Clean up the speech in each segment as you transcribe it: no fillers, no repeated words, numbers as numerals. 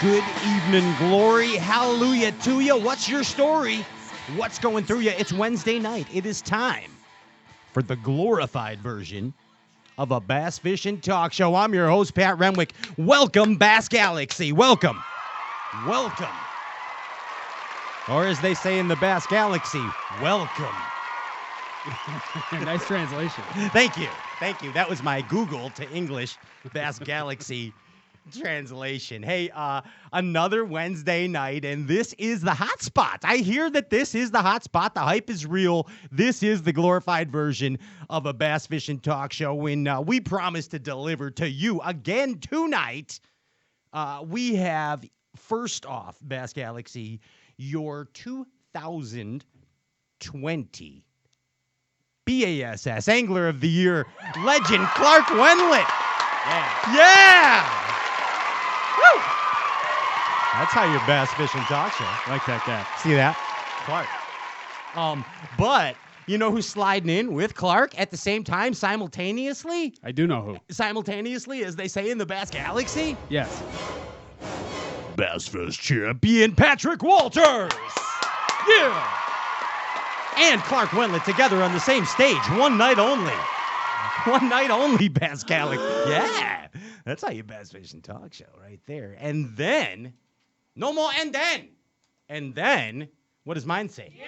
Good evening, glory. Hallelujah to you. What's your story? What's going through you? It's Wednesday night. It is time for the glorified version of a bass fishing talk show. I'm your host, Pat Renwick. Welcome, Bass Galaxy. Welcome. Welcome. Or as they say in the Bass Galaxy, welcome. Nice translation. Thank you. Thank you. That was my Google to English Bass Galaxy translation. Hey, another Wednesday night, and this is the hot spot. I hear that this is the hot spot. The hype is real. This is the glorified version of a bass fishing talk show, when we promise to deliver to you again tonight. We have, first off, Bass Galaxy, your 2020 BASS Angler of the Year legend, Clark Wendlandt. Yeah! Woo! That's how your bass fishing talk show. Like that guy. See that? Clark. But you know who's sliding in with Clark at the same time, simultaneously? I do know who. Simultaneously, as they say in the Bass Galaxy? Yes. Bass Fest champion Patrick Walters. Yeah! And Clark Wendlandt together on the same stage. One night only. One night only, Bass Galaxy. Yeah. That's how you bass fishing talk show right there. And then, no more and then. And then, what does mine say? Yeah.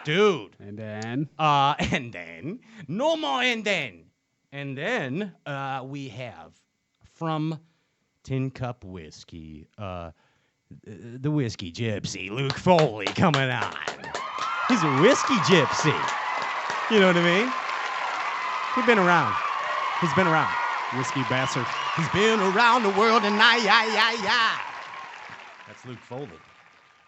Dude. And then. And then, no more and then. And then, we have from Tin Cup Whiskey, the Whiskey Gypsy, Luke Foli, coming on. He's a whiskey gypsy. You know what I mean? He's been around. He's been around. Whiskey bastard. He's been around the world and yeah. That's Luke Foley.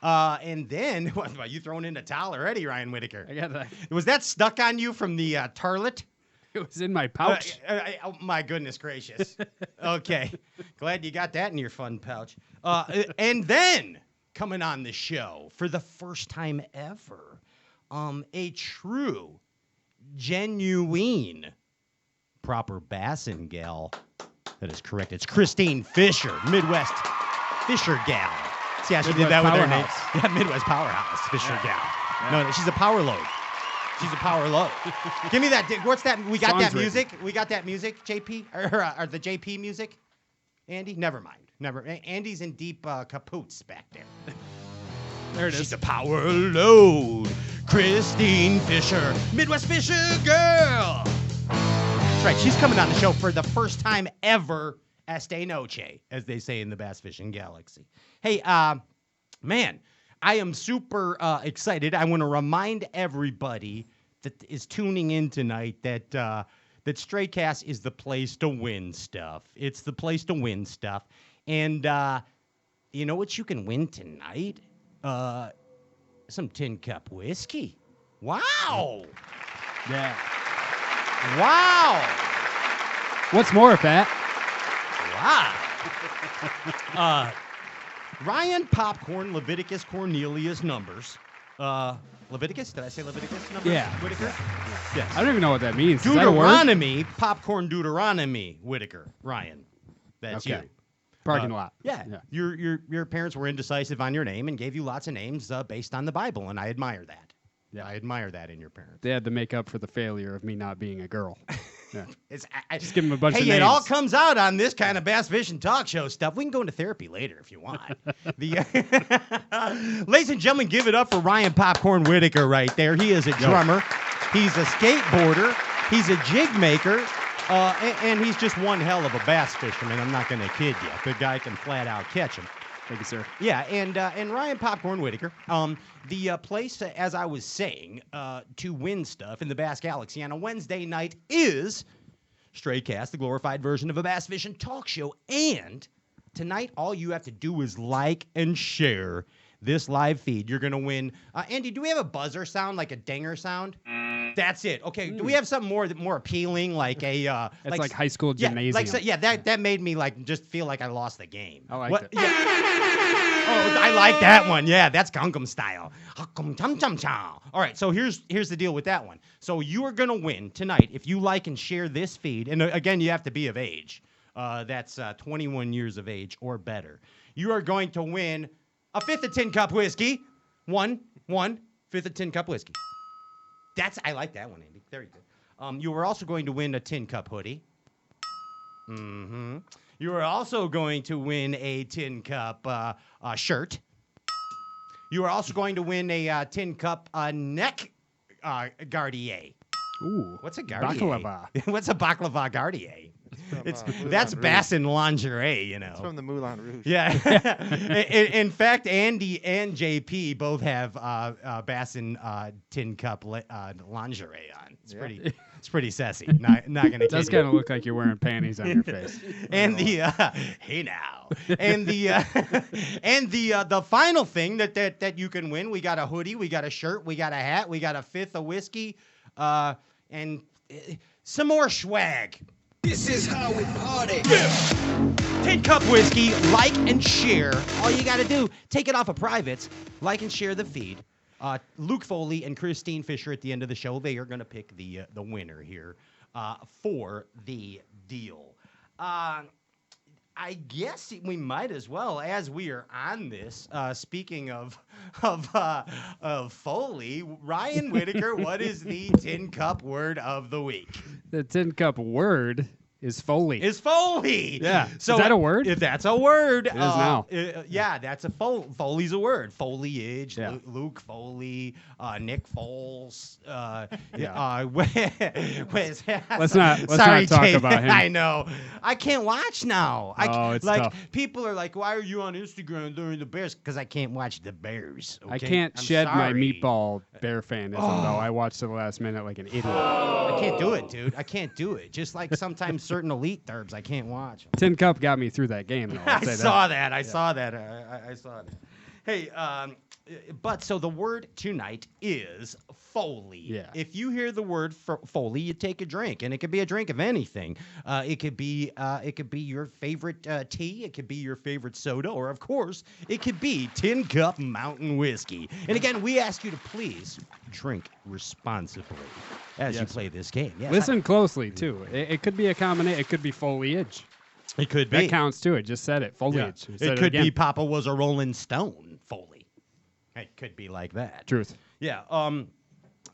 And then, what, you throwing in the towel already, Ryan Whitaker? I got that. Was that stuck on you from the tarlet? It was in my pouch. Oh, my goodness gracious. Okay. Glad you got that in your fun pouch. And then, coming on the show for the first time ever, a true, genuine, proper bassin' gal. That is correct. It's Kristine Fischer, Midwest Fisher gal. See how she did that with her name? Yeah, Midwest Powerhouse Fisher gal. Yeah. No, she's a power load. She's a power load. Give me that. What's that? We got that music. We got that music, JP, or the JP music. Andy, never mind. Never. Andy's in deep capoots back there. There it is. She's a power load. Kristine Fischer, Midwest Fisher girl. That's right. She's coming on the show for the first time ever. Esta noche, as they say in the bass fishing galaxy. Hey, man, I am super excited. I want to remind everybody that is tuning in tonight that that Straycast is the place to win stuff. It's the place to win stuff. And you know what you can win tonight? Some Tin Cup Whiskey. Wow. Yeah. Wow. What's more, Pat? Wow. Ryan Popcorn, Leviticus Cornelius Numbers. Leviticus? Did I say Leviticus Numbers? Yeah. Whitaker? Yeah. Yes. I don't even know what that means. Is that a word? Deuteronomy, Popcorn Deuteronomy, Whitaker, Ryan. That's Okay. you. Parking lot. Yeah. Yeah. Your parents were indecisive on your name and gave you lots of names based on the Bible, and I admire that. Yeah, I admire that in your parents. They had to make up for the failure of me not being a girl. Yeah. Just give them a bunch of Hey, names. it all comes out on this kind of bass fishing talk show stuff. We can go into therapy later if you want. Ladies and gentlemen, give it up for Ryan Popcorn Whitaker right there. He is a drummer. He's a skateboarder. He's a jig maker. And he's just one hell of a bass fisherman. I'm not going to kid you. The guy can flat out catch him. Thank you, sir. Yeah, and Ryan Popcorn Whitaker, the place, as I was saying, to win stuff in the Bass Galaxy on a Wednesday night is Straycast, the glorified version of a bass fishing talk show. And tonight, all you have to do is like and share this live feed. You're going to win. Andy, do we have a buzzer sound, like a dinger sound? That's it. Okay. Do we have something more appealing, like a It's like high school gymnasium. That made me like just feel like I lost the game. I liked it. Yeah. Oh, I like that one. Yeah, that's Gangnam style. All right, so here's the deal with that one. So you are gonna win tonight if you like and share this feed. And again, you have to be of age. That's 21 years of age or better. you are going to win a fifth of Tin Cup whiskey. One fifth of Tin Cup whiskey. I like that one, Andy. Very good. You are also going to win a Tin Cup hoodie. Mm-hmm. You are also going to win a Tin Cup shirt. You are also going to win a Tin Cup neck gardier. Ooh. What's a gardier? Baklava. What's a baklava gardier? From, That's Moulin Bassin lingerie, you know. It's from the Moulin Rouge. Yeah. in fact, Andy and JP both have Bassin Tin Cup lingerie on. It's pretty sassy. Not gonna. It does kind of look like you're wearing panties on your face. And the hey now, and the final thing that you can win. We got a hoodie, we got a shirt, we got a hat, we got a fifth of whiskey, and some more swag. This is how we party. Tin Cup whiskey, like and share. All you got to do, take it off of privates, like and share the feed. Luke Foli and Kristine Fischer at the end of the show, they are going to pick the winner here for the deal. I guess we might as well, as we are on this. Speaking of Foley, Ryan Whitaker, what is the Tin Cup word of the week? The Tin Cup word is Foli. Is Foley. Yeah. So is that a word? If that's a word. It is now. Yeah, that's a Foley's a word. Foliage, Yeah. Luke Foley, Nick Foles. Yeah. Let's not talk about him. I know. I can't watch now. It's tough. People are like, why are you on Instagram during the Bears? Because I can't watch the Bears. Okay? I can't I'm shed my sorry. meatball bear fanism, though. I watched to the last minute like an idiot. I can't do it, dude. I can't do it. Just like sometimes certain elite derbs, I can't watch 'em. Tin Cup got me through that game, though. I saw that. I saw that. I saw that. Hey, but so the word tonight is Foley. Yeah. If you hear the word Foley, you take a drink, and it could be a drink of anything. It could be your favorite tea. It could be your favorite soda, or of course, it could be Tin Cup Mountain Whiskey. And again, we ask you to please drink responsibly as you play this game. Yes, Listen closely, too. It could be a combination. It could be foliage. it could be. That counts, too. It just said it. Foliage. Yeah. It could be Papa was a Rolling Stone Foley. It could be like that. Truth. Yeah.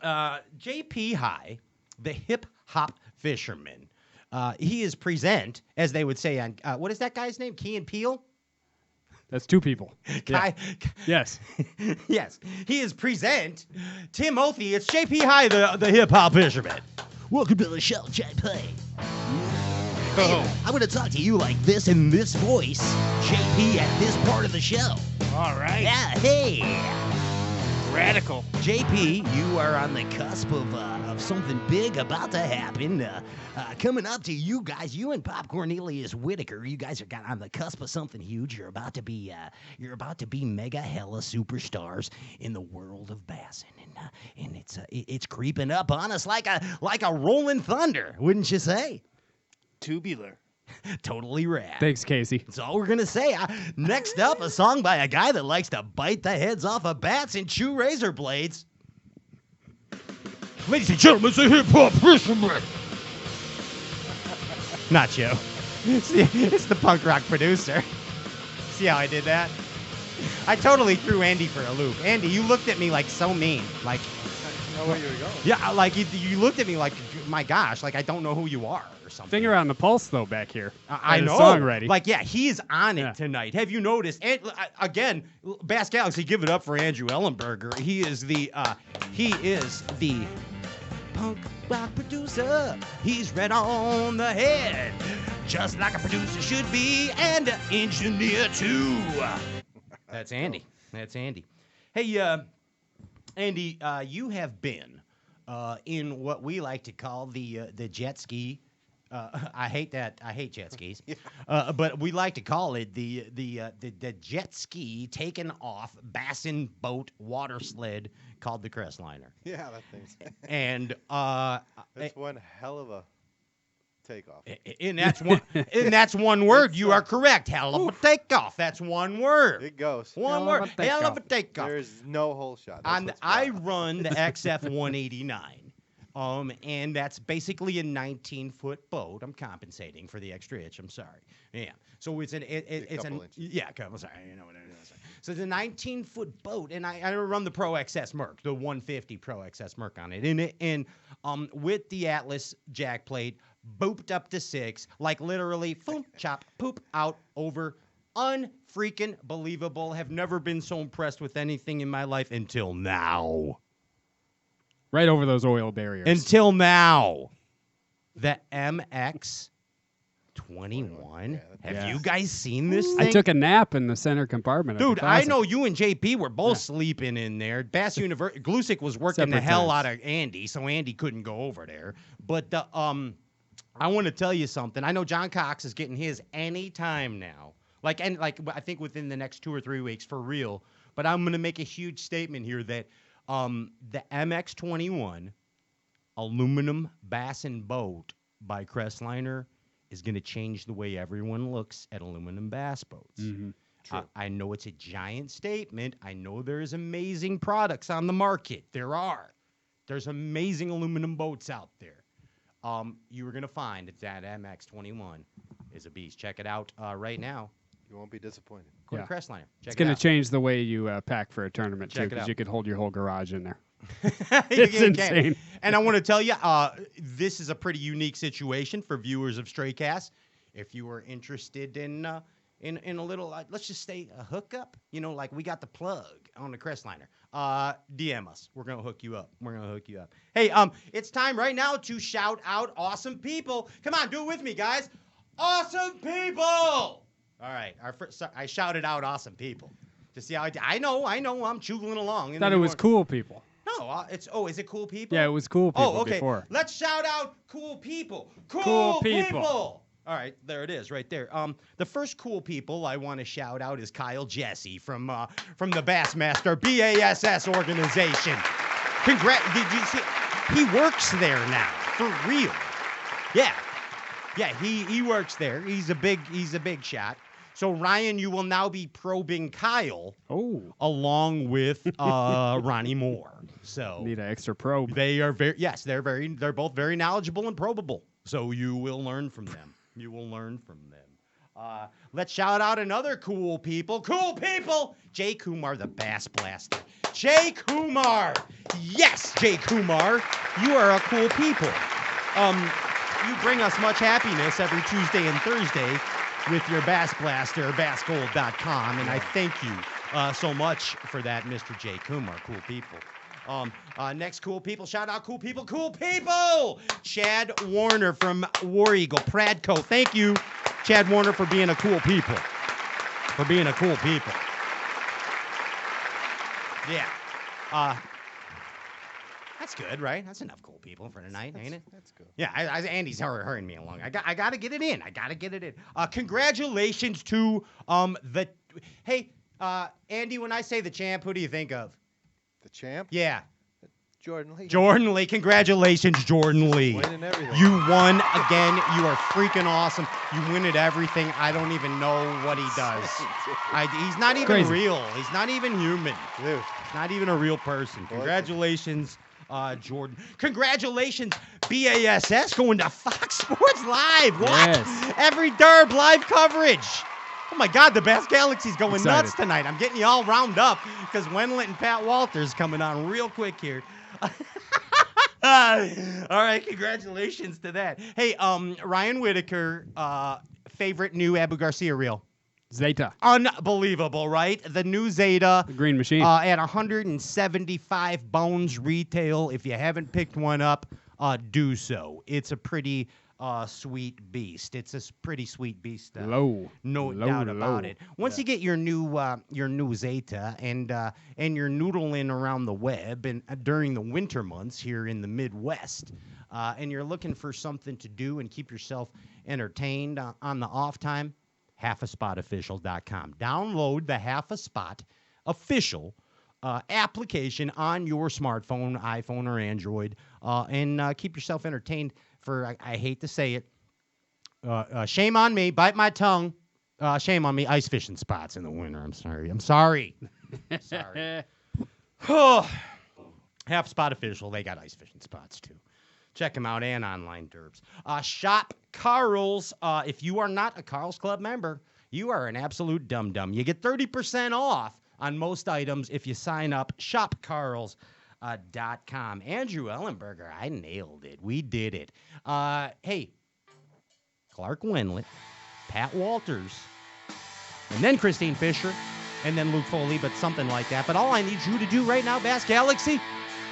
JP High, the hip hop fisherman. He is present, as they would say on what is that guy's name? Key and Peele? That's two people. Yeah. Yes. Yes. He is present. Timothy, it's JP High, the hip hop fisherman. Welcome to the show, JP. Hey, I'm going to talk to you like this in this voice, JP, at this part of the show. All right. Yeah, hey. Radical. JP, you are on the cusp of something big about to happen. Coming up to you guys, you and Pop Cornelius Whitaker, you guys are on the cusp of something huge. You're about to be mega hella superstars in the world of Bassin, and it's creeping up on us like a rolling thunder, wouldn't you say? Tubular. Totally rad. Thanks, Casey. That's all we're going to say. Next up, a song by a guy that likes to bite the heads off of bats and chew razor blades. Ladies and gentlemen, it's a hip-hop fisherman. Not you. It's the punk rock producer. See how I did that? I totally threw Andy for a loop. Andy, you looked at me like so mean. Like, I know where you were going. yeah, like you looked at me like, my gosh, like I don't know who you are or something. Finger on the pulse, though, back here. I Had a know. song ready. Like, yeah, he's on it Yeah. tonight. Have you noticed? And again, Bass Galaxy, give it up for Andrew Ellenberger. He is the punk rock producer. He's right on the head, just like a producer should be, and an engineer too. That's Andy. That's Andy. Hey, Andy, you have been in what we like to call the jet ski. I hate that. I hate jet skis. But we like to call it the jet ski taken off Bassin boat water sled called the Crestliner. Yeah, that thing's. And That's one hell of a takeoff. and that's one word. You are correct. Hell of a takeoff. That's one word. It goes. One Hell of word. a Hell of a takeoff. takeoff. There's no hole shot. That's what's I wild. run the XF 189. And that's basically a 19-foot boat. I'm compensating for the extra itch. I'm sorry. Yeah. So it's it's couple an inches. yeah. I'm sorry. You know what I mean. So it's a 19-foot boat, and I run the Pro XS Merc, the 150 Pro XS Merc on it, and with the Atlas jack plate, booped up to 6, like literally, boom, chop, poop out over. Unfreaking believable. Have never been so impressed with anything in my life until now. Right over those oil barriers. Until now. The MX 21. Yeah, Have Yeah. you guys seen this thing? I took a nap in the center compartment. of the Dude, I Classic. know you and JP were both sleeping in there. Bass Glusick was working the Separate hell times. out of Andy, so Andy couldn't go over there. But I want to tell you something. I know John Cox is getting his anytime now. Like I think within the next 2 or 3 weeks for real. But I'm gonna make a huge statement here that the MX-21 aluminum bass and boat by Crestliner is gonna change the way everyone looks at aluminum bass boats. Mm-hmm. I know it's a giant statement. I know there's amazing products on the market. There's amazing aluminum boats out there. You were gonna find that MX-21 is a beast. Check it out right now. You won't be disappointed. Go to Yeah. Crestliner. Check It's it going to out. change the way you pack for a tournament, Check too, it because out. you could hold your whole garage in there. It's insane. And I want to tell you, this is a pretty unique situation for viewers of Straycast. If you are interested in a little, let's just say a hookup, like we got the plug on the Crestliner. DM us. We're gonna hook you up. Hey, it's time right now to shout out awesome people. Come on, do it with me, guys. Awesome people. All right, I shouted out awesome people. To see how I know, I'm chugging along. Thought it was cool people. No, is it cool people? Yeah, it was cool people Oh, okay. before. Let's shout out cool people. Cool people. All right, there it is, right there. The first cool people I want to shout out is Kyle Jesse from the Bassmaster BASS organization. Did you see? He works there now, for real. Yeah, he works there. He's a big shot. So Ryan, you will now be probing Kyle Oh, along with Ronnie Moore. So need an extra probe. they're both very knowledgeable and probable. So you will learn from them. Let's shout out another cool people. Jay Kumar, the Bass Blaster. Jay Kumar. Yes, Jay Kumar. You are a cool people. You bring us much happiness every Tuesday and Thursday with your Bass Blaster, bassgold.com, and I thank you so much for that, Mr. J. Kumar. Cool people. Next cool people, shout out cool people. Chad Warner from War Eagle, Pradco. Thank you, Chad Warner, for being a cool people. Yeah. That's good, right? That's enough cool people for tonight, ain't it? That's good. Yeah, Andy's hurrying me along. I got to get it in. Congratulations to Hey, Andy, when I say the champ, who do you think of? The champ? Yeah, Jordan Lee. Jordan Lee. Congratulations, Jordan Lee. Winning everything. You won again. You are freaking awesome. You win at everything. I don't even know what he does. He's not even Crazy. real. He's not even human. Dude. He's not even a real person. Congratulations, Jordan. Congratulations, BASS, going to Fox Sports Live. What? Yes. Every derb live coverage. Oh my God, the Bass Galaxy's going Excited. nuts tonight. I'm getting you all round up because Wendlandt and Pat Walters coming on real quick here. All right, congratulations to that. Hey, Ryan Whitaker, favorite new Abu Garcia reel. Zeta, Unbelievable, right? The new Zeta. the green machine. At 175 bones retail. If you haven't picked one up, do so. It's a pretty sweet beast. It's a pretty sweet beast. Low. No Low, doubt about low. it. Once you get your new Zeta and you're noodling around the web and during the winter months here in the Midwest, and you're looking for something to do and keep yourself entertained on the off time, halfaspotofficial.com. Download the Half a Spot official application on your smartphone, iPhone or Android, and keep yourself entertained for, I hate to say it, shame on me, bite my tongue, shame on me, ice fishing spots in the winter. I'm sorry. Sorry. Half Spot Official, they got ice fishing spots too. Check them out, and online derbs. Shop Carl's. If you are not a Carl's Club member, you are an absolute dum-dum. You get 30% off on most items if you sign up. ShopCarls.com. Andrew Ellenberger, I nailed it. We did it. Hey, Clark Wendlandt, Pat Walters, and then Kristine Fischer, and then Luke Foli, but something like that. But all I need you to do right now, Bass Galaxy,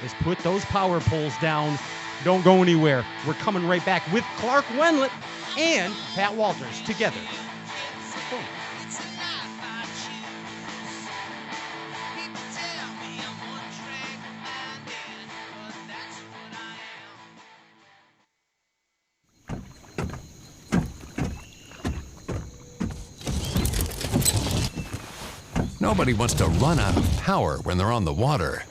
is put those power poles down. Don't go anywhere. We're coming right back with Clark Wendlandt and Pat Walters together. Boom. Nobody wants to run out of power when they're on the water.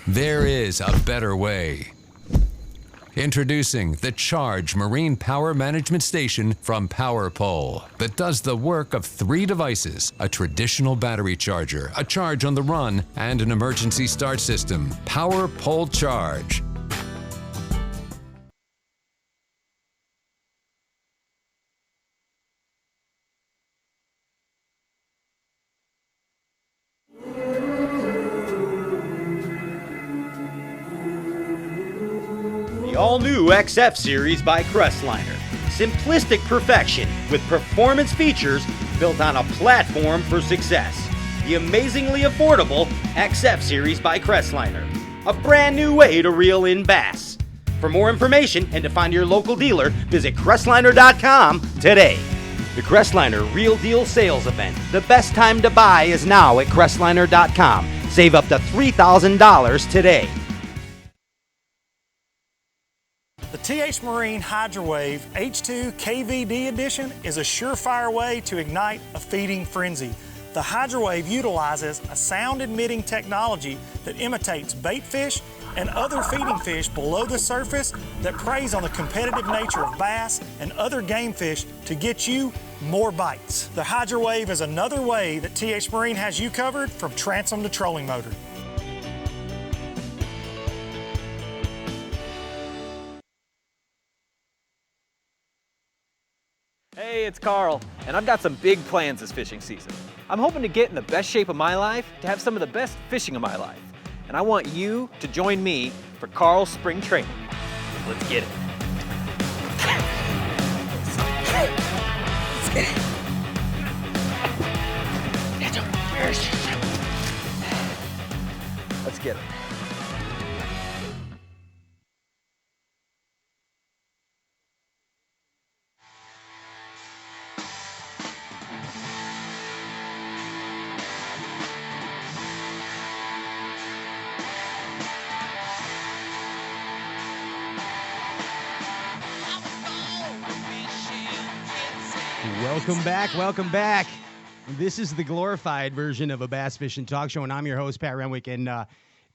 There is a better way. Introducing the Charge Marine Power Management Station from PowerPole that does the work of 3 devices: a traditional battery charger, a charge on the run, and an emergency start system. PowerPole Charge. All-new XF series by Crestliner. Simplistic perfection with performance features built on a platform for success. The amazingly affordable XF series by Crestliner. A brand new way to reel in bass. For more information and to find your local dealer, visit Crestliner.com today. The Crestliner Real Deal Sales Event. The best time to buy is now at Crestliner.com. Save up to $3,000 today. The TH Marine Hydrowave H2 KVD Edition is a surefire way to ignite a feeding frenzy. The Hydrowave utilizes a sound-emitting technology that imitates bait fish and other feeding fish below the surface that preys on the competitive nature of bass and other game fish to get you more bites. The Hydrowave is another way that TH Marine has you covered from transom to trolling motor. Hey, it's Carl, and I've got some big plans this fishing season. I'm hoping to get in the best shape of my life to have some of the best fishing of my life. And I want you to join me for Carl's Spring Training. Let's get it. Let's get it. Let's get it. Welcome back. This is the glorified version of a bass fishing talk show, and I'm your host, Pat Renwick. And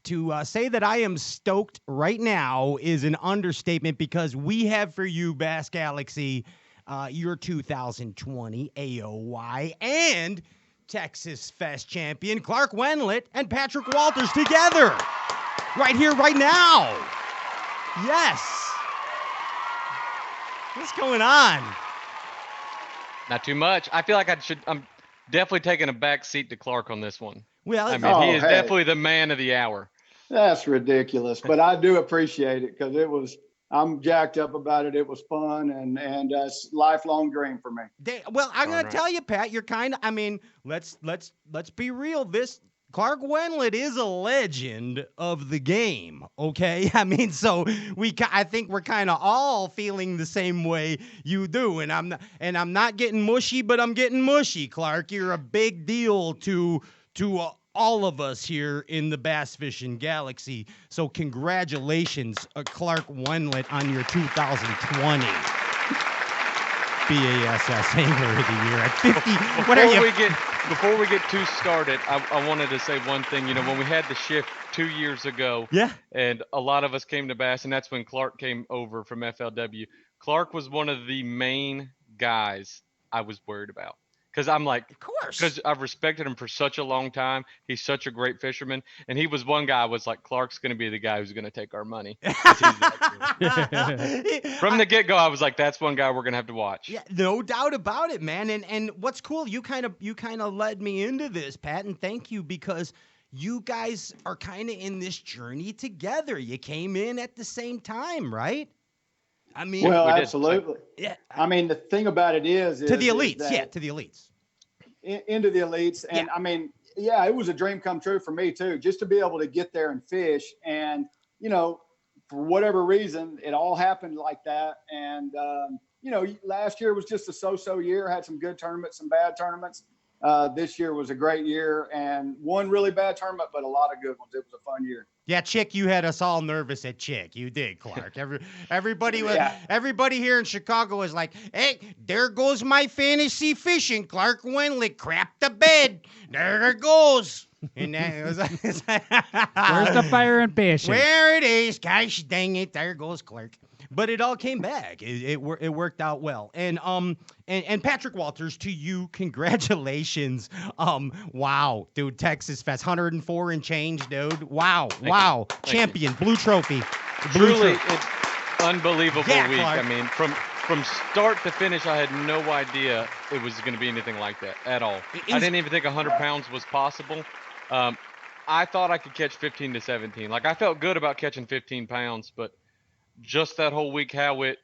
to say that I am stoked right now is an understatement, because we have for you, Bass Galaxy, your 2020 AOY and Texas Fest champion, Clark Wendlandt and Patrick Walters together. Right here, right now. Yes. What's going on? Not too much. I feel like I'm definitely taking a back seat to Clark on this one. Well, I mean, he is definitely the man of the hour. That's ridiculous, but I do appreciate it, because I'm jacked up about it. It was fun, and it's a lifelong dream for me. Well, I'm going to tell you, Pat, you're kind of, I mean, let's be real. This Clark Wendlandt is a legend of the game, okay? I mean, so I think we're kind of all feeling the same way you do, and I'm not getting mushy, but I'm getting mushy, Clark. You're a big deal to all of us here in the bass fishing galaxy. So congratulations, Clark Wendlandt, on your 2020 BASS Angler of the Year at 50. Before we get too started, I wanted to say one thing. You know, when we had the shift 2 years ago, and a lot of us came to bass, and that's when Clark came over from FLW. Clark was one of the main guys I was worried about. Because I'm like, Of course. because I've respected him for such a long time. He's such a great fisherman, and he was one guy I was like, Clark's going to be the guy who's going to take our money. 'Cause he's that good. From the get go, I was like, that's one guy we're going to have to watch. Yeah, no doubt about it, man. And what's cool, you kind of led me into this, Pat, and thank you, because you guys are kind of in this journey together. You came in at the same time, right? I mean, Well, we did. absolutely. yeah, I mean, the thing about it is to the is elites, that yeah, to the elites. into the elites. And I mean, yeah, it was a dream come true for me too, just to be able to get there and fish. And, you know, for whatever reason, it all happened like that. And, you know, last year was just a so-so year, had some good tournaments, some bad tournaments. This year was a great year, and one really bad tournament, but a lot of good ones. It was a fun year. Yeah, Chick, you had us all nervous at Chick. You did, Clark. Everybody Yeah. everybody here in Chicago was like, hey, there goes my fantasy fishing. Clark Wendlandt crapped the bed. There it goes. And that was Where's the fire and fishing? Where it is. Gosh dang it. There goes Clark. But it all came back. It worked out well. And Patrick Walters, to you, congratulations. Wow, dude, Texas Fest, 104 and change, dude. Wow. Thank Champion, blue trophy. Truly, it's unbelievable Yeah, week. Clark. I mean, from start to finish, I had no idea it was going to be anything like that at all. I didn't even think 100 pounds was possible. I thought I could catch 15 to 17. Like, I felt good about catching 15 pounds, but just that whole week, how it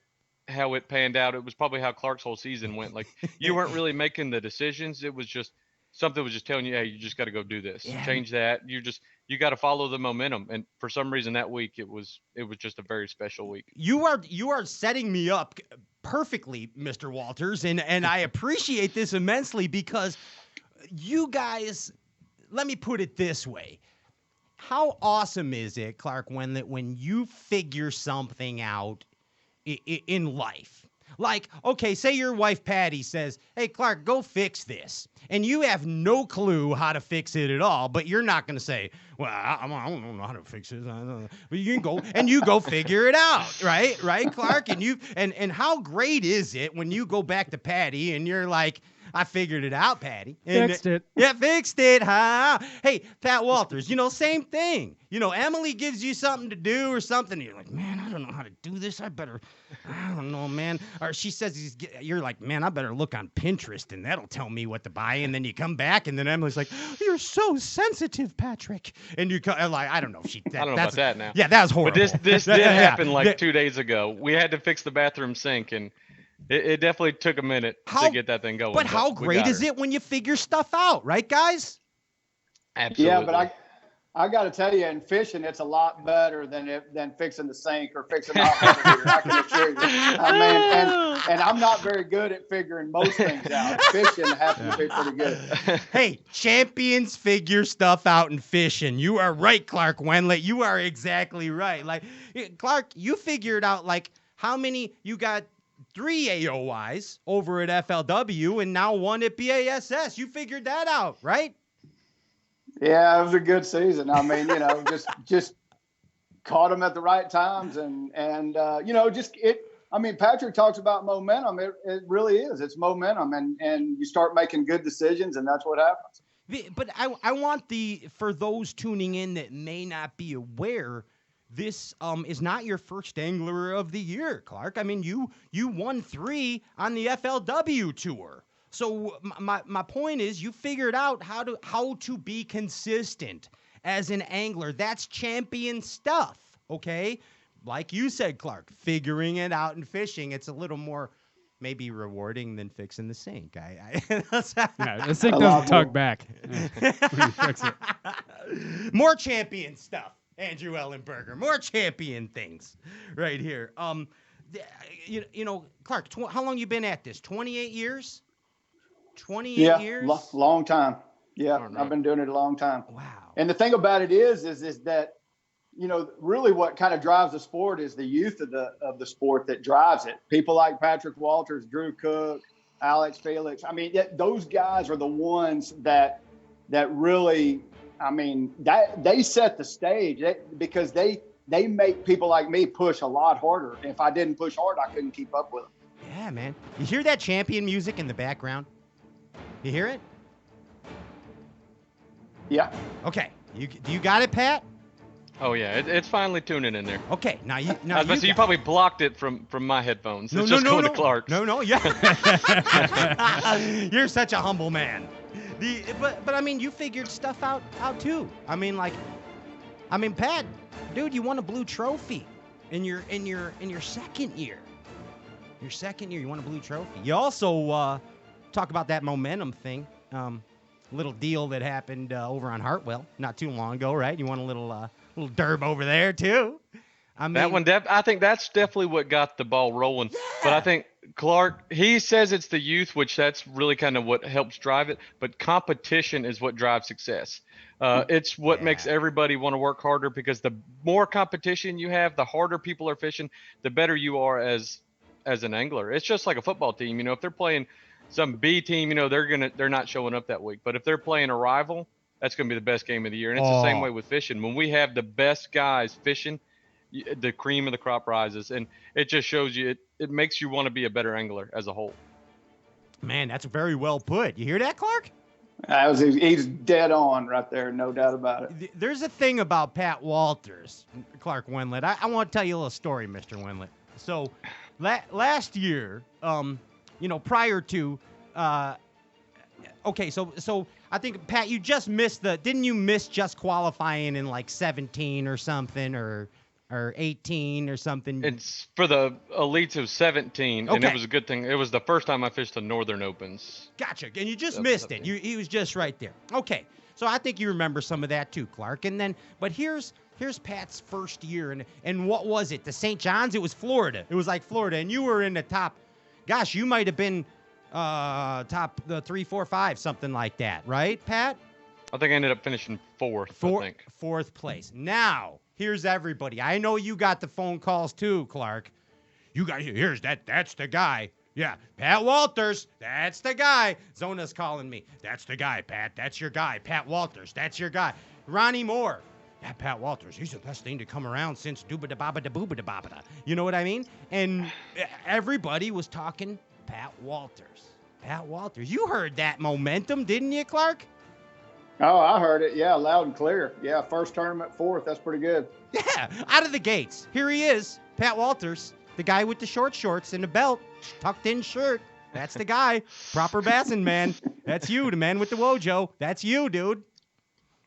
panned out, it was probably how Clark's whole season went. Like, you weren't really making the decisions. It was just something was just telling you, hey, you just got to go do this, change that. You got to follow the momentum. And for some reason that week, it was just a very special week. You are setting me up perfectly, Mr. Walters, and I appreciate this immensely, because you guys, let me put it this way. How awesome is it, Clark, when you figure something out in life? Like, okay, say your wife Patty says, hey, Clark, go fix this. And you have no clue how to fix it at all, but you're not going to say, well, I don't know how to fix this. But you can go and you go figure it out, right, Clark? And how great is it when you go back to Patty and you're like, I figured it out, Patty. Fixed it. Yeah, fixed it, huh? Hey, Pat Walters, same thing. Emily gives you something to do or something. You're like, man, I don't know how to do this. I don't know, man. Or she says, you're like, man, I better look on Pinterest and that'll tell me what to buy. And then you come back and then Emily's like, you're so sensitive, Patrick. And you come, like, I don't know. I don't know about that now. Yeah, that was horrible. But this did happen like 2 days ago. We had to fix the bathroom sink, and it definitely took a minute to get that thing going. But how great is it when you figure stuff out, right, guys? Absolutely. Yeah, but I got to tell you, in fishing, it's a lot better than fixing the sink or fixing the hot water heater. I can assure you. I mean, and I'm not very good at figuring most things out. Fishing happens to be pretty good. Hey, champions figure stuff out in fishing. You are right, Clark Wendlandt. You are exactly right. Like, Clark, you figured out, like, how many you got. 3 AOYs over at FLW and now 1 at BASS. You figured that out, right? Yeah, it was a good season. I mean, just caught them at the right times and I mean, Patrick talks about momentum. It really is. It's momentum, and you start making good decisions, and that's what happens. But I want for those tuning in that may not be aware, this is not your first Angler of the Year, Clark. I mean, you won 3 on the FLW tour. So my point is, you figured out how to be consistent as an angler. That's champion stuff, okay? Like you said, Clark, figuring it out in fishing, it's a little more maybe rewarding than fixing the sink. The sink doesn't tug back. Fix it. More champion stuff. Andrew Ellenberger, more champion things right here. Clark, how long you been at this? 28 years? 28 years? Long time. Yeah, I've been doing it a long time. Wow. And the thing about it is that, really what kind of drives the sport is the youth of the sport that drives it. People like Patrick Walters, Drew Cook, Alex Felix. I mean, those guys are the ones that really, I mean, that they set the stage because they make people like me push a lot harder. If I didn't push hard, I couldn't keep up with them. Yeah, man. You hear that champion music in the background? You hear it? Yeah. Okay. Do you got it, Pat? Oh yeah, it's finally tuning in there. Okay. Now you. I was about to say, you probably blocked it from my headphones. It's just going to Clark's. No. Yeah. You're such a humble man. But I mean, you figured stuff out too. I mean, Pat, dude, you won a blue trophy in your second year. Your second year, you won a blue trophy. You also talk about that momentum thing. Little deal that happened over on Hartwell not too long ago, right? You won a little derb over there too. I mean, that one, I think that's definitely what got the ball rolling. Yeah. But I think Clark, he says it's the youth, which that's really kind of what helps drive it. But competition is what drives success. It's what makes everybody want to work harder, because the more competition you have, the harder people are fishing, the better you are as an angler. It's just like a football team. You know, if they're playing some B team, you know, they're not showing up that week. But if they're playing a rival, that's going to be the best game of the year. And it's the same way with fishing. When we have the best guys fishing, the cream of the crop rises, and it just shows you, it makes you want to be a better angler as a whole. Man, that's very well put. You hear that, Clark? He's dead on right there, no doubt about it. There's a thing about Pat Walters, Clark Wendlandt. I want to tell you a little story, Mr. Wendlandt. So last year, prior to, so I think, Pat, you just missed didn't you miss just qualifying in like 17 or something, or 18 or something? It's for the elites of 17, and it was a good thing. It was the first time I fished the Northern Opens. Gotcha. And you just missed it. He was just right there. Okay. So I think you remember some of that too, Clark. And then, but here's Pat's first year, and what was it? The St. John's? It was Florida. It was like Florida, and you were in the top. Gosh, you might have been top 3, 4, 5, something like that, right, Pat? I think I ended up finishing fourth. I think fourth place. Now, here's everybody. I know you got the phone calls too, Clark. You got that's the guy. Yeah, Pat Walters, that's the guy. Zona's calling me. That's the guy, Pat. That's your guy. Pat Walters, that's your guy. Ronnie Moore. Yeah, Pat Walters, he's the best thing to come around since dooba-da-baba-da-booba-da-baba-da. You know what I mean? And everybody was talking Pat Walters. Pat Walters. You heard that momentum, didn't you, Clark? Oh, I heard it. Yeah, loud and clear. Yeah, first tournament, fourth. That's pretty good. Yeah, out of the gates. Here he is, Pat Walters, the guy with the short shorts and the belt, tucked in shirt. That's the guy. Proper bassing, man. That's you, the man with the wojo. That's you, dude.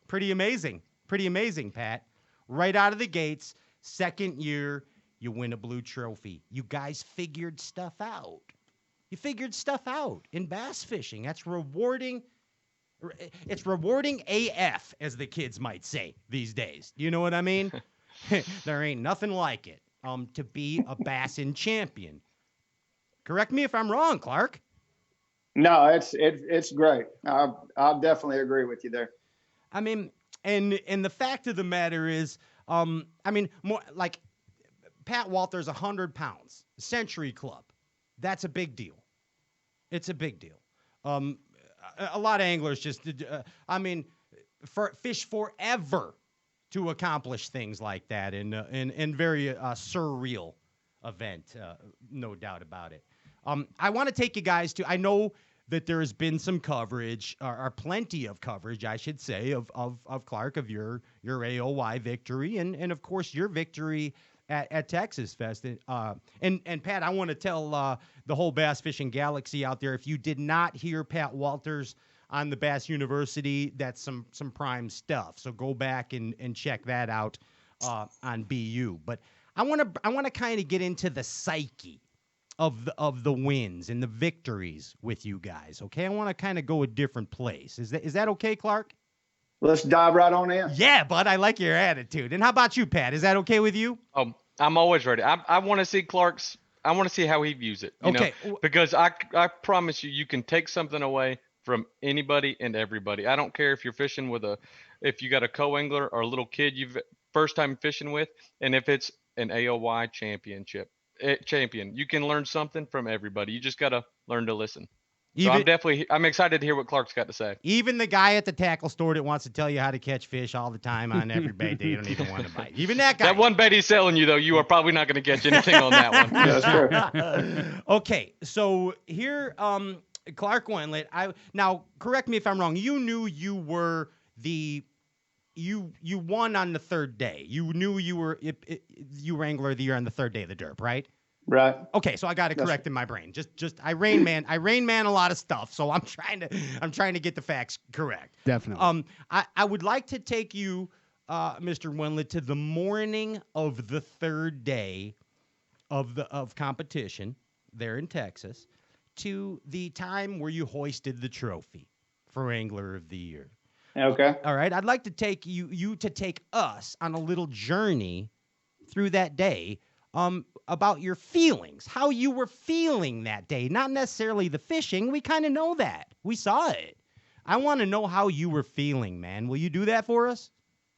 Pretty amazing. Pretty amazing, Pat. Right out of the gates, second year, you win a blue trophy. You guys figured stuff out. You figured stuff out in bass fishing. That's rewarding. It's rewarding AF, as the kids might say these days. You know what I mean? There ain't nothing like it to be a bassin' champion. Correct me if I'm wrong, Clark. No, it's great. I'll definitely agree with you there. I mean, and the fact of the matter is, more like Pat Walters, 100 pounds, Century Club. That's a big deal. It's a big deal. A lot of anglers just, fish forever to accomplish things like that in very surreal event, no doubt about it. I want to take you guys to, I know that there has been some coverage, or plenty of coverage, I should say, of Clark, of your AOY victory, and of course your victory at Texas Fest. And Pat, I want to tell the whole Bass Fishing Galaxy out there, if you did not hear Pat Walters on the Bass University, that's some prime stuff. So go back and check that out on BU. But I want to kind of get into the psyche of the wins and the victories with you guys. Okay, I want to kind of go a different place. Is that okay, Clark? Let's dive right on in. Yeah, bud, I like your attitude. And how about you, Pat? Is that okay with you? I'm always ready. I want to see Clark's. I want to see how he views it. You know? Because I promise you can take something away from anybody and everybody. I don't care if you're fishing if you got a co-angler or a little kid you've first time fishing with, and if it's an AOY champion, you can learn something from everybody. You just got to learn to listen. So I'm excited to hear what Clark's got to say. Even the guy at the tackle store that wants to tell you how to catch fish all the time on every bait that you don't even want to bite. Even that guy. That one bait he's selling you, though, you are probably not going to catch anything on that one. That's true. Okay, so here, Clark Wendlandt, now correct me if I'm wrong. You knew you were you won on the third day. You knew you were Angler of the Year on the third day of the derp, right? Right. Okay, so I got it correct in my brain. Just I Rain Man a lot of stuff, so I'm trying to get the facts correct. Definitely. I would like to take you, Mr. Wendlandt, to the morning of the third day of competition there in Texas, to the time where you hoisted the trophy for Angler of the Year. Okay. All right. I'd like to take you to take us on a little journey through that day, about your feelings, how you were feeling that day. Not necessarily the fishing. We kind of know that. We saw it. I want to know how you were feeling, man. Will you do that for us?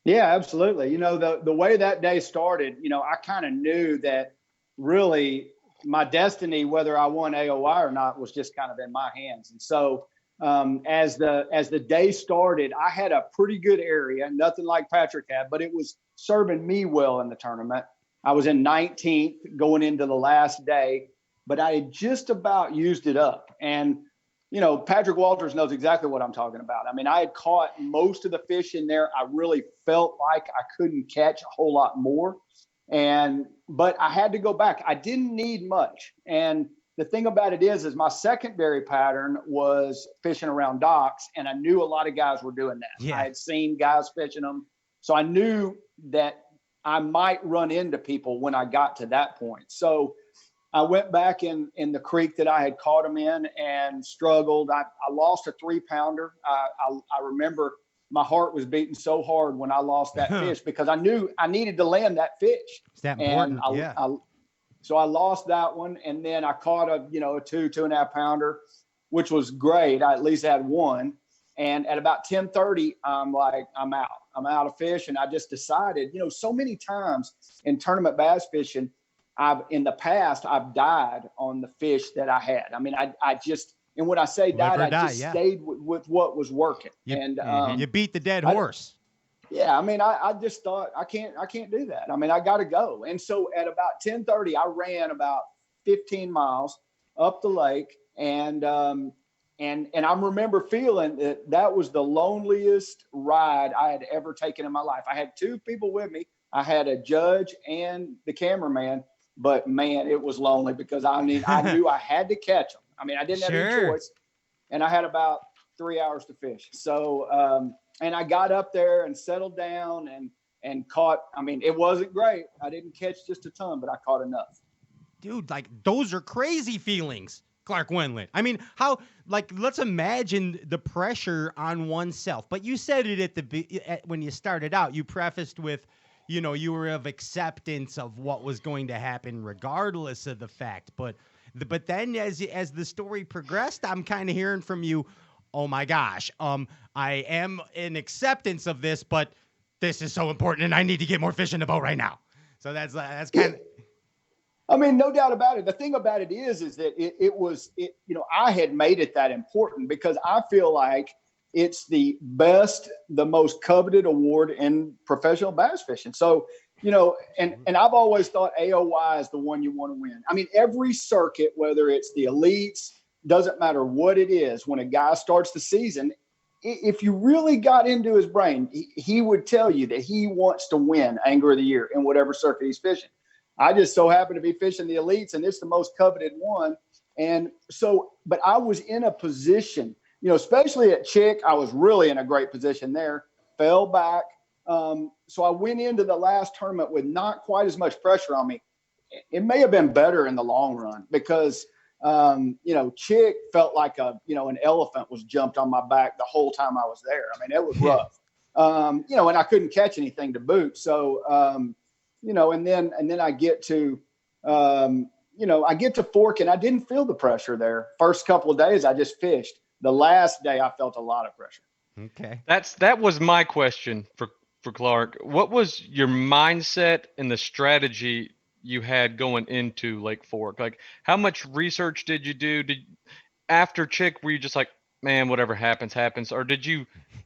Yeah, absolutely. You know, the way that day started, you know, I kind of knew that really my destiny, whether I won AOI or not, was just kind of in my hands. And so as the day started, I had a pretty good area, nothing like Patrick had, but it was serving me well in the tournament. I was in 19th going into the last day, but I had just about used it up. And, you know, Patrick Walters knows exactly what I'm talking about. I mean, I had caught most of the fish in there. I really felt like I couldn't catch a whole lot more. But I had to go back. I didn't need much. And the thing about it is my secondary pattern was fishing around docks, and I knew a lot of guys were doing that. Yeah. I had seen guys fishing them. So I knew that I might run into people when I got to that point. So I went back in the creek that I had caught them in and struggled. I lost a 3-pounder. I remember my heart was beating so hard when I lost that fish because I knew I needed to land that fish. Is that important? So I lost that one, and then I caught a 2.5 pounder, which was great. I at least had one. And at about 10:30, I'm like, I'm out. I'm out of fish. And I just decided, so many times in tournament bass fishing, in the past, I've died on the fish that I had. I mean, I just, and when I say died, I just stayed with what was working. You beat the dead horse. Yeah. I mean, I just thought I can't do that. I mean, I got to go. And so at about 10:30, I ran about 15 miles up the lake, and I remember feeling that was the loneliest ride I had ever taken in my life. I had two people with me. I had a judge and the cameraman, but man, it was lonely because I knew I had to catch them. I mean, I didn't have any choice, and I had about 3 hours to fish. So, and I got up there and settled down and caught. I mean, it wasn't great. I didn't catch just a ton, but I caught enough. Dude, like those are crazy feelings. Clark Wendlandt. I mean, let's imagine the pressure on oneself. But you said it when you started out. You prefaced with, you were of acceptance of what was going to happen regardless of the fact. But then as the story progressed, I'm kind of hearing from you, oh my gosh, I am in acceptance of this, but this is so important and I need to get more fish in the boat right now. So that's kind of... I mean, no doubt about it. The thing about it is that it was I had made it that important because I feel like it's the best, the most coveted award in professional bass fishing. So, and I've always thought AOY is the one you want to win. I mean, every circuit, whether it's the elites, doesn't matter what it is, when a guy starts the season, if you really got into his brain, he would tell you that he wants to win Angler of the Year in whatever circuit he's fishing. I just so happen to be fishing the elites, and it's the most coveted one. And so, but I was in a position, especially at Chick, I was really in a great position there, fell back. So I went into the last tournament with not quite as much pressure on me. It may have been better in the long run because, Chick felt like an elephant was jumped on my back the whole time I was there. I mean, it was rough, and I couldn't catch anything to boot. So, and then I get to, I get to Fork, and I didn't feel the pressure there. First couple of days, I just fished. The last day, I felt a lot of pressure. Okay. That was my question for Clark. What was your mindset and the strategy you had going into Lake Fork? Like, how much research did you do? After Chick, were you just like, man, whatever happens, or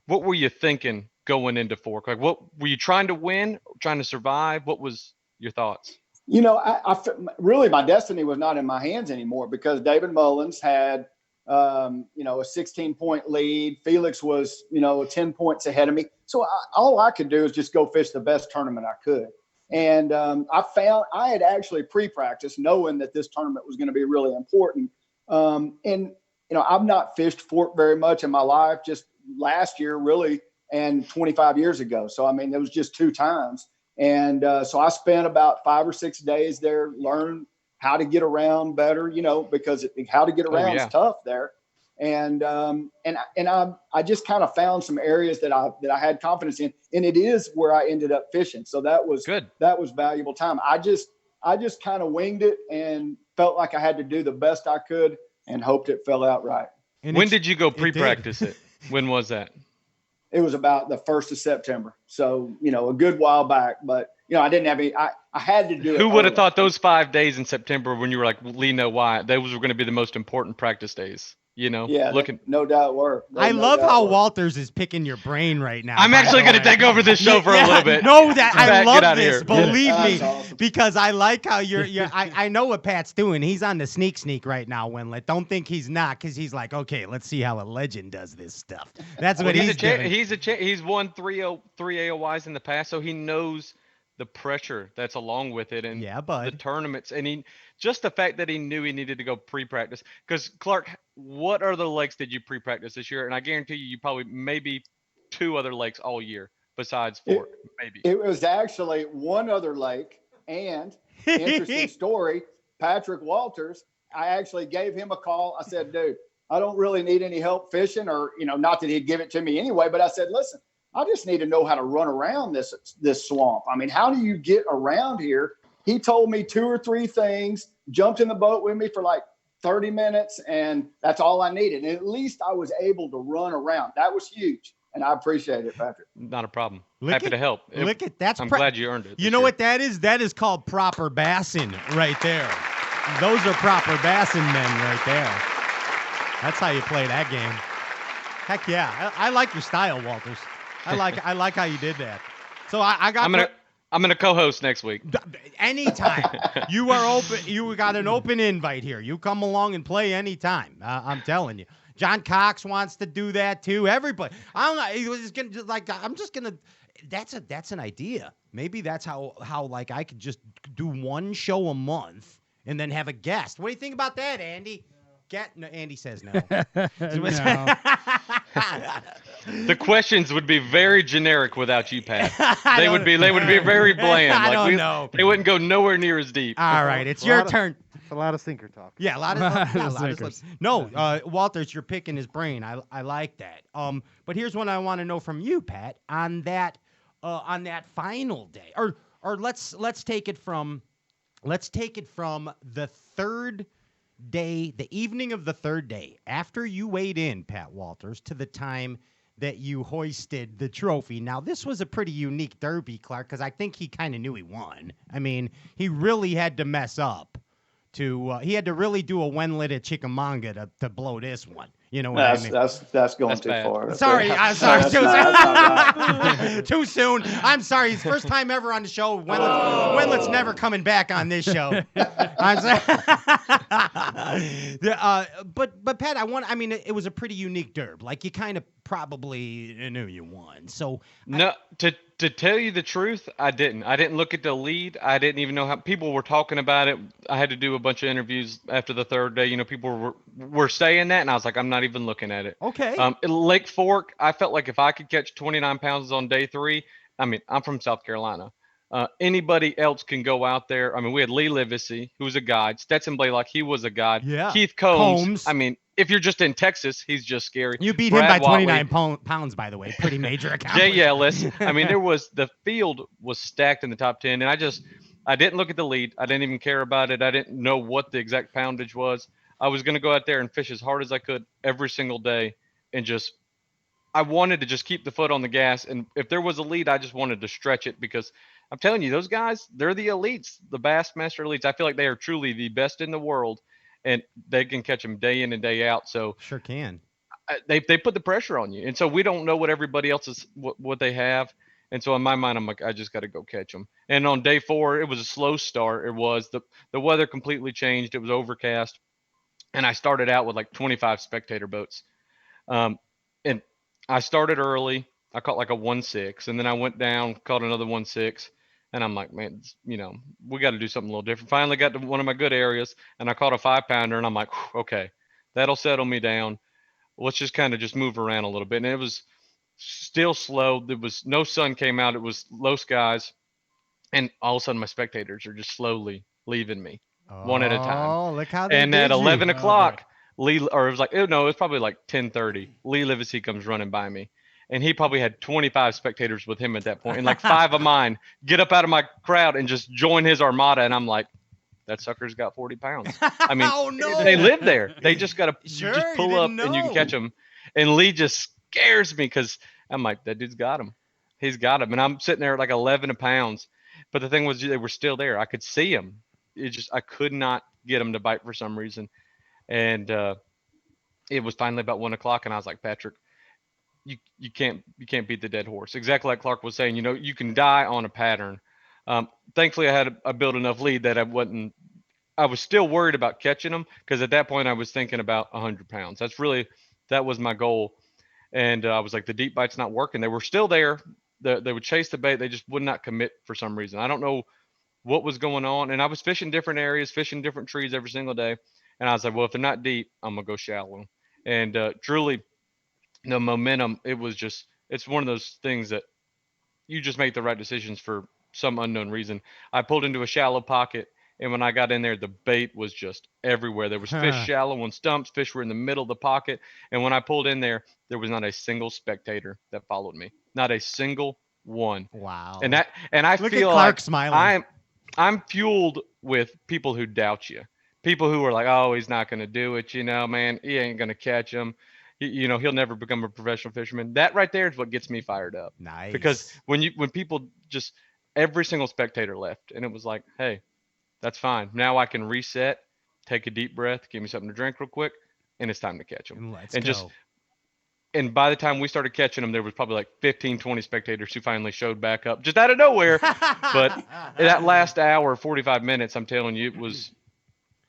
what were you thinking going into Fork? Like, what were you trying to win, trying to survive? What was your thoughts? I really, my destiny was not in my hands anymore because David Mullins had you know, a 16-point lead. Felix was, you know, 10 points ahead of me. So all I could do is just go fish the best tournament I could. And I found I had actually pre-practiced knowing that this tournament was going to be really important. And, you know, I've not fished Fork very much in my life, just last year really, and 25 years ago. So, I mean, it was just 2 times. And so I spent about 5 or 6 days there, learned how to get around better, you know, because how to get around is tough there. And I just kind of found some areas that I had confidence in, and it is where I ended up fishing. So that was good. That was valuable time. I just kind of winged it and felt like I had to do the best I could and hoped it fell out right. And when did you go pre-practice it? When was that? It was about the 1st of September. So, you know, a good while back, but you know, I didn't have any, I had to do it. Who would have thought those 5 days in September when you were like, Lee, know why? Those were going to be the most important practice days, you know? Yeah, no doubt were. I love how Walters is picking your brain right now. I'm actually going to take over this show for a little bit. No, that I love this. Here. Believe me, awesome. Because I like how you're I know what Pat's doing. He's on the sneak right now, Wendlandt. Don't think he's not, because he's like, okay, let's see how a legend does this stuff. That's what he's doing. He's won 3 AOYs in the past, so he knows the pressure that's along with it, and the tournaments, and just the fact that he knew he needed to go pre-practice. Because Clark, what other lakes did you pre-practice this year? And I guarantee you probably maybe 2 other lakes all year besides Fork. Maybe it was actually one other lake. And interesting story, Patrick Walters. I actually gave him a call. I said, dude, I don't really need any help fishing, or you know, not that he'd give it to me anyway. But I said, listen, I just need to know how to run around this swamp. I mean, how do you get around here? He told me 2 or 3 things, jumped in the boat with me for like 30 minutes, and that's all I needed. And at least I was able to run around. That was huge, and I appreciate it, Patrick. Not a problem. Happy to help. I'm glad you earned it. You know what that is? That is called proper bassing right there. Those are proper bassing men right there. That's how you play that game. Heck yeah. I like your style, Walters. I like how you did that. So I'm gonna co-host next week. Anytime. You are open. You got an open invite here. You come along and play anytime. I'm telling you. John Cox wants to do that too. Everybody. I don't know. He was just gonna. That's an idea. Maybe that's how like I could just do one show a month and then have a guest. What do you think about that, Andy? No, Andy says no. No. The questions would be very generic without you, Pat. They would be very bland. I don't know. They wouldn't go nowhere near as deep. All right, it's your turn. A lot of sinker talk. Yeah, a lot of No, Walters, you're picking his brain. I like that. But here's what I want to know from you, Pat, on that final day, or let's take it from the third day, the evening of the third day, after you weighed in, Pat Walters, to the time that you hoisted the trophy. Now, this was a pretty unique derby, Clark, because I think he kind of knew he won. I mean, he really had to mess up. He had to really do a Wendlandt at Chickamauga to blow this one. You know what I mean? That's going too far. I'm sorry. Too soon. I'm sorry. It's first time ever on the show. Wendlandt's never coming back on this show. I'm sorry. But Pat, it was a pretty unique derb. Like, you kind of probably knew you won. So no, to tell you the truth, I didn't look at the lead. I didn't even know how people were talking about it. I had to do a bunch of interviews after the third day. You know, people were saying that, and I was like, I'm not even looking at it. Okay. Lake Fork, I felt like if I could catch 29 pounds on day 3, I mean, I'm from South Carolina. Anybody else can go out there. I mean, we had Lee Livesey, who was a guide. Stetson Blaylock, he was a guide. Yeah. Keith Combs. I mean, if you're just in Texas, he's just scary. You beat him by 29 pounds, by the way. Pretty major accomplishment. Jay Ellis. I mean, the field was stacked in the top 10, and I didn't look at the lead. I didn't even care about it. I didn't know what the exact poundage was. I was going to go out there and fish as hard as I could every single day, and I wanted to just keep the foot on the gas. And if there was a lead, I just wanted to stretch it, because I'm telling you, those guys, they're the elites, the Bassmaster elites. I feel like they are truly the best in the world, and they can catch them day in and day out. So sure can. They put the pressure on you, and so we don't know what everybody else is, what they have. And so in my mind, I'm like, I just got to go catch them. And on day 4, it was a slow start. It was the weather completely changed. It was overcast. and I started out with like 25 spectator boats. And I started early. I caught like a 1.6, and then I went down, caught another 1.6, and I'm like, man, we got to do something a little different. Finally got to one of my good areas, and I caught a 5-pounder, and I'm like, okay, that'll settle me down. Let's just kind of just move around a little bit. And it was still slow. There was no sun came out. It was low skies, and all of a sudden my spectators are just slowly leaving me, one at a time. Oh, look how they And did at 11 you. o'clock, Lee, or it was like, oh no, it was probably like 10:30. Lee Livesey comes running by me, and he probably had 25 spectators with him at that point, and like 5 of mine get up out of my crowd and just join his armada, and I'm like, that sucker's got 40 pounds. I mean, Oh, no. they live there. They just got to Sure, just you pull up didn't and you can know. catch them. And Lee just scares me because I'm like, that dude's got him. He's got him, and I'm sitting there at like 11 pounds. But the thing was, they were still there. I could see them. It just I could not get them to bite for some reason. And it was finally about 1 o'clock, and I was like, Patrick, you can't beat the dead horse. Exactly like Clark was saying. You know, you can die on a pattern. Thankfully, I built enough lead that I was still worried about catching them, because at that point I was thinking about 100 pounds. That was my goal. And I was like, the deep bite's not working. They were still there. They would chase the bait. They just would not commit for some reason. I don't know what was going on. And I was fishing different areas, fishing different trees every single day. And I was like, well, if they're not deep, I'm going to go shallow. And truly, the momentum, it's one of those things that you just make the right decisions for some unknown reason. I pulled into a shallow pocket, and when I got in there, the bait was just everywhere. There was fish shallow on stumps. Fish were in the middle of the pocket. And when I pulled in there was not a single spectator that followed me. Not a single one. Wow. And I Look feel at Clark like smiling. I'm fueled with people who doubt you. People who are like, oh, he's not going to do it. You know, man, he ain't going to catch him. He'll never become a professional fisherman. That right there is what gets me fired up. Nice. Because when people just, every single spectator left, and it was like, hey, that's fine. Now I can reset, take a deep breath, give me something to drink real quick, and it's time to catch them. Let's go. And by the time we started catching them, there was probably like 15, 20 spectators who finally showed back up just out of nowhere. But that last hour, 45 minutes, I'm telling you,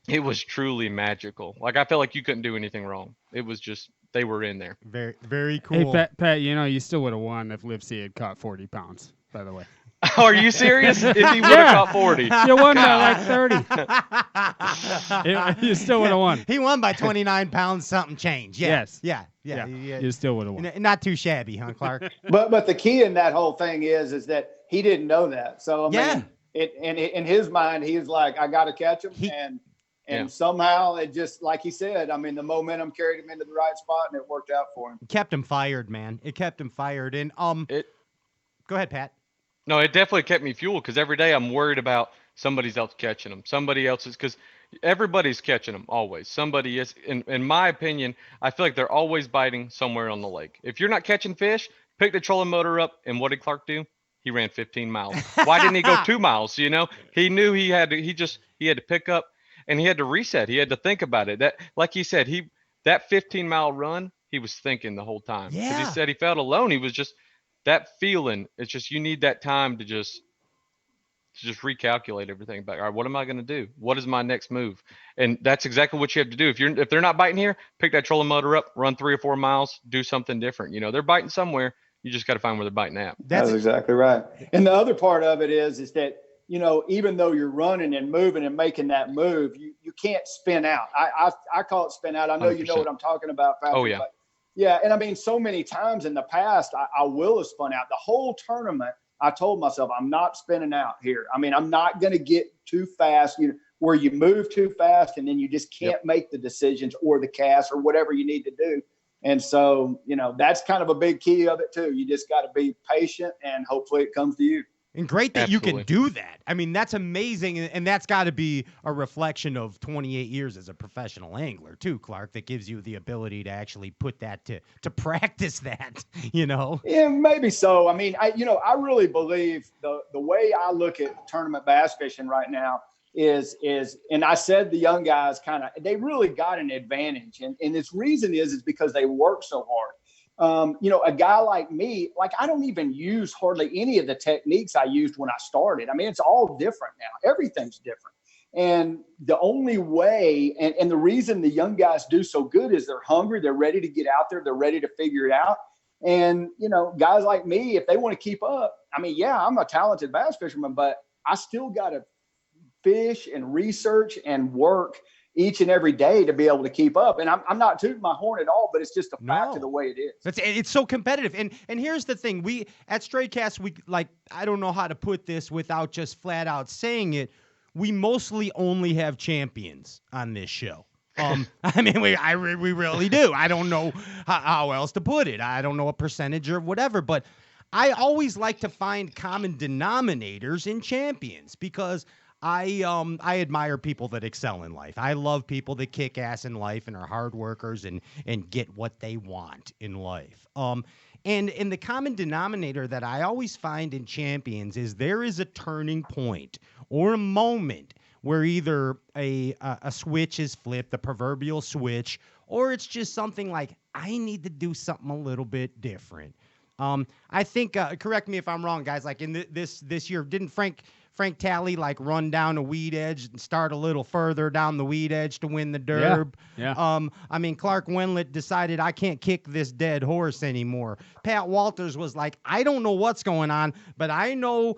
it was truly magical. Like, I felt like you couldn't do anything wrong. It was just, they were in there. Very, very cool. Hey, Pat, you still would have won if Livesey had caught 40 pounds, by the way. Are you serious? If he would have caught 40. You won by like 30. You still would have won. He won by 29 pounds something change. Yeah. Yes. Yeah. You still would have won. Not too shabby, huh, Clark? But the key in that whole thing is that he didn't know that. So I mean, in his mind, he was like, I got to catch him, and somehow it just, like he said, I mean, the momentum carried him into the right spot, and it worked out for him. It kept him fired, man. It kept him fired. And go ahead, Pat. No, it definitely kept me fueled, because every day I'm worried about somebody else catching them. Somebody else's, because everybody's catching them always. Somebody is, in my opinion, I feel like they're always biting somewhere on the lake. If you're not catching fish, pick the trolling motor up. And what did Clark do? He ran 15 miles. Why didn't he go 2 miles? He knew he had to pick up, and he had to reset. He had to think about it. That, like he said, that 15-mile run, he was thinking the whole time. Yeah. Because he said he felt alone. He was just, that feeling, it's just, you need that time to just recalculate everything back. All right, what am I going to do? What is my next move? And that's exactly what you have to do. If they're not biting here, pick that trolling motor up, run 3 or 4 miles, do something different. They're biting somewhere. You just got to find where they're biting at. That's exactly right. And the other part of it is that, even though you're running and moving and making that move, you can't spin out. I call it spin out. I know 100%. you know what I'm talking about, Patrick. Oh, yeah. Yeah, and I mean, so many times in the past, I will have spun out. The whole tournament, I told myself, I'm not spinning out here. I mean, I'm not going to get too fast, where you move too fast and then you just can't make the decisions or the cast or whatever you need to do. And so, that's kind of a big key of it too. You just got to be patient, and hopefully it comes to you. And great that Absolutely. you can do that. I mean, that's amazing. And that's got to be a reflection of 28 years as a professional angler too, Clark, that gives you the ability to actually put that to practice that, Yeah, maybe so. I mean, I really believe the way I look at tournament bass fishing right now is, and I said the young guys they really got an advantage. And its reason is because they work so hard. A guy like me, I don't even use hardly any of the techniques I used when I started. I mean, it's all different now. Everything's different. And the only way, and the reason the young guys do so good is they're hungry, they're ready to get out there, they're ready to figure it out. And, guys like me, if they want to keep up, I mean, yeah, I'm a talented bass fisherman, but I still got to fish and research and work each and every day to be able to keep up. And I'm not tooting my horn at all, but it's just a fact of the way it is. It's so competitive. And here's the thing. We at Straycast, I don't know how to put this without just flat out saying it. We mostly only have champions on this show. I mean, we really do. I don't know how else to put it. I don't know a percentage or whatever, but I always like to find common denominators in champions because I admire people that excel in life. I love people that kick ass in life and are hard workers and get what they want in life. And the common denominator that I always find in champions is there is a turning point or a moment where either a switch is flipped, the proverbial switch, or it's just something like, I need to do something a little bit different. I think, correct me if I'm wrong, guys, like in this year, didn't Frank Talley run down a weed edge and start a little further down the weed edge to win the derb? Yeah. I mean, Clark Wendlandt decided I can't kick this dead horse anymore. Pat Walters was like, I don't know what's going on, but I know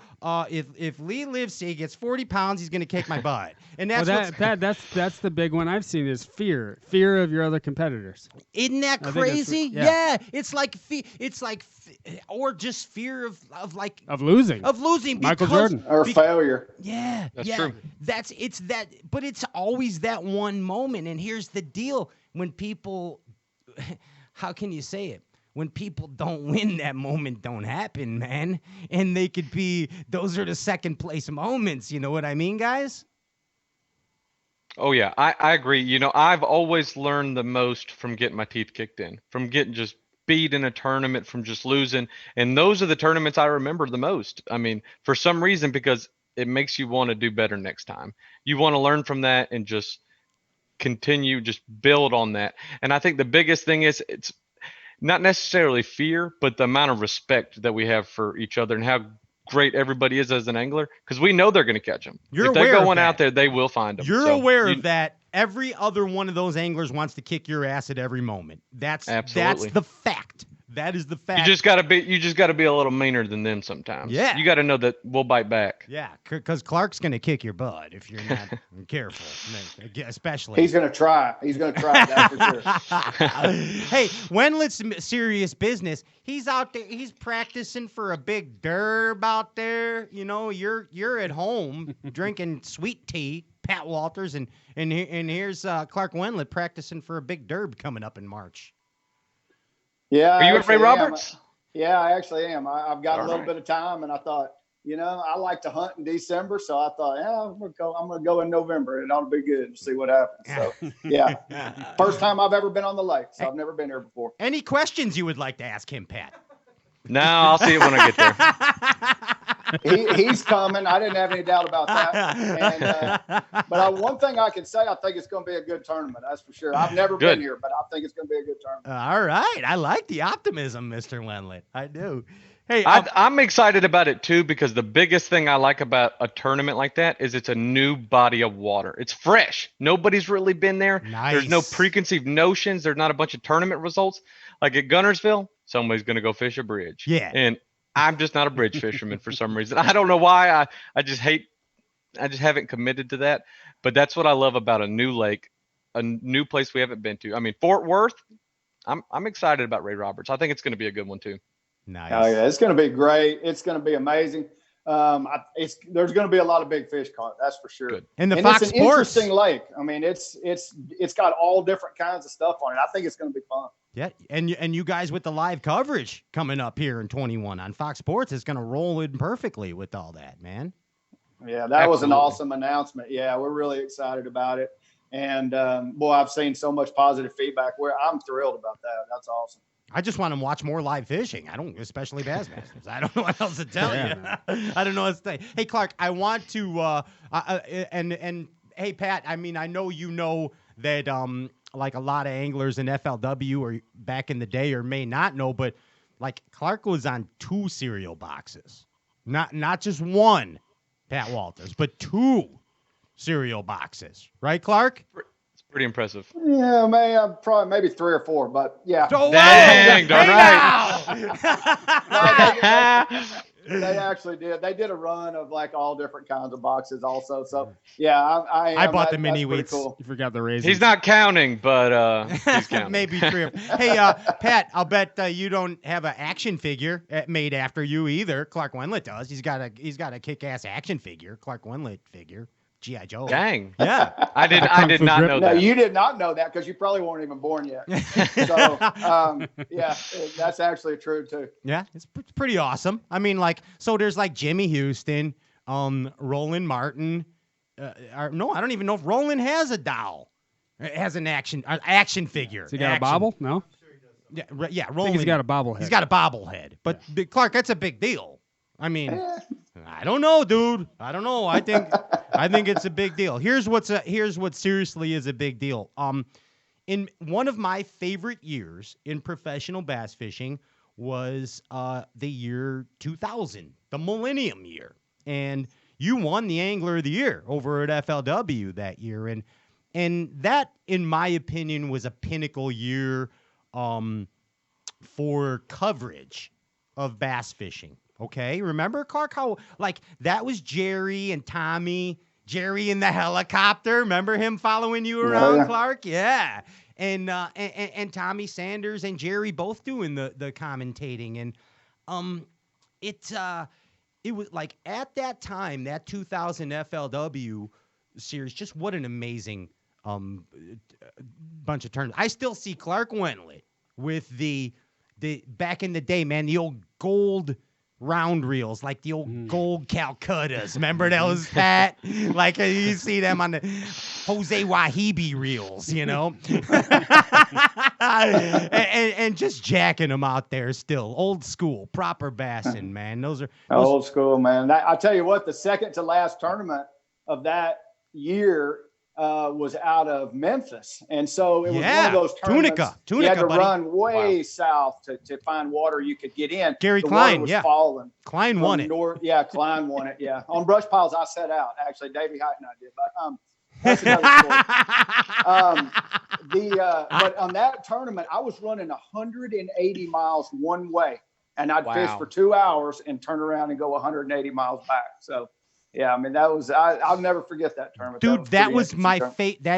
if Lee Livesey he gets 40 pounds, he's going to kick my butt. And that's Pat, that's the big one I've seen is fear of your other competitors. Isn't that crazy? Yeah. It's like or just fear of losing. Of losing Michael Jordan. Or failure. Yeah. That's true. But it's always that one moment. And here's the deal. When people, how can you say it? When people don't win, that moment don't happen, man. And those are the second place moments. You know what I mean, guys? Oh, yeah, I agree. I've always learned the most from getting my teeth kicked in, from getting just beat in a tournament, from just losing. And those are the tournaments I remember the most. I mean, for some reason, because it makes you want to do better next time. You want to learn from that and just continue, just build on that. And I think the biggest thing is it's not necessarily fear, but the amount of respect that we have for each other and how great everybody is as an angler, because we know they're going to catch them. If they're going out there, they will find them. You're aware of that. Every other one of those anglers wants to kick your ass at every moment. That's the fact. That is the fact. You just gotta be a little meaner than them sometimes. Yeah. You gotta know that we'll bite back. Yeah, because Clark's gonna kick your butt if you're not careful, especially. He's gonna try. That's for sure. Hey, Wendlandt's serious business. He's out there. He's practicing for a big derb out there. You're at home drinking sweet tea, Pat Walters, and here's Clark Wendlandt practicing for a big derb coming up in March. Yeah. Are you at Ray Roberts? Yeah, I actually am. I've got a little bit of time, and I thought, I like to hunt in December, so I thought, I'm gonna go in November. It ought to be good to see what happens. So, yeah, first time I've ever been on the lake, so I've never been here before. Any questions you would like to ask him, Pat? No, I'll see it when I get there. He's coming. I didn't have any doubt about that. But one thing I can say, I think it's going to be a good tournament. That's for sure. I've never been here, but I think it's going to be a good tournament. All right. I like the optimism, Mr. Wendlandt. I do. Hey, I'm excited about it too, because the biggest thing I like about a tournament like that is it's a new body of water. It's fresh. Nobody's really been there. Nice. There's no preconceived notions. There's not a bunch of tournament results. Like at Gunnersville, somebody's going to go fish a bridge. Yeah. And I'm just not a bridge fisherman for some reason. I don't know why. I just haven't committed to that. But that's what I love about a new lake, a new place we haven't been to. I mean, Fort Worth, I'm excited about Ray Roberts. I think it's going to be a good one too. Nice. Oh yeah, it's going to be great. It's going to be amazing. There's going to be a lot of big fish caught. That's for sure. Good. And Fox it's an Sports interesting lake. I mean, it's got all different kinds of stuff on it. I think it's going to be fun. Yeah, and you guys with the live coverage coming up here in 21 on Fox Sports is going to roll in perfectly with all that, man. Yeah, that was an awesome announcement. Yeah, we're really excited about it. And, boy, I've seen so much positive feedback where I'm thrilled about that. That's awesome. I just want to watch more live fishing. Especially Bassmasters. I don't know what else to tell you. I don't know what to say. Hey, Clark, I want to, and hey, Pat, I mean, I know you know that, like a lot of anglers in FLW or back in the day or may not know, but like Clark was on 2 cereal boxes, not just one, Pat Walters, but 2. cereal boxes, right, Clark? It's pretty impressive. Yeah, probably maybe 3 or 4, but yeah. Oh, Dang, darn No, they actually did. They did a run of like all different kinds of boxes also. So yeah, I bought the mini that's pretty wheats. cool. You forgot the raisins. He's not counting, but he's counting. Maybe 3 or Hey, Pat, I'll bet you don't have an action figure made after you either. Clark Wendlandt does. He's got a kick-ass action figure, Clark Wendlandt figure. G.I. Joe. Dang. Yeah. I did not know No, that. you did not know that because you probably weren't even born yet. So yeah, that's actually true too. Yeah, it's pretty awesome. I mean, like, so there's like Jimmy Houston, Roland Martin. No, I don't even know if Roland has a doll. It has an action figure. Has he got a bobble? No. Yeah, yeah. I Roland. think he's got a bobblehead. He's got a bobblehead. But Clark, that's a big deal. I mean, I don't know, dude. I don't know. I think it's a big deal. Here's what seriously is a big deal. In one of my favorite years in professional bass fishing was the year 2000, the millennium year. And you won the Angler of the Year over at FLW that year. And that, in my opinion, was a pinnacle year for coverage of bass fishing. Okay, remember, Clark, how, like, that was Jerry and Tommy, Jerry in the helicopter. Remember him following you around, Clark? Yeah. And Tommy Sanders and Jerry both doing the commentating. And it was like at that time, that 2000 FLW series, just what an amazing bunch of tournaments. I still see Clark Wendlandt with the back in the day, man, the old gold round reels, like the old gold Calcuttas. Remember those, Pat? Like you see them on the Jose Wahibi reels, you know? and just jacking them out there still. Old school, proper bassing, man. Those old school, man. I tell you what, the second to last tournament of that year was out of Memphis. And so it was one of those tournaments. Tunica, you had to buddy. run way south to find water you could get in. Gary the Klein, water was falling. Klein won it. Klein won it, yeah. On brush piles, I set out. Actually, Davey Height and I did. But that's another story. But on that tournament, I was running 180 miles one way. And I'd fish for 2 hours and turn around and go 180 miles back. So yeah, I mean, that was, I'll never forget that tournament. Dude, that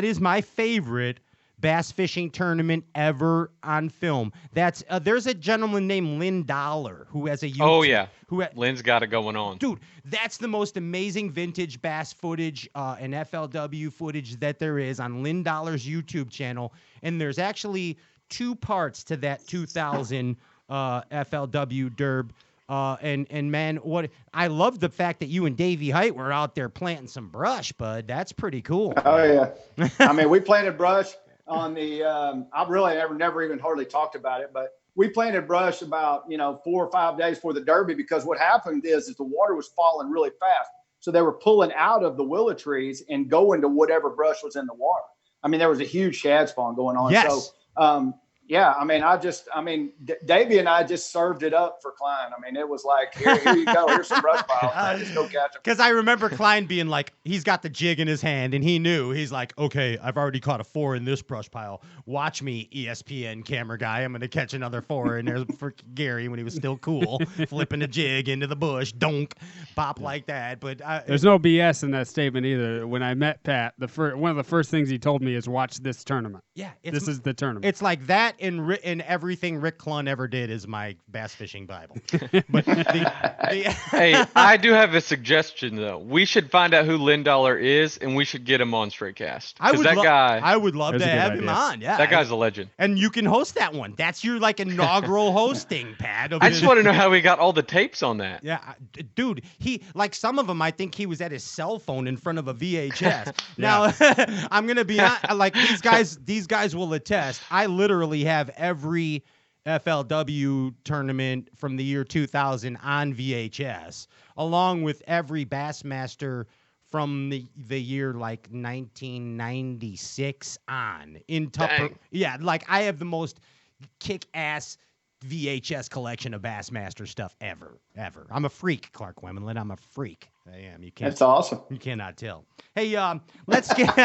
is my favorite bass fishing tournament ever on film. That's there's a gentleman named Lynn Dollar who has a YouTube. Oh yeah, Lynn's got it going on. Dude, that's the most amazing vintage bass footage and FLW footage that there is on Lynn Dollar's YouTube channel. And there's actually 2 parts to that 2000 FLW derb. And man, what I love the fact that you and Davey Height were out there planting some brush, bud. That's pretty cool. Oh yeah, I mean, we planted brush on the. I really never even hardly talked about it, but we planted brush about 4 or 5 days before the Derby because what happened is the water was falling really fast, so they were pulling out of the willow trees and going to whatever brush was in the water. I mean, there was a huge shad spawn going on. Yes. So. Yeah, I mean, Davey and I just served it up for Klein. I mean, it was like, here you go. Here's some brush piles. Just go catch them. Because I remember Klein being like, he's got the jig in his hand, and he knew. He's like, okay, I've already caught a 4 in this brush pile. Watch me, ESPN camera guy. I'm going to catch another 4 in there for Gary when he was still cool, flipping a jig into the bush, donk, pop like that. But there's no BS in that statement either. When I met Pat, one of the first things he told me is watch this tournament. Yeah. This is the tournament. It's like that in everything Rick Clunn ever did is my bass fishing Bible. But hey, I do have a suggestion though. We should find out who Lynn Dollar is, and we should get him on Straightcast. I would love That's to a good have idea. him on. Yeah, that guy's a legend. And you can host that one. That's your inaugural hosting, Pat. I just want to know how he got all the tapes on that. Yeah, dude. He some of them. I think he was at his cell phone in front of a VHS. Now I'm gonna be like these guys will attest. I literally have every FLW tournament from the year 2000 on VHS, along with every Bassmaster from the year 1996 on in Tupper. Yeah, I have the most kick-ass VHS collection of Bassmaster stuff ever. I'm a freak, Clark Wendlandt. I'm a freak. I am. You can't. That's awesome. You cannot tell. Hey, let's get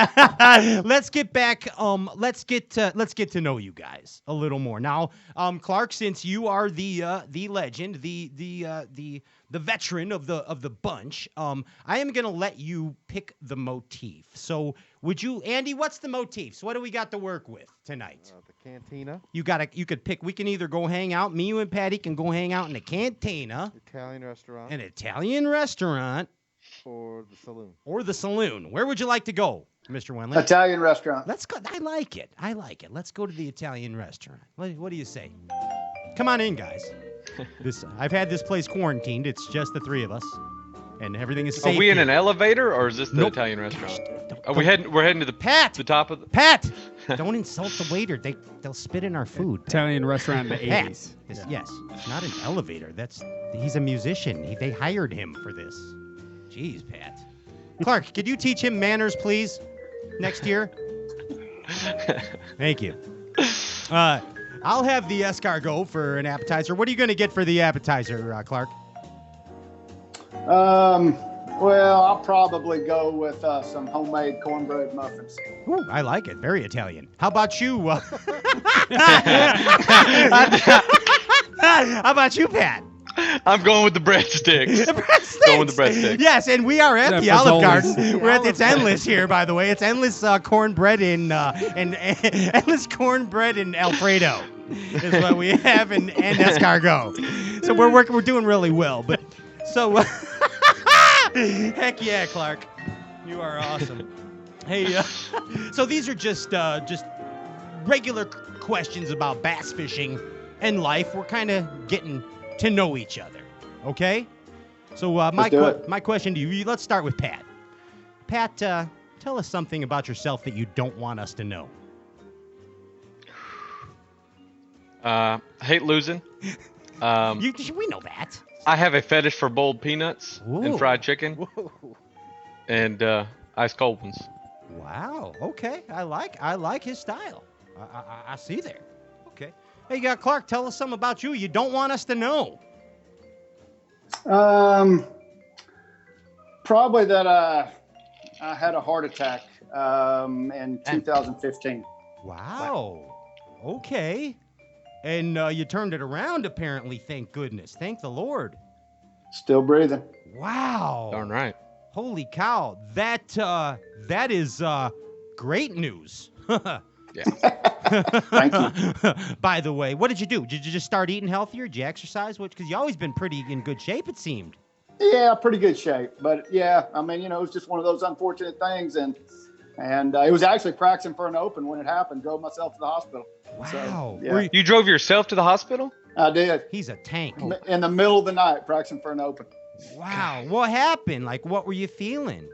let's get back. Let's get to know you guys a little more now. Clark, since you are the legend, the veteran of the bunch, I am gonna let you pick the motif. So, would you, Andy? What's the motifs? What do we got to work with tonight? The cantina. You could pick. We can either go hang out. Me, you, and Patty can go hang out in the cantina, Italian restaurant. an Italian restaurant, Or the saloon. or the saloon. Where would you like to go, Mr. Wendlandt? Italian restaurant. Let's go. I like it. Let's go to the Italian restaurant. What do you say? Come on in, guys. I've had this place quarantined. It's just the three of us, and everything is safe. Are we in here. an elevator or is this the Nope. Italian restaurant? Don't- Are we heading? We're heading to the Pat? the top of the. Pat, don't insult the waiter. They'll spit in our food. Italian restaurant in the Pat. 80s. Yes, it's not an elevator. He's a musician. They hired him for this. Jeez, Pat. Clark, could you teach him manners, please, next year? Thank you. I'll have the escargot for an appetizer. What are you going to get for the appetizer, Clark? Well, I'll probably go with some homemade cornbread muffins. Ooh, I like it. Very Italian. How about you? How about you, Pat? I'm going with the breadsticks. The breadsticks. Going with the breadsticks. Yes, and we are at Yeah, the Olive Fazoli's. Garden. We're at it's endless here, by the way. It's endless cornbread and endless cornbread and Alfredo is what we have, and escargot. So we're doing really well. But so heck yeah, Clark, you are awesome. Hey, so these are just regular questions about bass fishing and life. We're kind of getting to know each other, okay? So my question to you, let's start with Pat. Pat, tell us something about yourself that you don't want us to know. I hate losing. We know that. I have a fetish for boiled peanuts Ooh. and fried chicken and ice cold ones. Wow. Okay. I like his style. I see there. Okay. Hey, Clark, tell us something about you don't want us to know. Probably that I had a heart attack in 2015. Wow. Okay. And you turned it around, apparently. Thank goodness. Thank the Lord. Still breathing. Wow. Darn right. Holy cow. That is great news. Yeah. Thank you. By the way, what did you do? Did you just start eating healthier? Did you exercise? Because you always been pretty in good shape, it seemed. Yeah, pretty good shape. But yeah, I mean, it was just one of those unfortunate things. And it was actually practicing for an open when it happened. Drove myself to the hospital. Wow. So, yeah. You drove yourself to the hospital? I did. He's a tank. In the middle of the night, practicing for an open. Wow. What happened? Like, what were you feeling?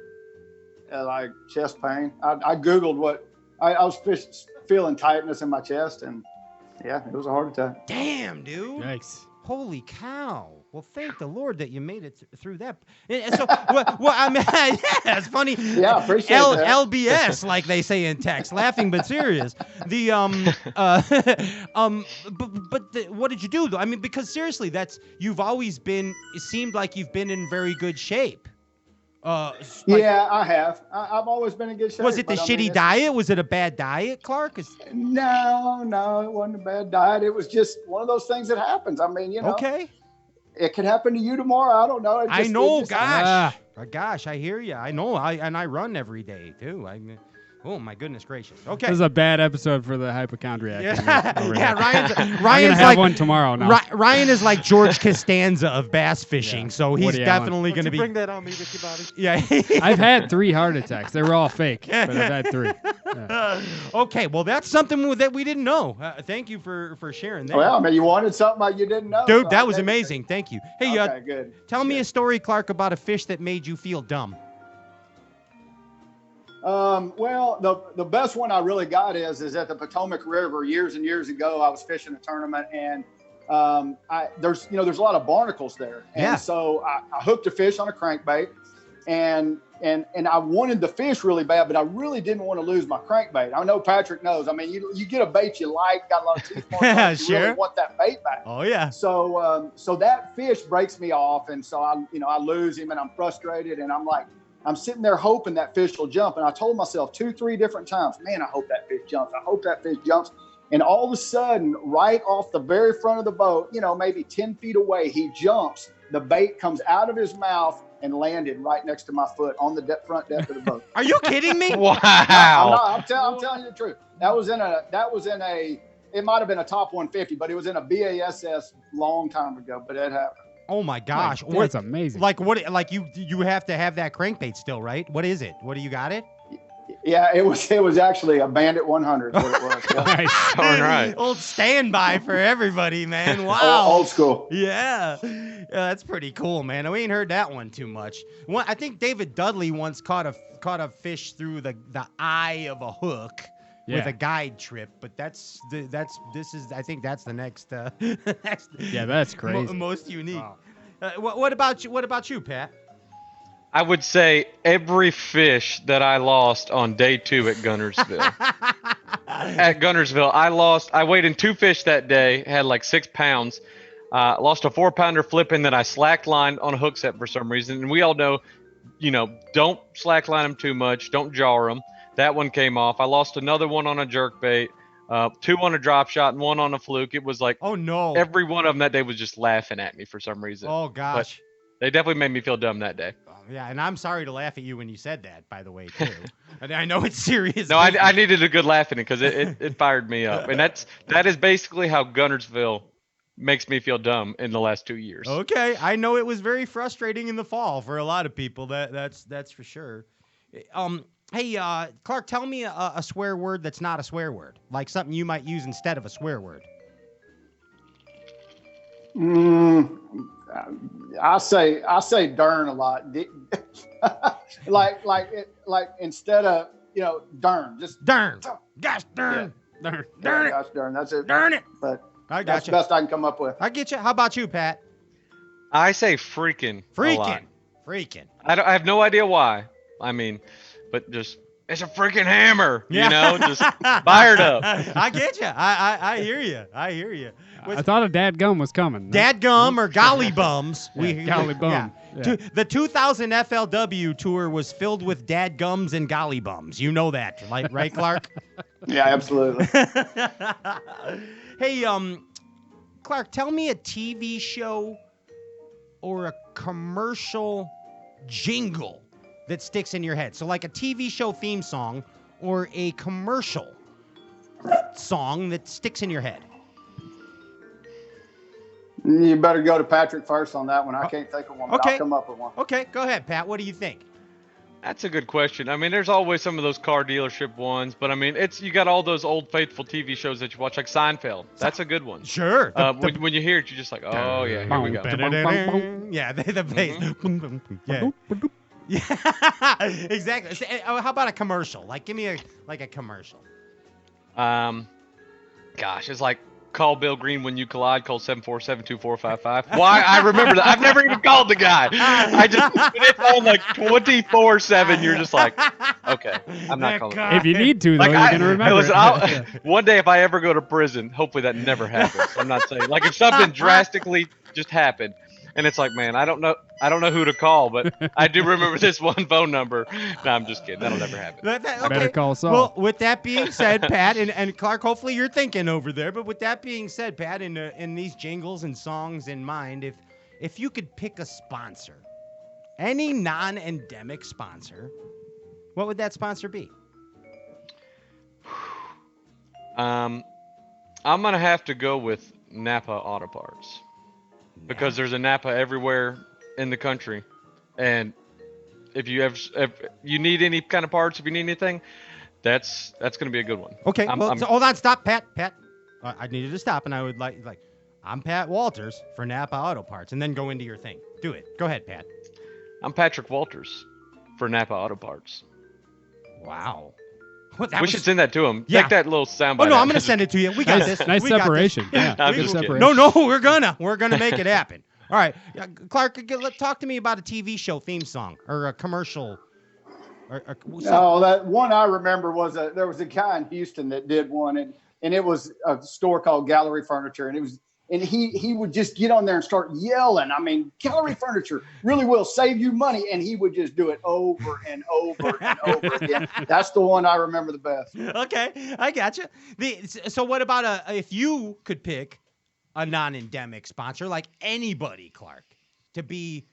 Like chest pain. I Googled what I was feeling tightness in my chest, and yeah, it was a heart attack. Damn, dude. Nice. Holy cow. Well, thank the Lord that you made it through that. And so, well, I mean, yeah, it's funny. Yeah, I appreciate that. LBS, like they say in text, laughing but serious. The what did you do though? I mean, because seriously, you've always been. It seemed like you've been in very good shape. Yeah, I have. I've always been in good shape. Was it the shitty diet? Was it a bad diet, Clark? No, it wasn't a bad diet. It was just one of those things that happens. I mean, Okay. It could happen to you tomorrow. I don't know. I know, gosh. Gosh, I hear you. I know. I run every day, too. Oh, my goodness gracious. Okay. This is a bad episode for the hypochondriac. Yeah, Ryan's I'm gonna have like one tomorrow now. Ryan is like George Costanza of bass fishing, so he's Woody definitely going to be. Bring that on me, Ricky Bobby. Yeah. I've had 3 heart attacks. They were all fake, but I've had 3. Yeah. Okay, well that's something that we didn't know. Thank you for sharing that. Well, I mean, you wanted something you didn't know. Dude, so that was amazing. Thank you. Hey, Okay, good. Tell me a story, Clark, about a fish that made you feel dumb. Well, the best one I really got is at the Potomac River years and years ago. I was fishing a tournament, and there's a lot of barnacles there, and Yeah. so I hooked a fish on a crankbait, and I wanted the fish really bad, but I really didn't want to lose my crankbait. I know Patrick knows. I mean, you get a bait you like, got a lot of teeth marks, you really want that bait back. Oh yeah. So so that fish breaks me off, and so I lose him, and I'm frustrated, and I'm sitting there hoping that fish will jump. And I told myself 2-3 different times, man, I hope that fish jumps. I hope that fish jumps. And all of a sudden, right off the very front of the boat, maybe 10 feet away, he jumps. The bait comes out of his mouth and landed right next to my foot on the front deck of the boat. Are you kidding me? Wow. I'm telling you the truth. That was in a, it might have been a top 150, but it was in a BASS long time ago, but it happened. Oh my gosh. That's amazing. Like what? Like you have to have that crankbait still, right? What is it? What do you got it? Yeah, it was actually a Bandit 100. What it was. Yeah. Nice. All right. Old standby for everybody, man. Wow. Old school. Yeah. That's pretty cool, man. We ain't heard that one too much. I think David Dudley once caught a fish through the eye of a hook. Yeah. With a guide trip, but I think that's the next next. Yeah, that's crazy. Most unique. Wow. What about you, Pat? I would say every fish that I lost on day 2 at Gunnersville. At Gunnersville, I weighed in 2 fish that day, had like 6 pounds. Lost a 4-pounder flipping that I slack lined on a hook set for some reason. And we all know, don't slack line them too much. Don't jar them. That one came off. I lost another one on a jerkbait, 2 on a drop shot, and 1 on a fluke. It was like, oh no, every one of them that day was just laughing at me for some reason. Oh gosh, but they definitely made me feel dumb that day. Yeah, and I'm sorry to laugh at you when you said that, by the way, too. I know it's serious. No, I needed a good laugh in it because it fired me up, and that is basically how Gunnersville makes me feel dumb in the last 2 years. Okay, I know it was very frustrating in the fall for a lot of people. That's for sure. Hey, Clark, tell me a swear word that's not a swear word, like something you might use instead of a swear word. I say darn a lot. like instead of darn, just darn. Gosh darn. Yeah. Darn. Darn it. Gosh darn. That's it. Darn it. But I that's gotcha. the best I can come up with. I get you. How about you, Pat? I say freaking. A lot. Freaking. I have no idea why. I mean, but just it's a freaking hammer. Yeah. Just fired up. I get you. I hear you. I hear you. I thought a dadgum was coming. Dadgum or golly bums. Golly bum. Yeah. Yeah. The 2000 FLW tour was filled with dadgums and golly bums. You know that, right, Clark? Yeah, absolutely. Hey, Clark, tell me a TV show or a commercial jingle that sticks in your head. So like a TV show theme song or a commercial song that sticks in your head. You better go to Patrick first on that one. I can't think of one, but Okay. I'll come up with one. Okay, go ahead, Pat. What do you think? That's a good question. I mean, there's always some of those car dealership ones, but I mean, you got all those old faithful TV shows that you watch, like Seinfeld. That's a good one. Sure. When you hear it, you're just like, oh yeah, here we go. Yeah, the bass. Yeah, exactly. How about a commercial? Like, give me a commercial. Gosh, it's like call Bill Green when you collide. Call 747-2455. Why? I remember that. I've never even called the guy. I just it's on like 24/7. You're just like, okay, I'm not calling. If you need to, though, you're gonna remember. One day, if I ever go to prison, hopefully that never happens. I'm not saying like if something drastically just happened, and it's like, man, I don't know who to call, but I do remember this one phone number. No, I'm just kidding. That'll never happen. Okay. Better call Saul. Well, with that being said, Pat and Clark, hopefully you're thinking over there. But with that being said, Pat, in these jingles and songs in mind, if you could pick a sponsor, any non-endemic sponsor, what would that sponsor be? I'm gonna have to go with Napa Auto Parts. Because there's a Napa everywhere in the country, and if you you need any kind of parts, if you need anything, that's going to be a good one. Okay, so hold on, stop, Pat. I needed to stop, and I would like I'm Pat Walters for Napa Auto Parts, and then go into your thing. Do it. Go ahead, Pat. I'm Patrick Walters for Napa Auto Parts. Wow. We should send that to him. Yeah. Take that little soundbite. Oh no, I'm gonna send it to you. We got this. Nice We got separation. this. Yeah. I'm good just kidding. separation. No, we're gonna make it happen. All right, Clark, talk to me about a TV show theme song or a commercial. No, that one I remember was there was a guy in Houston that did one, and it was a store called Gallery Furniture, and he would just get on there and start yelling. I mean, Gallery Furniture really will save you money, and he would just do it over and over and over again. That's the one I remember the best. Okay, I gotcha. So what about if you could pick a non-endemic sponsor, like anybody, Clark, to be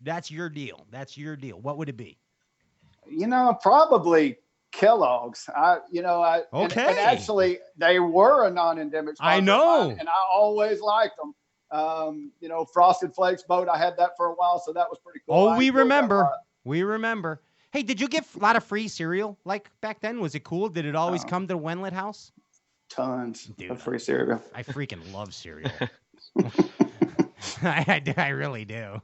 that's your deal. That's your deal. What would it be? Probably Kellogg's. And actually they were a non-endemic sponsor. I know. And I always liked them. Frosted Flakes boat. I had that for a while, so that was pretty cool. Oh, we remember. We remember. Hey, did you get a lot of free cereal like back then? Was it cool? Did it always come to the Wendlandt house? Tons of free cereal. I freaking love cereal. I really do.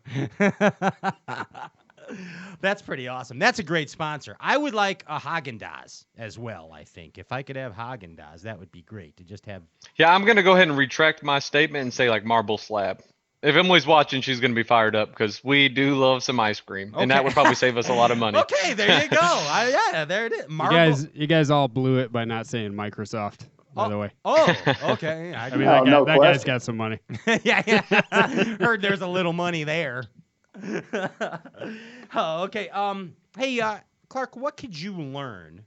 That's pretty awesome. That's a great sponsor. I would like a Haagen-Dazs as well, I think. If I could have Haagen-Dazs, that would be great to just have. Yeah, I'm going to go ahead and retract my statement and say like marble slab. If Emily's watching, she's going to be fired up because we do love some ice cream. And that would probably save us a lot of money. Okay, there you go. Yeah, there it is. Marble. You guys all blew it by not saying Microsoft, by the way. Oh, okay. I mean, that guy's got some money. Yeah. Heard there's a little money there. Oh, okay. Hey, Clark, what could you learn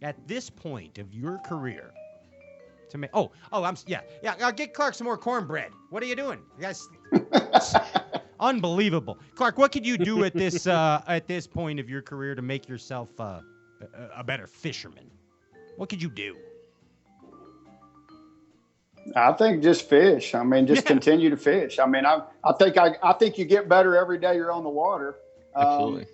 at this point of your career to make? I'll get Clark some more cornbread. What are you doing, you guys? Unbelievable, Clark. What could you do at this point of your career to make yourself a better fisherman? What could you do? I think just fish. I mean, just continue to fish. I mean, I think you get better every day you're on the water. Absolutely.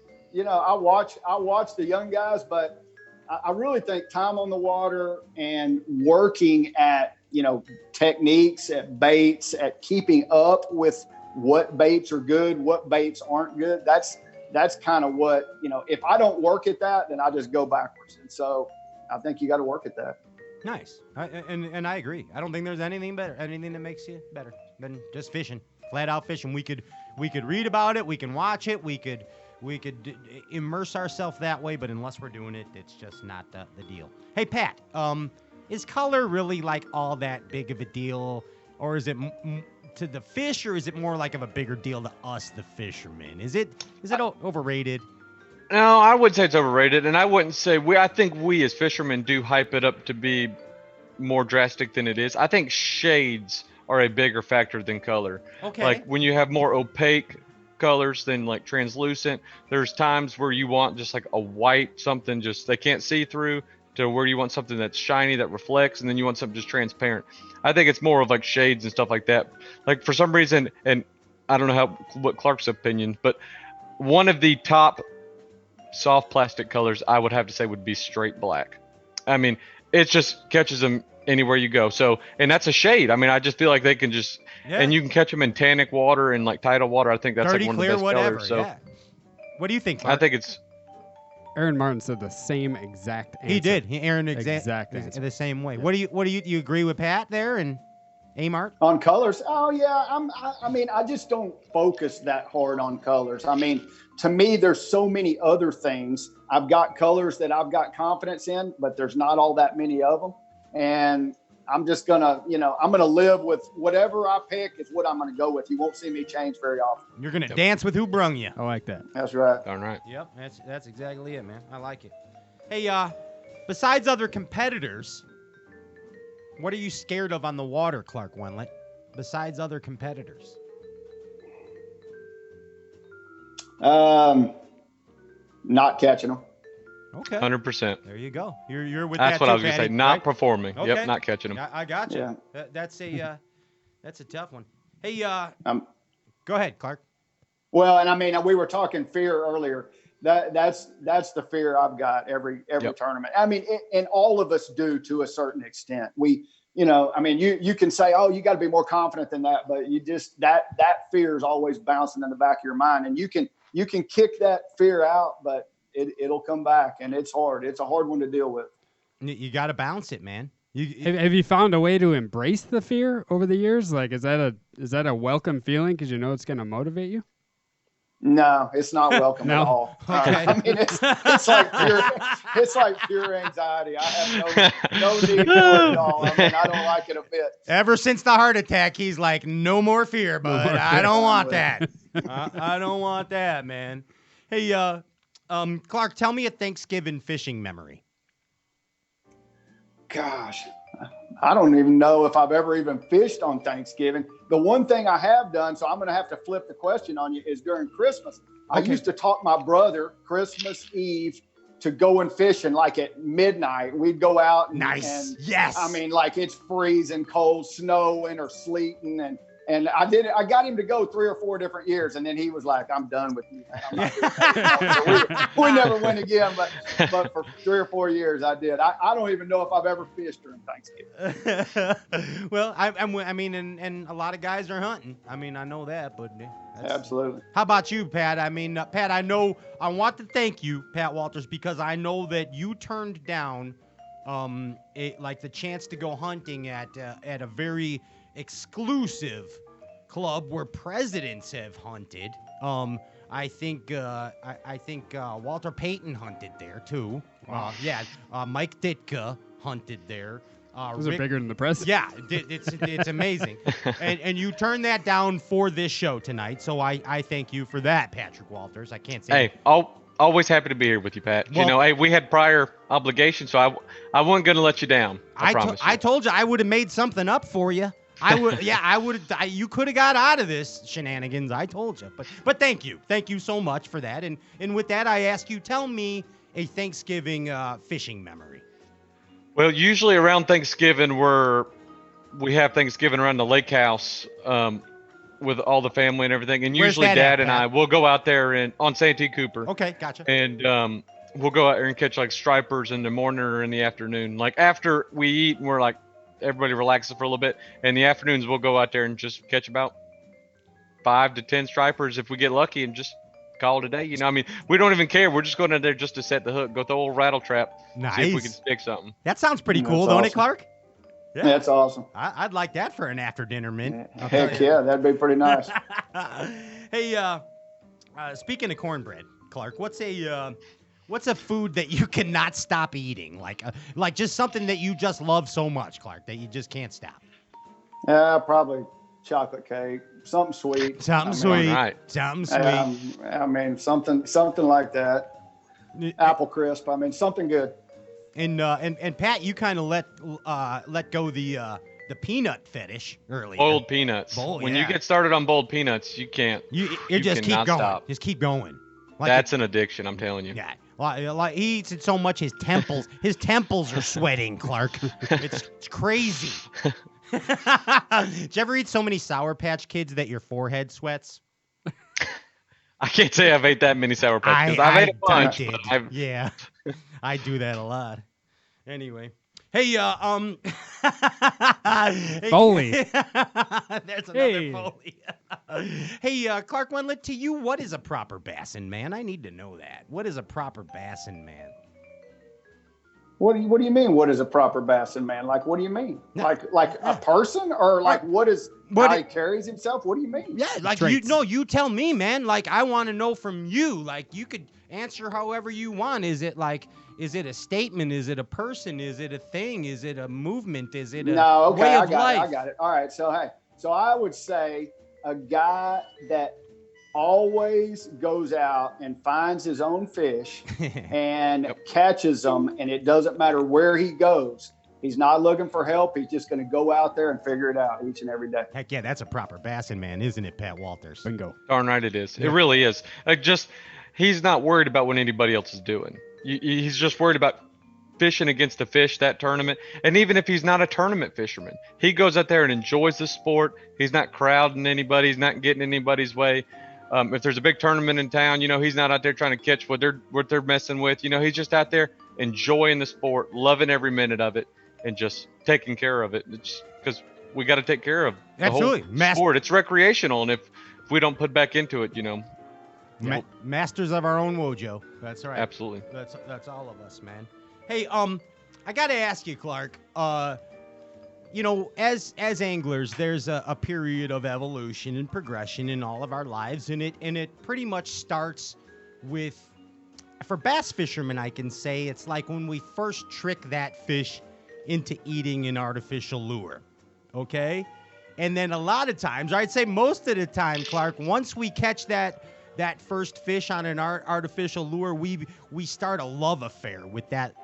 I watch the young guys, but I really think time on the water and working at, techniques, at baits, at keeping up with what baits are good, what baits aren't good. That's kind of what, if I don't work at that, then I just go backwards. And so I think you got to work at that. Nice. And I agree. I don't think there's anything that makes you better than just fishing, flat out fishing. We could read about it. We can watch it. We could immerse ourselves that way. But unless we're doing it, it's just not the deal. Hey, Pat, is color really like all that big of a deal? Or is it to the fish, or is it more like of a bigger deal to us, the fishermen? Is it overrated? No, I would say it's overrated, and I wouldn't say I think we as fishermen do hype it up to be more drastic than it is. I think shades are a bigger factor than color. Okay. Like when you have more opaque colors than like translucent, there's times where you want just like a white something just they can't see through, to where you want something that's shiny that reflects, and then you want something just transparent. I think it's more of like shades and stuff like that. Like for some reason, and I don't know what Clark's opinion, but one of the top soft plastic colors I would have to say would be straight black. I mean, it just catches them anywhere you go. So, and that's a shade. I mean, I just feel like they can just, and you can catch them in tannic water and like tidal water. I think that's dirty, like one clear, of the best whatever, colors. So, yeah. What do you think, Clark? I think it's. Aaron Martin said the same exact answer. He did. Aaron exact answer. The same way. Yeah. What do you agree with Pat there and Amart? On colors? Oh yeah. I just don't focus that hard on colors. I mean, to me, there's so many other things. I've got colors that I've got confidence in, but there's not all that many of them. And I'm just gonna, I'm gonna live with whatever I pick is what I'm gonna go with. You won't see me change very often. You're gonna dance with who brung you. I like that. That's right. Darn right. Yep, that's exactly it, man. I like it. Hey, besides other competitors, what are you scared of on the water, Clark Wendlandt? Besides other competitors. Not catching them. Okay. 100%. There you go. You're with That's that what too, I was gonna Patty, say. Not right? performing. Okay. Yep, not catching them. I got you. Yeah. That's a tough one. Hey, go ahead, Clark. Well, and I mean, we were talking fear earlier. That's the fear I've got every tournament. I mean, and all of us do to a certain extent. You can say, oh, you got to be more confident than that, but you just that fear is always bouncing in the back of your mind, and you can kick that fear out, but it'll come back, and it's hard. It's a hard one to deal with. You got to bounce it, man. Have you found a way to embrace the fear over the years? Like, is that a welcome feeling because you know it's going to motivate you? No, it's not welcome No. at all. Okay. I mean, it's like pure anxiety. I have no need for it at all. I mean, I don't like it a bit. Ever since the heart attack, he's like, no more fear, bud. I don't want that. I don't want that, man. Hey, Clark, tell me a Thanksgiving fishing memory. Gosh, I don't even know if I've ever even fished on Thanksgiving. The one thing I have done, so I'm going to have to flip the question on you, is during Christmas. I used to talk my brother Christmas Eve to go and fishing like at midnight. We'd go out and, yes. I mean, like it's freezing cold, snowing or sleeting, and I got him to go 3 or 4 different years, and then he was like, "I'm done with you." I'm not doing that. So we never went again, but for 3 or 4 years I did. I don't even know if I've ever fished during Thanksgiving. Well, I mean, and a lot of guys are hunting. I mean, I know that, but absolutely. How about you, Pat? I mean, Pat, I want to thank you, Pat Walters, because I know that you turned down, like the chance to go hunting at a very exclusive club where presidents have hunted. I think Walter Payton hunted there too. Mike Ditka hunted there. Those are bigger than the president. Yeah, it's amazing. and you turned that down for this show tonight, so I thank you for that, Patrick Walters. I can't say. Hey, always happy to be here with you, Pat. Well, hey, we had prior obligations, so I wasn't going to let you down. I promise you. I told you I would have made something up for you. I would, yeah, I would. You could have got out of this shenanigans. I told you, but thank you so much for that. And with that, I ask you, tell me a Thanksgiving fishing memory. Well, usually around Thanksgiving, we have Thanksgiving around the lake house with all the family and everything. And Where's usually that Dad at, and Pat? I will go out there on Santee Cooper. Okay, gotcha. And we'll go out there and catch like stripers in the morning or in the afternoon. Like after we eat, and we're like, everybody relaxes for a little bit. In the afternoons, we'll go out there and just catch about 5 to 10 stripers if we get lucky and just call it a day. You know, I mean, we don't even care. We're just going out there just to set the hook, go throw a little rattle trap, see if we can stick something. That sounds pretty cool, That's don't it, awesome. Clark? Yeah. That's awesome. I'd like that for an after dinner mint. Heck yeah, that'd be pretty nice. Hey, speaking of cornbread, Clark, what's a food that you cannot stop eating? Like just something that you just love so much, Clark, that you just can't stop. Probably chocolate cake, something sweet. Something sweet. I mean, something like that. Apple crisp. I mean, something good. And Pat, you kind of let go the peanut fetish earlier. Boiled peanuts. When you get started on boiled peanuts, you can't. You just keep going. Stop. Just keep going. That's an addiction, I'm telling you. Yeah. Like he eats it so much his temples are sweating, Clark. It's crazy. Did you ever eat so many Sour Patch Kids that your forehead sweats? I can't say I've ate that many Sour Patch Kids. I've ate a bunch. Yeah, I do that a lot. Anyway, hey, Foley. There's another Foley. Hey, Clark Wendlandt, to you, what is a proper bassin man? I need to know that. What is a proper bassin man? What do you mean? What is a proper bassin man? Like, what do you mean? Like a person, or like how he carries himself? What do you mean? Yeah, like you tell me, man. Like I want to know from you. Like you could answer however you want. Is it a statement? Is it a person? Is it a thing? Is it a movement? Is it a way of life? I got it. All right. So I would say a guy that always goes out and finds his own fish and catches them, and it doesn't matter where he goes. He's not looking for help. He's just going to go out there and figure it out each and every day. Heck yeah, that's a proper bassin man, isn't it, Pat Walters? Bingo. Darn right it is. Yeah. It really is. He's not worried about what anybody else is doing. He's just worried about fishing against the fish that tournament. And even if he's not a tournament fisherman, he goes out there and enjoys the sport. He's not crowding anybody. He's not getting in anybody's way. If there's a big tournament in town, he's not out there trying to catch what they're messing with. He's just out there enjoying the sport, loving every minute of it, and just taking care of it. It's because we got to take care of the whole sport. It's recreational, and if we don't put back into it, Masters of our own wojo. That's right. Absolutely. That's all of us, man. Hey, I got to ask you, Clark. You know, as anglers, there's a period of evolution and progression in all of our lives, and it pretty much starts with, for bass fishermen, I can say it's like when we first trick that fish into eating an artificial lure, okay? And then a lot of times, or I'd say most of the time, Clark, once we catch that first fish on an artificial lure, we start a love affair with that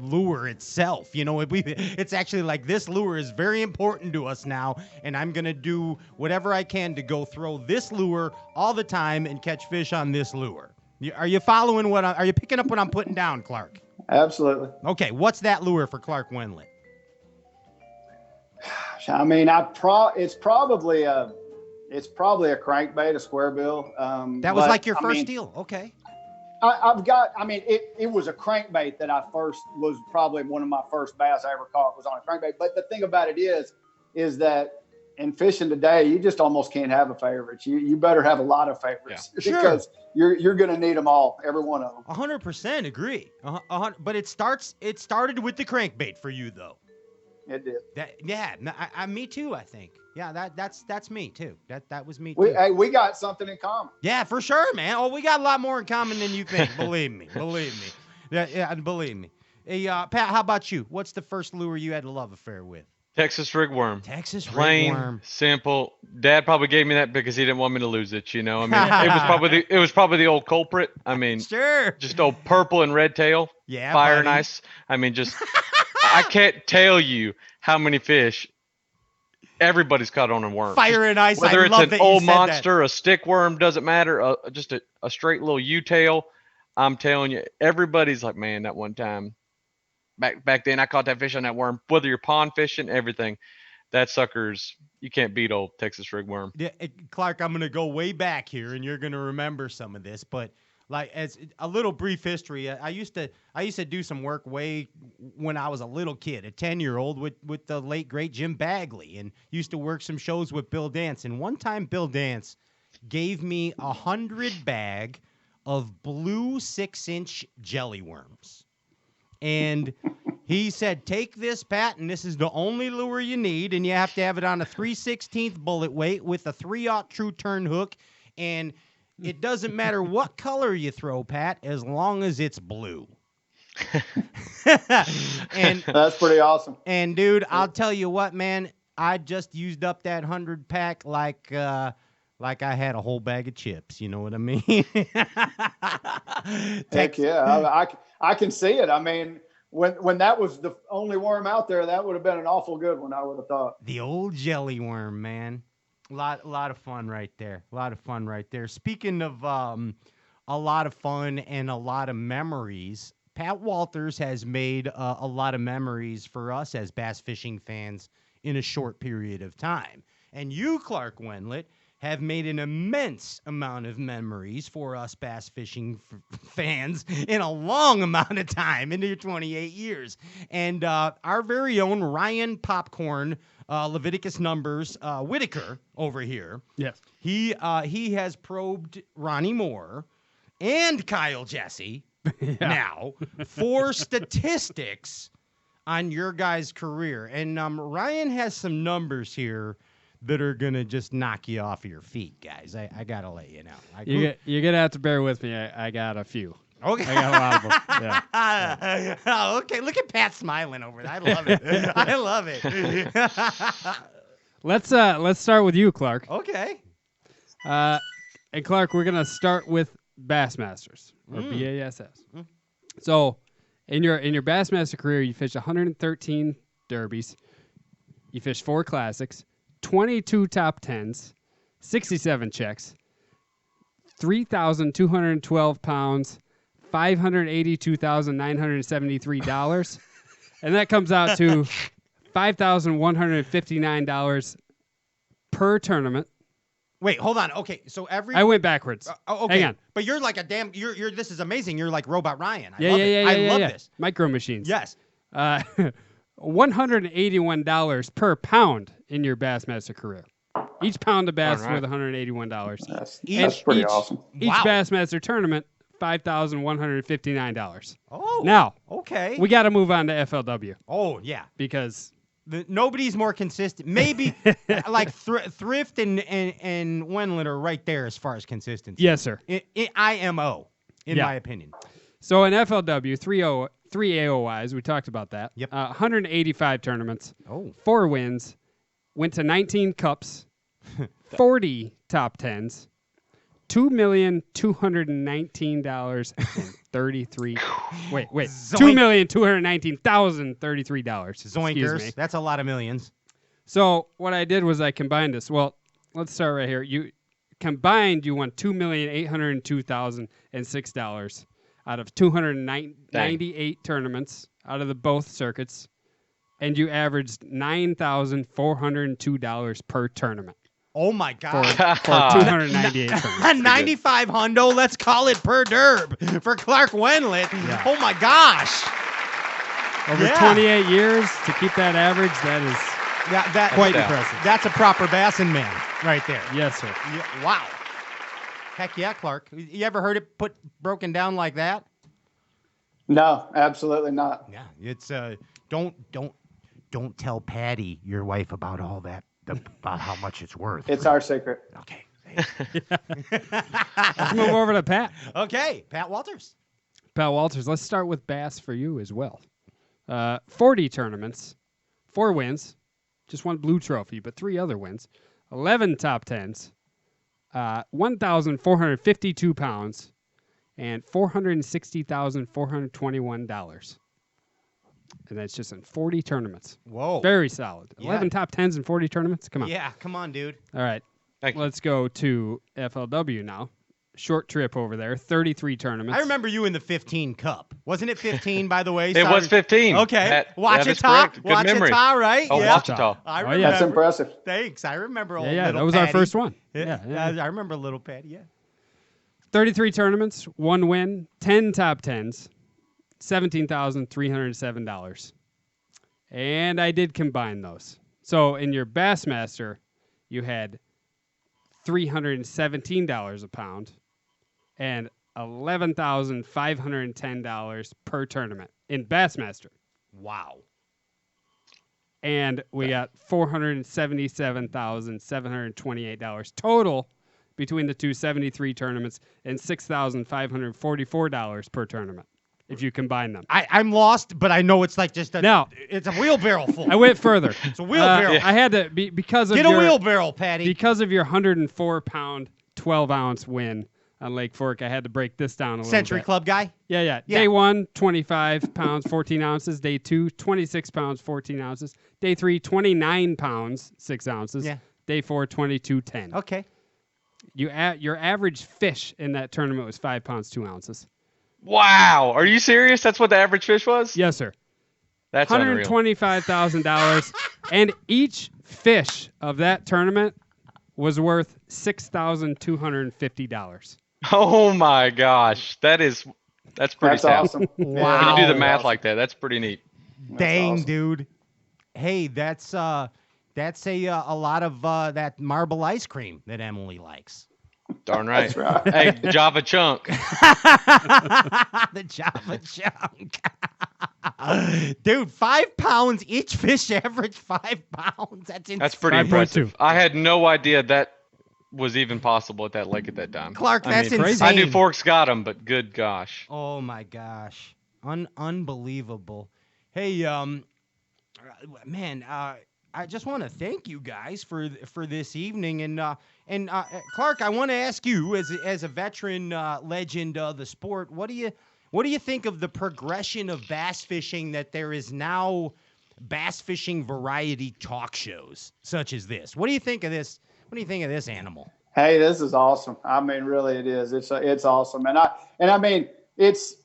lure itself. You know, it's actually like, this lure is very important to us now, and I'm going to do whatever I can to go throw this lure all the time and catch fish on this lure. Are you following are you picking up what I'm putting down, Clark? Absolutely. Okay, what's that lure for Clark Wendlandt? I mean, it's probably a crankbait, a square bill. That was like your first deal. Okay. It was a crankbait that was probably one of my first bass I ever caught was on a crankbait. But the thing about it is that in fishing today, you just almost can't have a favorite. You better have a lot of favorites because you're going to need them all, every one of them. 100% agree. But it started with the crankbait for you, though. It did. Me too, I think. Yeah, that's me too. That was me too. We got something in common. Yeah, for sure, man. Oh, we got a lot more in common than you think. Believe me. Yeah, believe me. Hey, Pat, how about you? What's the first lure you had a love affair with? Texas rigworm. Plain, rigworm. Simple. Dad probably gave me that because he didn't want me to lose it. You know, I mean, it was probably the old culprit. I mean, sure. Just old purple and red tail. Yeah, fire buddy. and ice. I mean, just I can't tell you how many fish everybody's caught on a worm. Fire and ice. Whether I it's love an that you old said monster, a stick worm, doesn't matter. Just a straight little U-tail. I'm telling you, everybody's like, man, that one time. Back then, I caught that fish on that worm. Whether you're pond fishing, everything, that sucker's, you can't beat old Texas rigworm. Yeah, Clark, I'm gonna go way back here, and you're gonna remember some of this. But like, as a little brief history, I used to do some work way when I was a little kid, a 10-year-old with the late great Jim Bagley, and used to work some shows with Bill Dance. And one time, Bill Dance gave me 100 bag of blue 6-inch jelly worms. And he said, take this, Pat, and this is the only lure you need, and you have to have it on a 3/16 bullet weight with a 3/0 true turn hook, and it doesn't matter what color you throw, Pat, as long as it's blue. And that's pretty awesome. And, dude, I'll tell you what, man, I just used up that 100 pack like I had a whole bag of chips. You know what I mean? Heck yeah. I can see it. I mean, when that was the only worm out there, that would have been an awful good one, I would have thought. The old jelly worm, man. A lot of fun right there. Speaking of a lot of fun and a lot of memories, Pat Walters has made a lot of memories for us as bass fishing fans in a short period of time. And you, Clark Wendlandt, have made an immense amount of memories for us bass fishing fans in a long amount of time, into your 28 years. And our very own Ryan Popcorn, Leviticus Numbers, Whitaker over here. Yes. He has probed Ronnie Moore and Kyle Jesse now for statistics on your guys' career. And Ryan has some numbers here that are going to just knock you off of your feet, guys. I got to let you know. You're going to have to bear with me. I got a few. Okay. I got a lot of them. Yeah. Oh, okay. Look at Pat smiling over there. I love it. I love it. Let's start with you, Clark. Okay. And Clark, we're going to start with Bassmasters, or BASS. So in your Bassmaster career, you fished 113 derbies. You fished 4 classics. 22 top 10s, 67 checks, 3,212 pounds, $582,973, and that comes out to $5,159 per tournament. Wait, hold on. Okay, so I went backwards. Okay. Hang on. But you're like a damn. You're. This is amazing. You're like Robot Ryan. I love this. Micro machines. Yes. $181 per pound in your Bassmaster career. Each pound of bass is worth $181. That's pretty awesome. Each Bassmaster tournament, $5,159. Oh. Now, okay. we got to move on to FLW Oh, yeah. because Nobody's more consistent. Maybe like Thrift and Wendlandt are right there as far as consistency. yes, sir. IMO, in Yeah. my opinion. So in FLW, three AOYs, we talked about that. Yep. 185 tournaments, Oh. 4 wins, went to 19 cups, 40 top 10s, $2,219.33. wait, $2,219,033. Zoinkers. That's a lot of millions. So what I did was I combined this. Well, let's start right here. You combined, you won $2,802,006 out of 298 tournaments out of the both circuits, and you averaged $9,402 per tournament. Oh, my God. For 298 tournaments. 95 hundo, let's call it per derb for Clark Wendlandt. Yeah. Oh, my gosh. Over Yeah. 28 years to keep that average, that is quite impressive. That's a proper Bassin man right there. Yes, sir. Yeah, wow. Heck yeah, Clark. You ever heard it broken down like that? No, absolutely not. Yeah, it's don't tell Patty, your wife, about all that, about how much it's worth. It's our secret. Okay. Let's move over to Pat. Okay, Pat Walters. Pat Walters, let's start with Bass for you as well. 40 tournaments, 4 wins, just 1 blue trophy, but 3 other wins, 11 top 10s, 1,452 pounds, and $460,421. And that's just in 40 tournaments. Whoa. Very solid. Yeah. 11 top 10s in 40 tournaments? Come on. Yeah, come on, dude. All right. Thank you. Let's go to FLW now. Short trip over there, 33 tournaments. I remember you in the 15 Cup. Wasn't it 15, by the way? It was 15. Okay. That is Wachita. correct. Good memory. Wachita, right? Oh, yeah. Wachita. I Oh, remember. yeah. That's impressive. Thanks. I remember old Yeah, little that was our Patty. first one. Yeah, Yeah. I remember little Patty, yeah. 33 tournaments, 1 win, 10 top 10s, $17,307. And I did combine those. So in your Bassmaster, you had $317 a pound and $11,510 per tournament in Bassmaster. Wow. And we got $477,728 total between the 273 tournaments and $6,544 per tournament if you combine them. I'm lost, but I know it's like just a Now, it's a wheelbarrow full. I went further. It's a wheelbarrow. I had to because of Get your a wheelbarrow, Patty. because of your 104-pound, 12-ounce win on Lake Fork. I had to break this down a little Century bit. Club guy. Yeah. Yeah. Day 1, 25 pounds, 14 ounces. Day 2, 26 pounds, 14 ounces. Day 3, 29 pounds, 6 ounces. Yeah. Day 4, 22.10. Okay. Your average fish in that tournament was 5 pounds, 2 ounces. Wow. Are you serious? That's what the average fish was? Yes, sir. That's unreal. $125,000. And each fish of that tournament was worth $6,250. Oh my gosh. That's pretty That's sad. awesome. Wow. When you do the math like that, that's pretty neat. Dang, awesome. dude. Hey, that's a lot of that marble ice cream that Emily likes. Darn right. That's right. Hey, Java Chunk. The Java chunk. Dude, 5 pounds. Each fish average 5 pounds. That's insane. That's pretty 5.2. impressive. I had no idea that was even possible at that lake at that time. Clark, that's crazy. insane. I knew Forks got him, but good gosh. Oh my gosh, unbelievable. Hey, man, I just want to thank you guys for this evening, and Clark, I want to ask you as a veteran legend of the sport, what do you think of the progression of bass fishing, that there is now bass fishing variety talk shows such as this? What do you think of this? What do you think of this animal? Hey, this is awesome. I mean, really, it is. It's awesome, and I mean, it's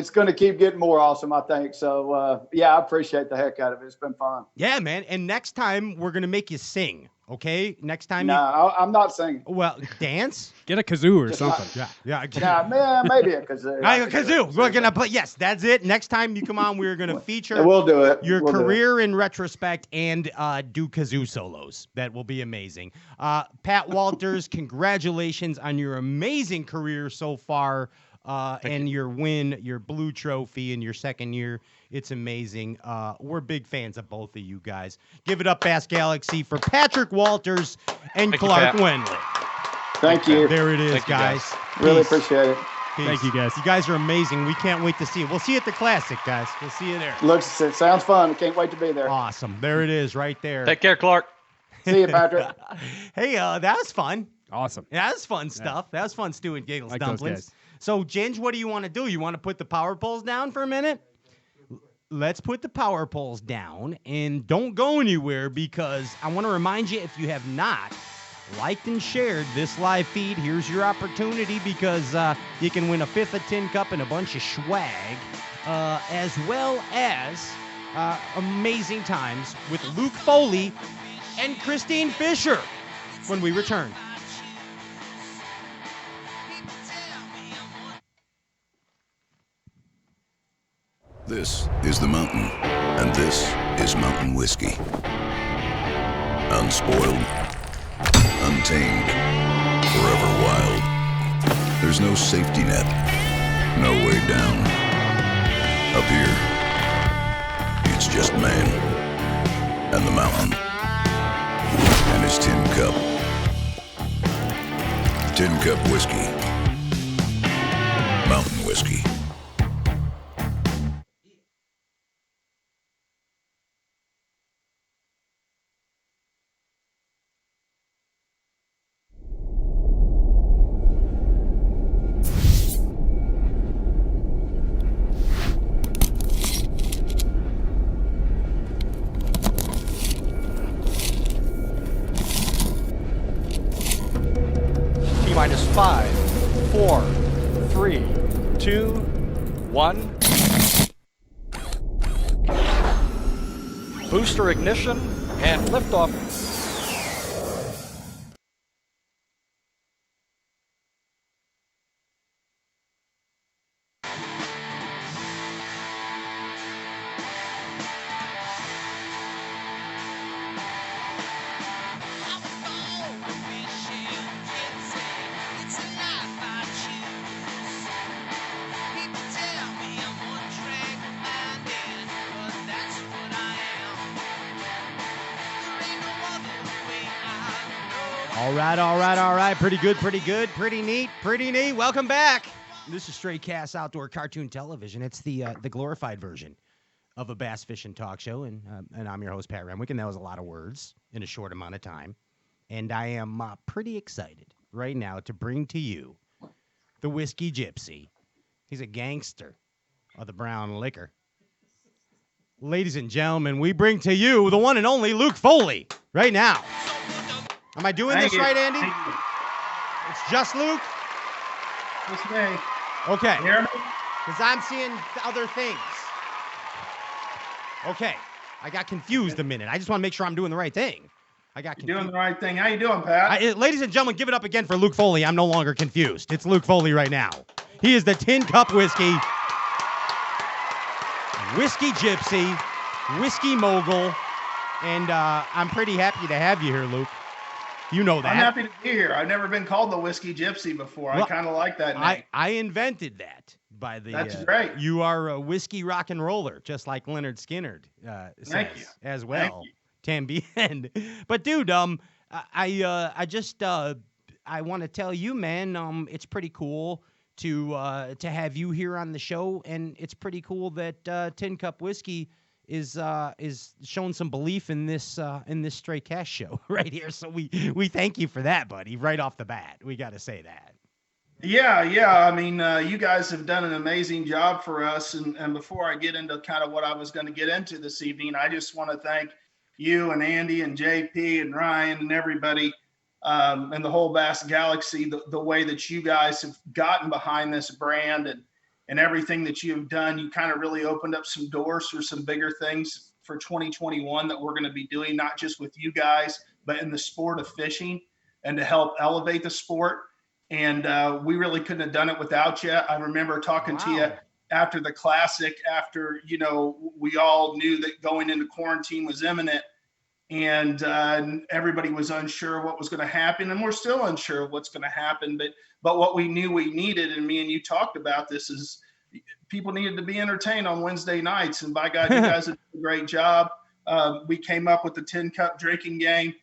going to keep getting more awesome, I think. So, yeah, I appreciate the heck out of it. It's been fun. Yeah, man. And next time we're gonna make you sing. Okay, next time. No, I'm not singing. Well, dance. Get a kazoo or Just something. Yeah. Nah, man, maybe a kazoo. A kazoo. We're gonna play. Yes, that's it. Next time you come on, we're gonna feature We'll do it. your We'll do it. career in retrospect and do kazoo solos. That will be amazing. Pat Walters, congratulations on your amazing career so far. and your win, your blue trophy in your second year. It's amazing. We're big fans of both of you guys. Give it up, Bass Galaxy, for Patrick Walters and Thank you, Clark Pat. Wendlandt. Thank you. There it is, Thank you, guys. guys. Really Peace. appreciate it. Peace. Thank you, guys. You guys are amazing. We can't wait to see it. We'll see you at the Classic, guys. We'll see you there. It sounds fun. Can't wait to be there. Awesome. There it is right there. Take care, Clark. See you, Patrick. Hey, that was fun. Awesome. That was fun stuff. That was fun, Stu and Giggles Like those Dumplings. guys. So, Ginge, what do you want to do? You want to put the power poles down for a minute? Let's put the power poles down and don't go anywhere, because I want to remind you, if you have not liked and shared this live feed, here's your opportunity, because you can win a fifth of Tin Cup and a bunch of swag, as well as amazing times with Luke Foli and Kristine Fischer when we return. This is the mountain, and this is mountain whiskey. Unspoiled, untamed, forever wild. There's no safety net, no way down. Up here, it's just man, and the mountain, and his tin cup. Tin Cup Whiskey. Mountain whiskey. Minus 5, 4, 3, 2, 1. Booster ignition and liftoff. All right. Pretty good. Pretty neat. Welcome back. This is Stray Cast Outdoor Cartoon Television. It's the glorified version of a bass fishing talk show, and I'm your host, Pat Renwick, and that was a lot of words in a short amount of time. And I am pretty excited right now to bring to you the Whiskey Gypsy. He's a gangster of the brown liquor. Ladies and gentlemen, we bring to you the one and only Luke Foli right now. Am I doing this right, Andy? It's just Luke? It's me. Okay. You hear me? Because I'm seeing other things. Okay. I got confused a minute. I just want to make sure I'm doing the right thing. I got confused. You're doing the right thing. How you doing, Pat? Ladies and gentlemen, give it up again for Luke Foli. I'm no longer confused. It's Luke Foli right now. He is the Tin Cup Whiskey, Whiskey Gypsy, Whiskey Mogul, and I'm pretty happy to have you here, Luke. You know that. I'm happy to be here. I've never been called the Whiskey Gypsy before. Well, I kind of like that name. I invented that by the. That's great. You are a whiskey rock and roller, just like Leonard Skinner says Thank you. as well. Thank you. Tambien. But dude, I want to tell you, man, it's pretty cool to have you here on the show, and it's pretty cool that Tin Cup Whiskey is showing some belief in this Stray Cast show right here. So we thank you for that, buddy. Right off the bat, we got to say that. Yeah. I mean, you guys have done an amazing job for us. And before I get into kind of what I was going to get into this evening, I just want to thank you and Andy and JP and Ryan and everybody and the whole Bass Galaxy, the way that you guys have gotten behind this brand and everything that you have done. You kind of really opened up some doors for some bigger things for 2021 that we're going to be doing, not just with you guys, but in the sport of fishing and to help elevate the sport. And we really couldn't have done it without you. I remember talking to you after the Classic, after, we all knew that going into quarantine was imminent. and everybody was unsure what was going to happen, and we're still unsure of what's going to happen. But what we knew we needed, and me and you talked about this, is people needed to be entertained on Wednesday nights. And by God, you guys did a great job. We came up with the 10 cup drinking game,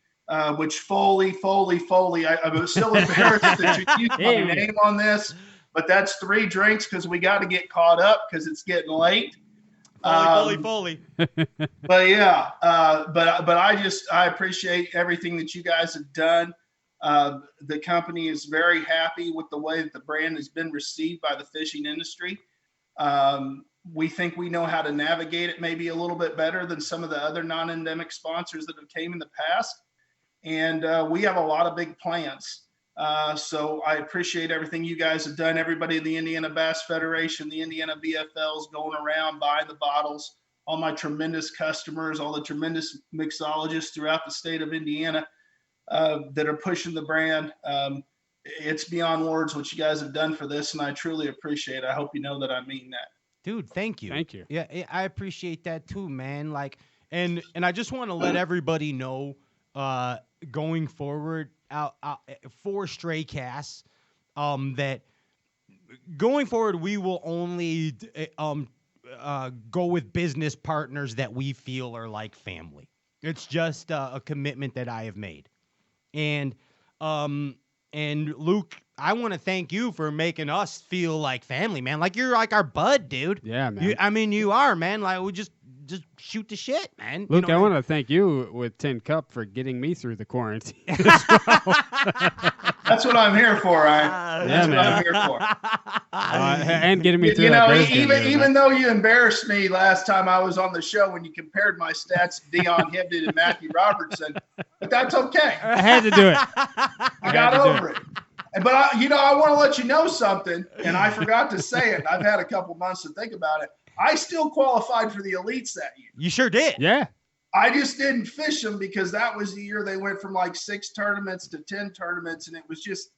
which Foli. I was still embarrassed that you used my name on this, but that's 3 drinks because we got to get caught up because it's getting late. Foley. But yeah, but I appreciate everything that you guys have done. The company is very happy with the way that the brand has been received by the fishing industry. We think we know how to navigate it maybe a little bit better than some of the other non-endemic sponsors that have came in the past. And we have a lot of big plans. So I appreciate everything you guys have done. Everybody in the Indiana Bass Federation, the Indiana BFLs going around buying the bottles, all my tremendous customers, all the tremendous mixologists throughout the state of Indiana that are pushing the brand. It's beyond words what you guys have done for this, and I truly appreciate it. I hope you know that I mean that. Dude, thank you. Thank you. Yeah, I appreciate that too, man. Like, and I just want to let everybody know, going forward, for Stray Casts, that going forward we will only go with business partners that we feel are like family. It's just a commitment that I have made, and Luke, I want to thank you for making us feel like family, man. Like, you're like our bud, dude. Yeah, man. You are, man. Like, we just shoot the shit, man. Luke, I want to thank you with 10 Cup for getting me through the quarantine. That's what I'm here for, Ryan. That's what I'm here for. And getting me through that. Even though you embarrassed me last time I was on the show when you compared my stats to Dion Hibdon and Matthew Robertson, but that's okay. I had to do it. I got over it. But I want to let you know something, and I forgot to say it. I've had a couple months to think about it. I still qualified for the elites that year. You sure did. Yeah. I just didn't fish them because that was the year they went from like 6 tournaments to 10 tournaments, and it was just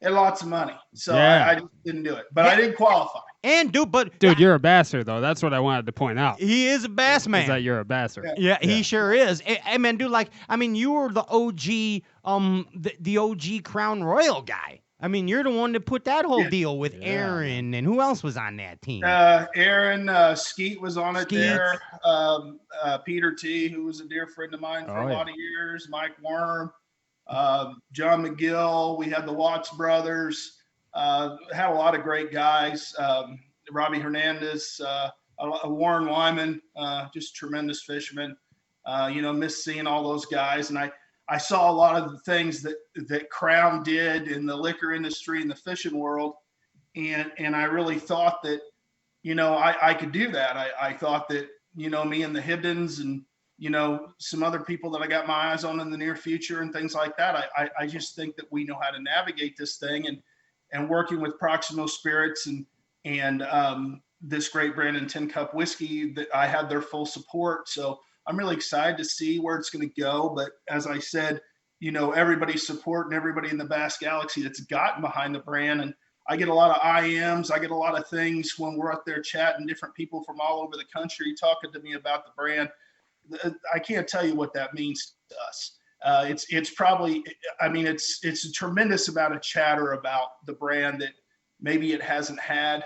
lots of money. So I just didn't do it. But I did qualify. And dude, you're a basser though. That's what I wanted to point out. He is a bass man. Is that you're a basser? Yeah, he sure is. Hey, man, dude, you were the OG, the OG Crown Royal guy. I mean, you're the one that put that whole deal with Aaron, and who else was on that team? Aaron Skeet was on it there. Peter T, who was a dear friend of mine for a lot of years. Mike Worm, John McGill. We had the Watts brothers. Had a lot of great guys. Robbie Hernandez, Warren Wyman, just tremendous fishermen. Miss seeing all those guys, and I saw a lot of the things that Crown did in the liquor industry and the fishing world. And I really thought that, I could do that. I thought that, me and the Hibdons and, some other people that I got my eyes on in the near future and things like that. I just think that we know how to navigate this thing, and working with Proximo Spirits and this great brand in 10 Cup whiskey, that I had their full support. So I'm really excited to see where it's going to go. But as I said, everybody's support and everybody in the Bass Galaxy that's gotten behind the brand. And I get a lot of IMs. I get a lot of things when we're up there chatting, different people from all over the country talking to me about the brand. I can't tell you what that means to us. It's probably, it's a tremendous amount of chatter about the brand that maybe it hasn't had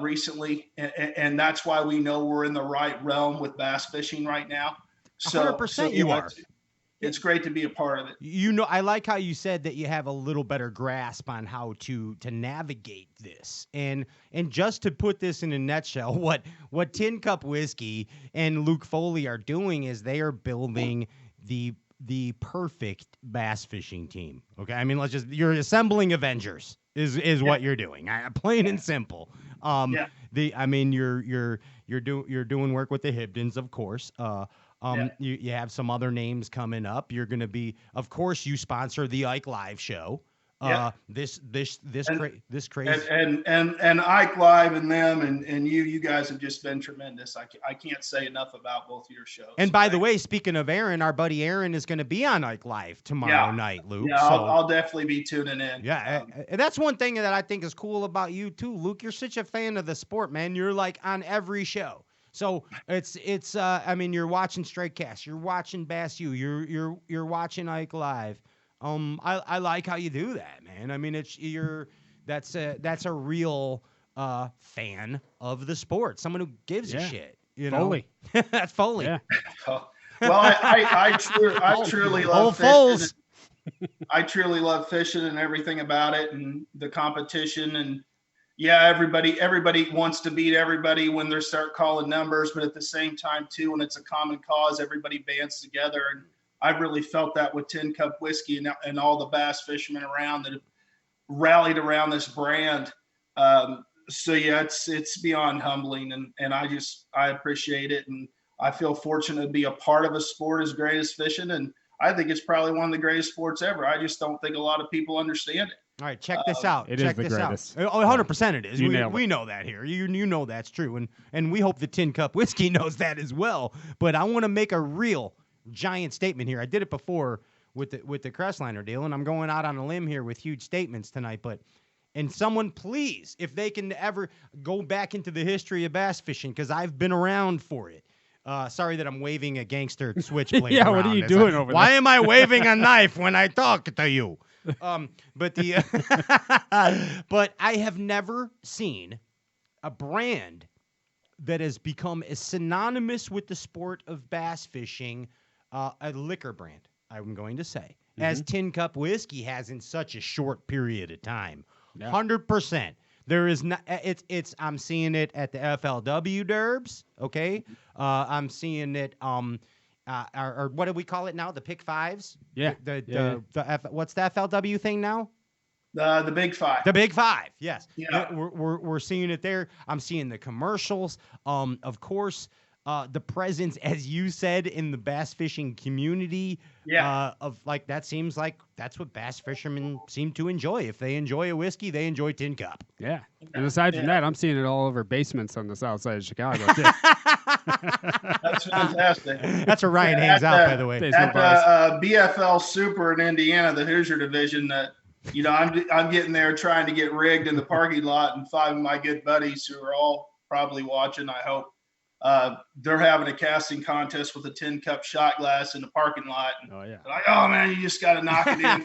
recently, and that's why we know we're in the right realm with bass fishing right now. 100% you are. It's great to be a part of it. I like how you said that you have a little better grasp on how to navigate this. And just to put this in a nutshell, what 10 Cup Whiskey and Luke Foley are doing is they are building the perfect bass fishing team. Okay, I mean, you're assembling Avengers is what you're doing. Plain and simple. You're doing work with the Hibdons, of course. You have some other names coming up. You're going to be, of course, you sponsor the Ike Live show. This crazy and Ike Live and them and you guys have just been tremendous. I can't say enough about both your shows. And by the way, speaking of Aaron, our buddy Aaron is going to be on Ike Live tomorrow night, Luke. Yeah, I'll definitely be tuning in. Yeah, that's one thing that I think is cool about you too, Luke. You're such a fan of the sport, man. You're like on every show. So it's I mean, you're watching Straight Cast, you're watching Bass U, you're watching Ike Live. I like how you do that, man. I mean, that's a real fan of the sport, someone who gives a shit. You know, Foley. That's Foley. Yeah. Well, I truly love fishing. I truly love fishing and everything about it, and the competition. And yeah, everybody wants to beat everybody when they start calling numbers, but at the same time too, when it's a common cause, everybody bands together. And I've really felt that with Tin Cup whiskey and all the bass fishermen around that have rallied around this brand. So yeah, it's beyond humbling, and I appreciate it, and I feel fortunate to be a part of a sport as great as fishing, and I think it's probably one of the greatest sports ever. I just don't think a lot of people understand it. All right, check this out. It check is the this greatest. out. 100% it is. We know that here. You know that's true, and we hope the Tin Cup whiskey knows that as well. But I want to make a real giant statement here. I did it before with the Crestliner deal, and I'm going out on a limb here with huge statements tonight. And someone, please, if they can ever go back into the history of bass fishing, because I've been around for it. Sorry that I'm waving a gangster switchblade. Yeah, around. what are you doing over there? Why am I waving a knife when I talk to you? But I have never seen a brand that has become as synonymous with the sport of bass fishing, a liquor brand, I'm going to say, as Tin Cup whiskey has in such a short period of time. 100%. There is not. I'm seeing it at the FLW Derbs. Okay. I'm seeing it. Or what do we call it now? The Pick Fives. Yeah. What's the FLW thing now? The Big Five. The Big Five. Yes. Yeah. We're seeing it there. I'm seeing the commercials. Of course. The presence, as you said, in the bass fishing community, that seems like that's what bass fishermen seem to enjoy. If they enjoy a whiskey, they enjoy Tin Cup. Yeah. And aside from that, I'm seeing it all over basements on the south side of Chicago, too. That's fantastic. That's where Ryan hangs out, by the way. At BFL Super in Indiana, the Hoosier division, that I'm getting there trying to get rigged in the parking lot, and 5 of my good buddies who are all probably watching, I hope. They're having a casting contest with a Tin Cup shot glass in the parking lot. And they're like, oh man, you just got to knock it in.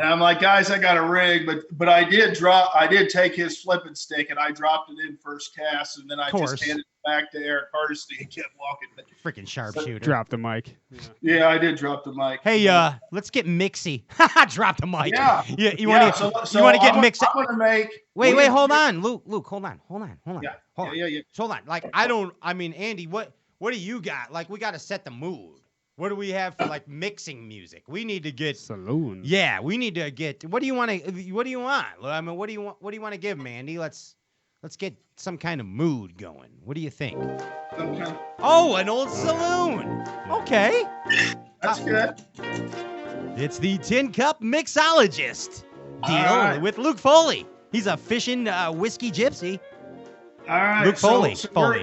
And I'm like, guys, I got a rig, but I did take his flipping stick and I dropped it in first cast, and then I just handed it back to Eric Hardesty and kept walking. Freaking sharpshooter. Drop the mic. Yeah, I did drop the mic. Hey, let's get mixy. Drop the mic. Yeah. You want to get mixed? I'm gonna make. Wait, hold on, Luke, hold on. Yeah. Hold on. Yeah. Hold on. Like, Andy, what do you got? Like, we got to set the mood. What do we have for like mixing music? We need to get saloon. Yeah, we need to get. What do you want? I mean, what do you want to give me, Andy? Let's get some kind of mood going. What do you think? Okay. Oh, an old saloon. Okay. That's good. It's the Tin Cup Mixologist deal with Luke Foley. He's a fishing whiskey gypsy. All right, Luke Foley.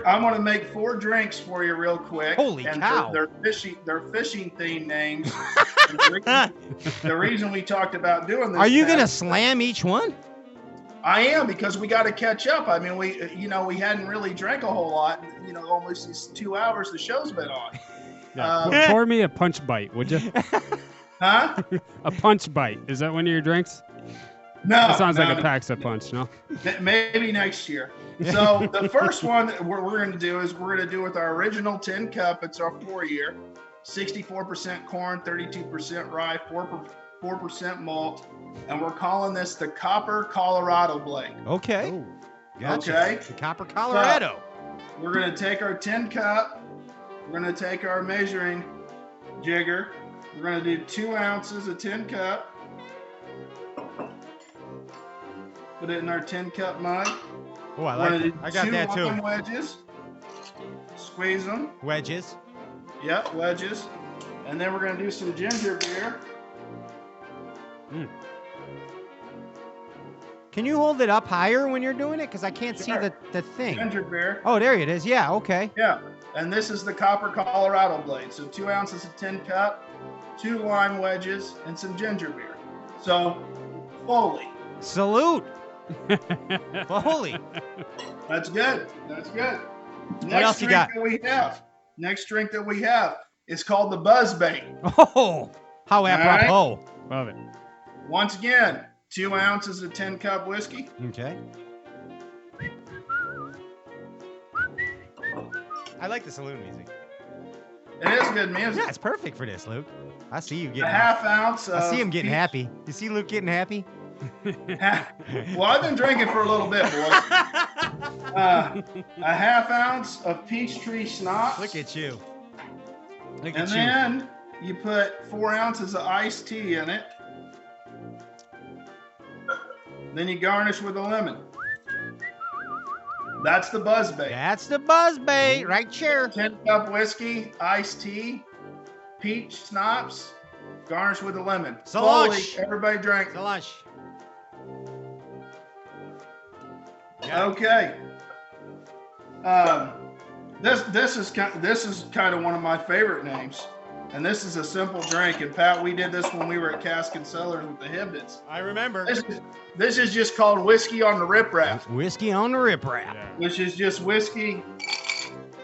I'm going to make 4 drinks for you real quick. Holy cow! They're fishing themed names. The reason we talked about doing this. Are you going to slam each one? I am, because we got to catch up. I mean, we hadn't really drank a whole lot. Almost these 2 hours the show's been on. Yeah. Pour me a punch bite, would you? Huh? A punch bite. Is that one of your drinks? No. That sounds like a Paxa punch, no? Maybe next year. So the first one that we're going to do is we're going to do with our original Tin Cup. It's our 4-year, 64% corn, 32% rye, 4% malt, and we're calling this the Copper Colorado Blend. Okay. Oh, gotcha. Okay. The Copper Colorado. So we're going to take our Tin Cup. We're going to take our measuring jigger. We're going to do 2 ounces of Tin Cup. Put it in our Tin Cup mug. Oh, I like it. I got that too. 2 lime wedges. Squeeze them. Wedges. Yep, wedges. And then we're going to do some ginger beer. Can you hold it up higher when you're doing it? Because I can't see the thing. Ginger beer. Oh, there it is. Yeah, okay. Yeah. And this is the Copper Colorado Blade. So 2 ounces of Tin Cup, 2 lime wedges, and some ginger beer. So, Foley. Salute. Foley. That's good. That's good. else you got? Next drink that we have is called the Buzz Bait. Oh, how apropos. Love it. Once again, 2 ounces of 10 cup whiskey. Okay. I like the saloon music. It is good music. Yeah, it's perfect for this, Luke. I see you getting. A half ounce. I see him getting happy. You see Luke getting happy? Well, I've been drinking for a little bit, boys. A half ounce of Peachtree Schnapps. Look at you. And then you put 4 ounces of iced tea in it. Then you garnish with a lemon. That's the Buzz Bait. That's the Buzz Bait, right here. 10 cup whiskey, iced tea, peach schnapps, garnish with a lemon. Slowly, everybody drink. Slush. Okay. This is kind of one of my favorite names, and this is a simple drink. And Pat, we did this when we were at Cask and Cellars with the Hibnets. I remember. This is just called Whiskey on the Rip Rap. Whiskey on the Rip Rap. Which is just whiskey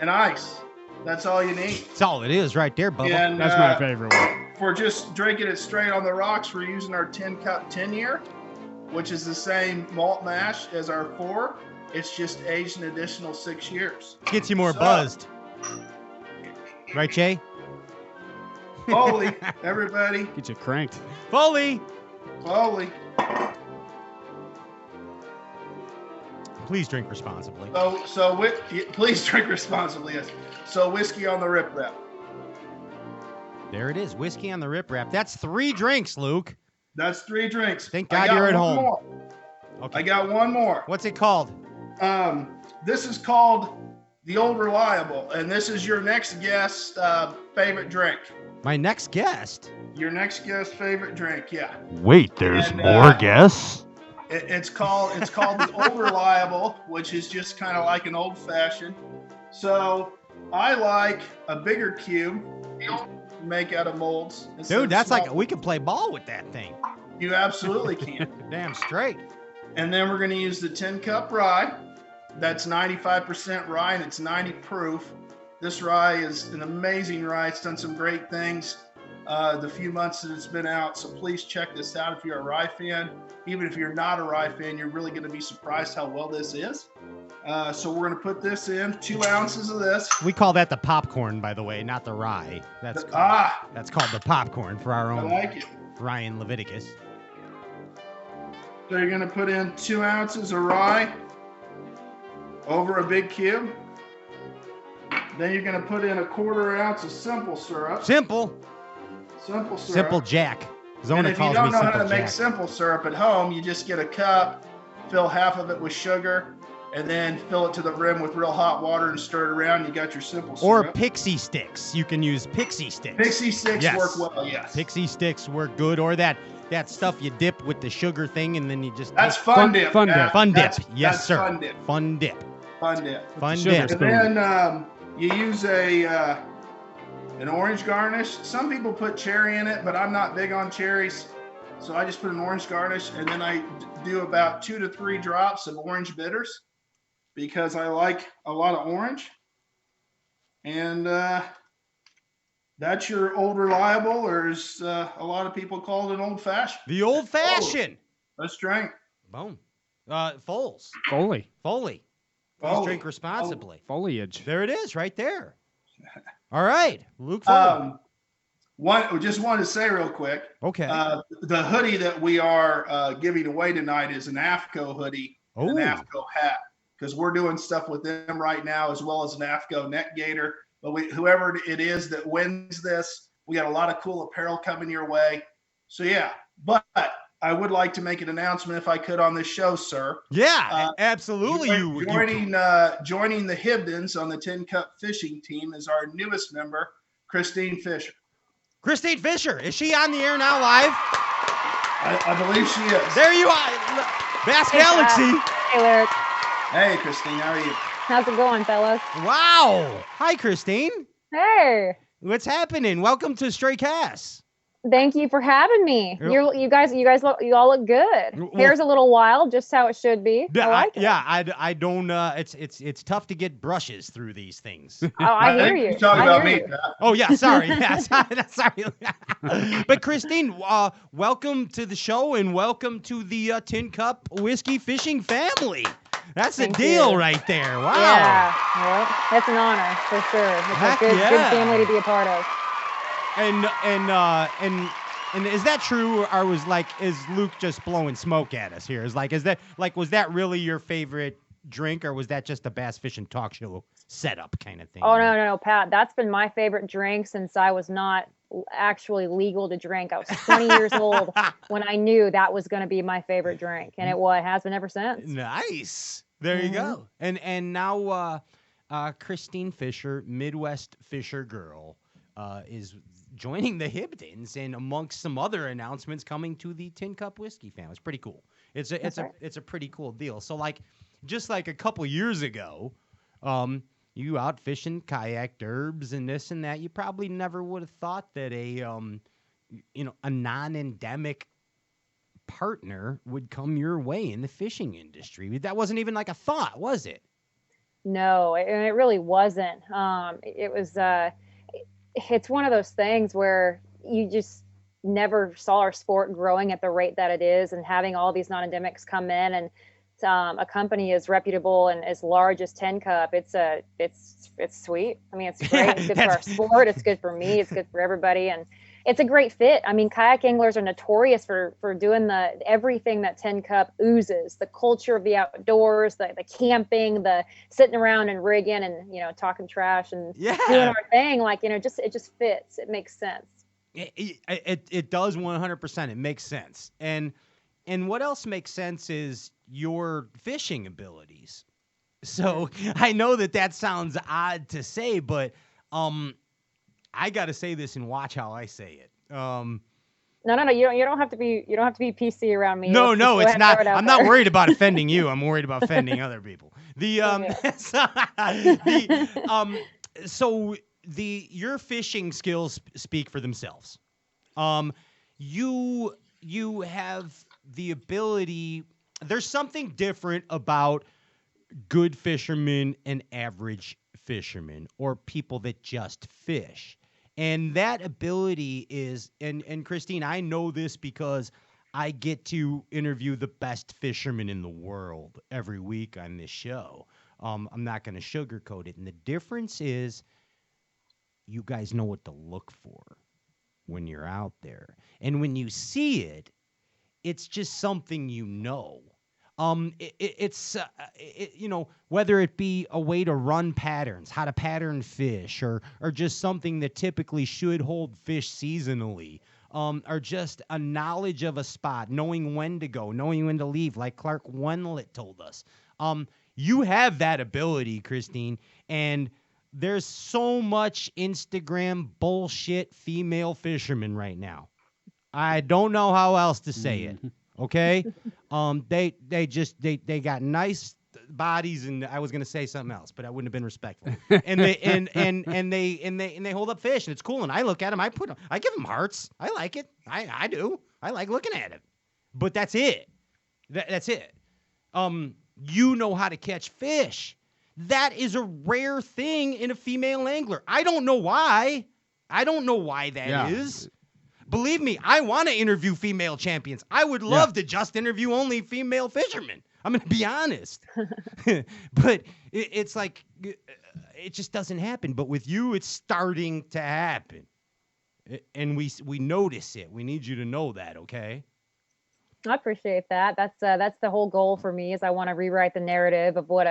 and ice. That's all you need. That's all it is right there, Bubba. And, That's my favorite one. For just drinking it straight on the rocks, we're using our 10 cup 10 year, which is the same malt mash as our 4. It's just aged an additional 6 years. Gets you more buzzed. Right, Jay? Foli, everybody. Get you cranked. Foli. Please drink responsibly. Please drink responsibly, yes. So whiskey on the Rip Rap. There it is. Whiskey on the Rip Rap. That's 3 drinks, Luke. That's 3 drinks. Thank God you're at home. Okay. I got one more. What's it called? This is called the Old Reliable, and this is your next guest favorite drink. My next guest? Your next guest favorite drink, yeah. Wait, there's more guests? It's called the Old Reliable, which is just kind of like an old fashioned. So I like a bigger cube, make out of molds. Dude, that's like we could play ball with that thing. You absolutely can. Damn straight. And then we're going to use the 10 cup rye. That's 95% rye and it's 90 proof. This rye is an amazing rye. It's done some great things the few months that it's been out. So please check this out if you're a rye fan. Even if you're not a rye fan, you're really going to be surprised how well this is. So we're going to put this in, 2 ounces of this. We call that the popcorn, by the way, not the rye. That's called the popcorn for our own. I like it. Ryan Leviticus. So you're going to put in 2 ounces of rye over a big cube. Then you're going to put in a 1/4 ounce of simple syrup. Simple syrup. Simple Jack. And if you don't know how to make simple syrup at home, you just get a cup, fill half of it with sugar, and then fill it to the rim with real hot water and stir it around. You got your simple syrup. Or pixie sticks. You can use pixie sticks. Pixie sticks work well, yes. Pixie sticks work good. Or that stuff you dip with the sugar thing and then you just... That's fun dip. Fun dip. Fun dip. Yes, that's sir. Fun dip. Fun dip. Fun dip. Fun dip. And then you use an orange garnish. Some people put cherry in it, but I'm not big on cherries. So I just put an orange garnish, and then I do about 2 to 3 drops of orange bitters because I like a lot of orange. And that's your Old Reliable, or as a lot of people call it, an Old Fashioned. The Old Fashioned. Let's drink. Boom. Foli. Please drink responsibly. Foliage. There it is, right there. All right, Luke Foli. Just wanted to say real quick. Okay. The hoodie that we are giving away tonight is an AFCO hoodie, and an AFCO hat, because we're doing stuff with them right now, as well as an AFCO neck gaiter. But whoever it is that wins this, we got a lot of cool apparel coming your way. So yeah, but I would like to make an announcement if I could on this show, sir. Yeah, absolutely. Joining the Hibdens on the 10 Cup fishing team is our newest member, Kristine Fischer. Kristine Fischer, is she on the air now live? I believe she is. There you are. Bass Galaxy. Hey, Lyric. Hey, Kristine, how are you? How's it going, fellas? Wow. Hi, Kristine. Hey. What's happening? Welcome to Stray Casts. Thank you for having me. Yep. You all look good. Well- Hair's a little wild, just how it should be. I like it. I don't. It's tough to get brushes through these things. Oh, I hear think you. you're talking I about hear me. you. Pat. Oh yeah, sorry. Yeah, sorry. But Kristine, welcome to the show and welcome to the Tin Cup Whiskey Fishing family. That's a Thank deal you. right there. Wow. Yeah, well, that's an honor for sure. It's Heck a good yeah. family to be a part of. And is that true, or is Luke just blowing smoke at us here? Was that really your favorite drink, or was that just a bass fishing talk show setup kind of thing? Oh no, Pat. That's been my favorite drink since I was not actually legal to drink. I was 20 years old when I knew that was going to be my favorite drink, and it has been ever since. Nice. There you go. And now Kristine Fischer, Midwest Fisher girl, is joining the Hibdons, and amongst some other announcements coming to the Tin Cup Whiskey family. It's pretty cool. It's a pretty cool deal. So just like a couple years ago, you out fishing kayak derbs and this and that, you probably never would have thought that a non-endemic partner would come your way in the fishing industry. That wasn't even like a thought, was it? No, it really wasn't. It was. It's one of those things where you just never saw our sport growing at the rate that it is, and having all these non-endemics come in, and a company as reputable and as large as Tin Cup. It's sweet. I mean, it's great. It's good for our sport. It's good for me. It's good for everybody, and it's a great fit. I mean, kayak anglers are notorious for doing everything that Tin Cup oozes: the culture of the outdoors, the camping, the sitting around and rigging and talking trash and doing our thing. It just fits. It makes sense. It does 100%. It makes sense. And what else makes sense is your fishing abilities. So I know that sounds odd to say, but I got to say this and watch how I say it. No. You don't have to be PC around me. No, it's not. I'm not there. worried about offending you. I'm worried about offending other people. So your fishing skills speak for themselves. You have the ability. There's something different about good fishermen and average fishermen, or people that just fish. And that ability is, and Kristine, I know this because I get to interview the best fishermen in the world every week on this show. I'm not going to sugarcoat it. And the difference is you guys know what to look for when you're out there. And when you see it, it's just something you know. It's whether it be a way to run patterns, how to pattern fish, or just something that typically should hold fish seasonally, or just a knowledge of a spot, knowing when to go, knowing when to leave, like Clark Wendlandt told us. You have that ability, Kristine, and there's so much Instagram bullshit female fishermen right now. I don't know how else to say it. Okay, they got nice bodies, and I was gonna say something else, but I wouldn't have been respectful. And they hold up fish, and it's cool. And I look at them, I give them hearts. I like it. I do. I like looking at it. But that's it. That's it. You know how to catch fish. That is a rare thing in a female angler. I don't know why. That is. Believe me, I want to interview female champions. I would love to just interview only female fishermen. I'm going to be honest. But it's like, it just doesn't happen. But with you, it's starting to happen. And we notice it. We need you to know that, okay? I appreciate that. That's the whole goal for me, is I want to rewrite the narrative of what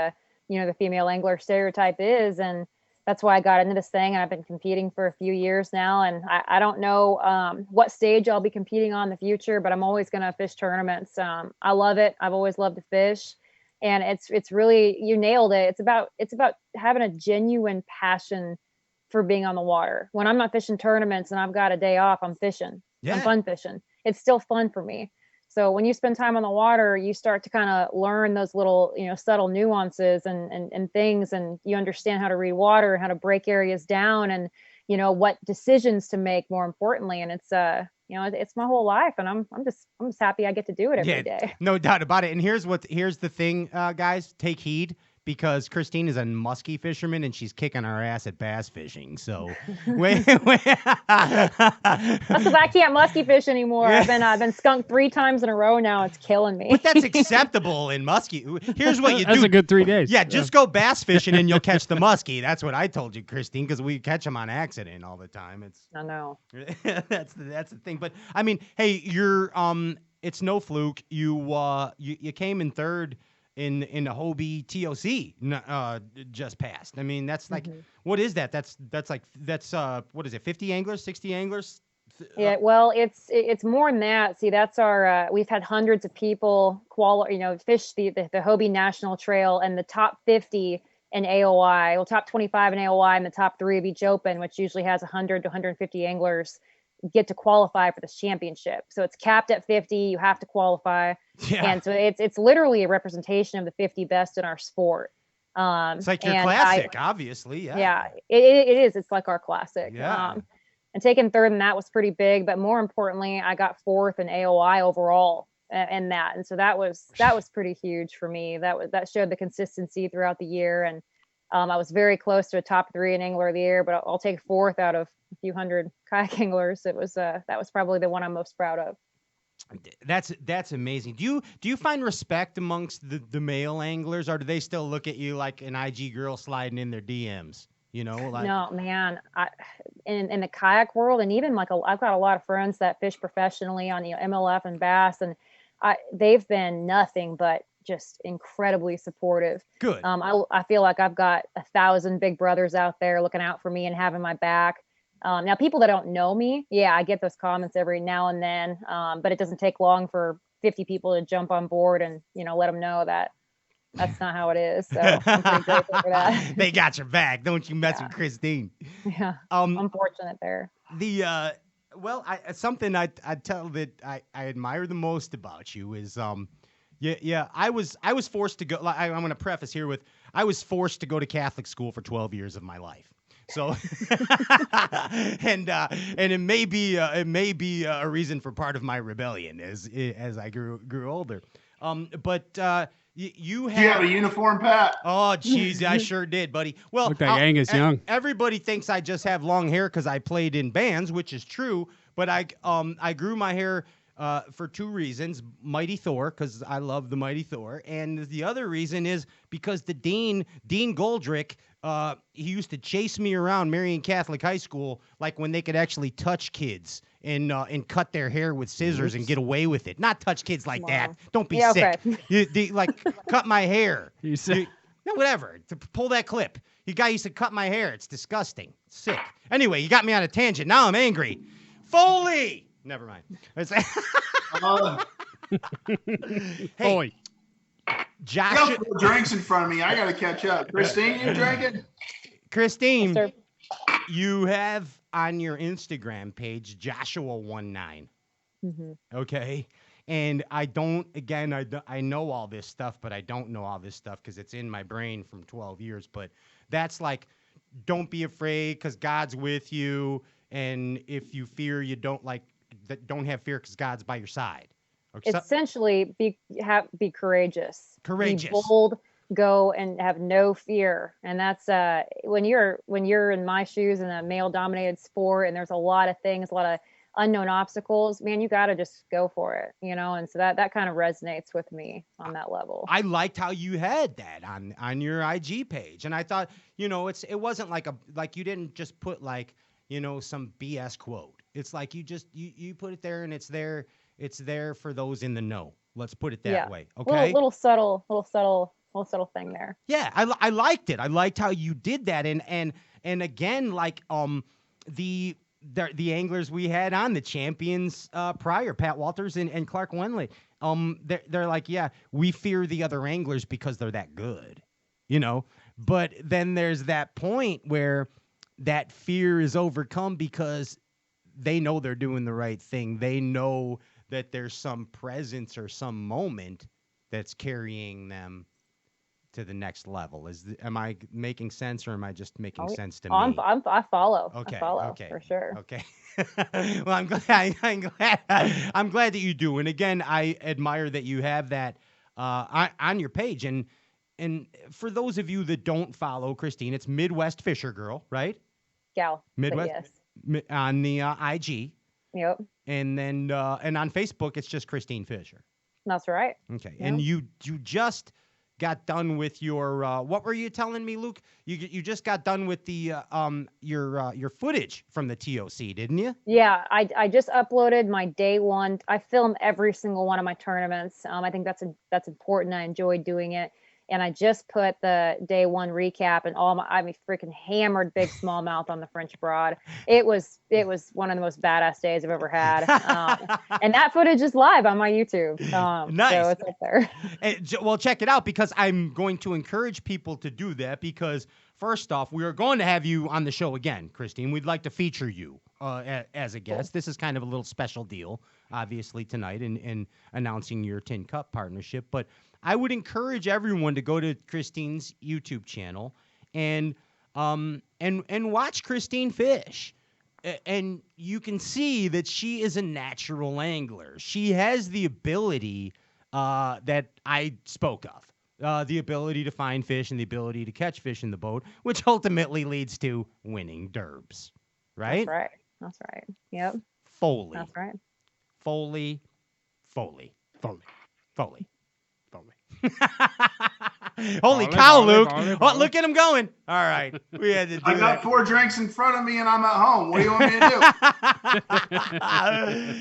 the female angler stereotype is. And that's why I got into this thing, and I've been competing for a few years now. And I don't know what stage I'll be competing on in the future, but I'm always going to fish tournaments. I love it. I've always loved to fish, and it's really, you nailed it. It's about having a genuine passion for being on the water. When I'm not fishing tournaments and I've got a day off, I'm fishing. Yeah. I'm fun fishing. It's still fun for me. So when you spend time on the water, you start to kind of learn those little, subtle nuances and things, and you understand how to read water, how to break areas down, and, what decisions to make, more importantly. And it's my whole life, and I'm just happy I get to do it every Yeah, day. no doubt about it. And here's the thing, guys. Take heed, because Kristine is a muskie fisherman and she's kicking our ass at bass fishing. So, wait. That's because I can't musky fish anymore. I've been skunked 3 times in a row now. It's killing me. But that's acceptable in muskie. Here's what you do. That's a good 3 days. Yeah, just go bass fishing and you'll catch the muskie. That's what I told you, Kristine, because we catch them on accident all the time. I know. That's the thing. But I mean, hey, it's no fluke. You came in third in the Hobie TOC just passed. I mean, that's like, what is that? That's what is it? 50 anglers, 60 anglers? Yeah, well, it's more than that. See, that's our. We've had hundreds of people fish the Hobie National Trail, and the top 50 in AOI, well, top 25 in AOI, and the top 3 of each open, which usually has 100 to 150 anglers, get to qualify for this championship. So it's capped at 50. You have to qualify, and so it's literally a representation of the 50 best in our sport. It's like your classic, obviously. Yeah, it is. It's like our classic. Yeah. And taking third in that was pretty big, but more importantly, I got 4th in AOI overall in that, and so that was pretty huge for me. That showed the consistency throughout the year, and I was very close to a top 3 in Angler of the Year, but I'll take 4th out of a few hundred kayak anglers. That was probably the one I'm most proud of. That's amazing. Do you find respect amongst the male anglers, or do they still look at you like an IG girl sliding in their DMs? No, man. In the kayak world, and even I've got a lot of friends that fish professionally on MLF and bass, and they've been nothing but just incredibly supportive. Good. I feel like I've got 1,000 big brothers out there looking out for me and having my back. Now, people that don't know me, I get those comments every now and then, but it doesn't take long for 50 people to jump on board and let them know that that's not how it is. So I'm pretty grateful for that. They got your back. Don't you mess with Kristine. Yeah. I'm fortunate there. Something I tell that I admire the most about you is I was forced to go. I'm going to preface here with, I was forced to go to Catholic school for 12 years of my life. So, and it may be a reason for part of my rebellion as I grew older. You have a uniform, Pat? Oh, geez, I sure did, buddy. Well, looked like Angus Young. Everybody thinks I just have long hair because I played in bands, which is true. But I grew my hair for 2 reasons: Mighty Thor, because I love the Mighty Thor, and the other reason is because the Dean Goldrick, he used to chase me around Marion Catholic High School, like when they could actually touch kids and cut their hair with scissors and get away with it. Not touch kids like that. Don't be sick. Okay. Cut my hair. You said. Whatever. To pull that clip. You guy used to cut my hair. It's disgusting. Sick. Anyway, you got me on a tangent. Now I'm angry. Foli. Never mind. Hey, Josh. I got 4 drinks in front of me. I got to catch up. Kristine, you drinking? Kristine, Yes, you have on your Instagram page Joshua19. Mm-hmm. Okay. And I know all this stuff, but I don't know all this stuff because it's in my brain from 12 years. But that's like, don't be afraid because God's with you. And if you fear, don't have fear because God's by your side. Okay. Essentially, be courageous. Courageous. Be bold. Go and have no fear. And that's when you're in my shoes in a male-dominated sport, and there's a lot of things, a lot of unknown obstacles. Man, you got to just go for it, And so that kind of resonates with me on that level. I liked how you had that on your IG page, and I thought, it wasn't like you didn't just put some BS quote. It's like you put it there, and it's there for those in the know. Let's put it that way. Okay. Little subtle thing there. Yeah, I liked it. I liked how you did that, and again, the anglers we had on, the champions prior, Pat Walters and Clark Wendlandt, they're like, yeah, we fear the other anglers because they're that good, But then there's that point where that fear is overcome because they know they're doing the right thing. They know that there's some presence or some moment that's carrying them to the next level? Am I making sense, or am I just making sense to me? I follow. Okay. I follow Okay. for sure. Okay. Well, I'm glad. I'm glad that you do. And again, I admire that you have that on your page. And for those of you that don't follow Kristine, it's Midwest Fisher Girl, right? Gal. Midwest. Yes. On the IG. Yep. And then and on Facebook, it's just Kristine Fischer. That's right. Okay. Yeah. And you just got done with your what were you telling me, Luke? You just got done with the your footage from the TOC, didn't you? Yeah, I just uploaded my day one. I film every single one of my tournaments. I think that's important. I enjoy doing it. And I just put the day one recap and freaking hammered big smallmouth on the French Broad. It was one of the most badass days I've ever had. And that footage is live on my YouTube. Nice. So it's up there. Well, check it out, because I'm going to encourage people to do that, because first off, we are going to have you on the show again, Kristine. We'd like to feature you as a guest. This is kind of a little special deal, obviously, tonight in announcing your Tin Cup partnership. But I would encourage everyone to go to Kristine's YouTube channel and watch Kristine fish. And you can see that she is a natural angler. She has the ability that I spoke of, the ability to find fish and the ability to catch fish in the boat, which ultimately leads to winning derbs, right? That's right. Yep. Foli. That's right. Foli. Holy cow, Luke. Oh, look at him going. All right. We had to do I got 4 drinks in front of me and I'm at home. What do you want me to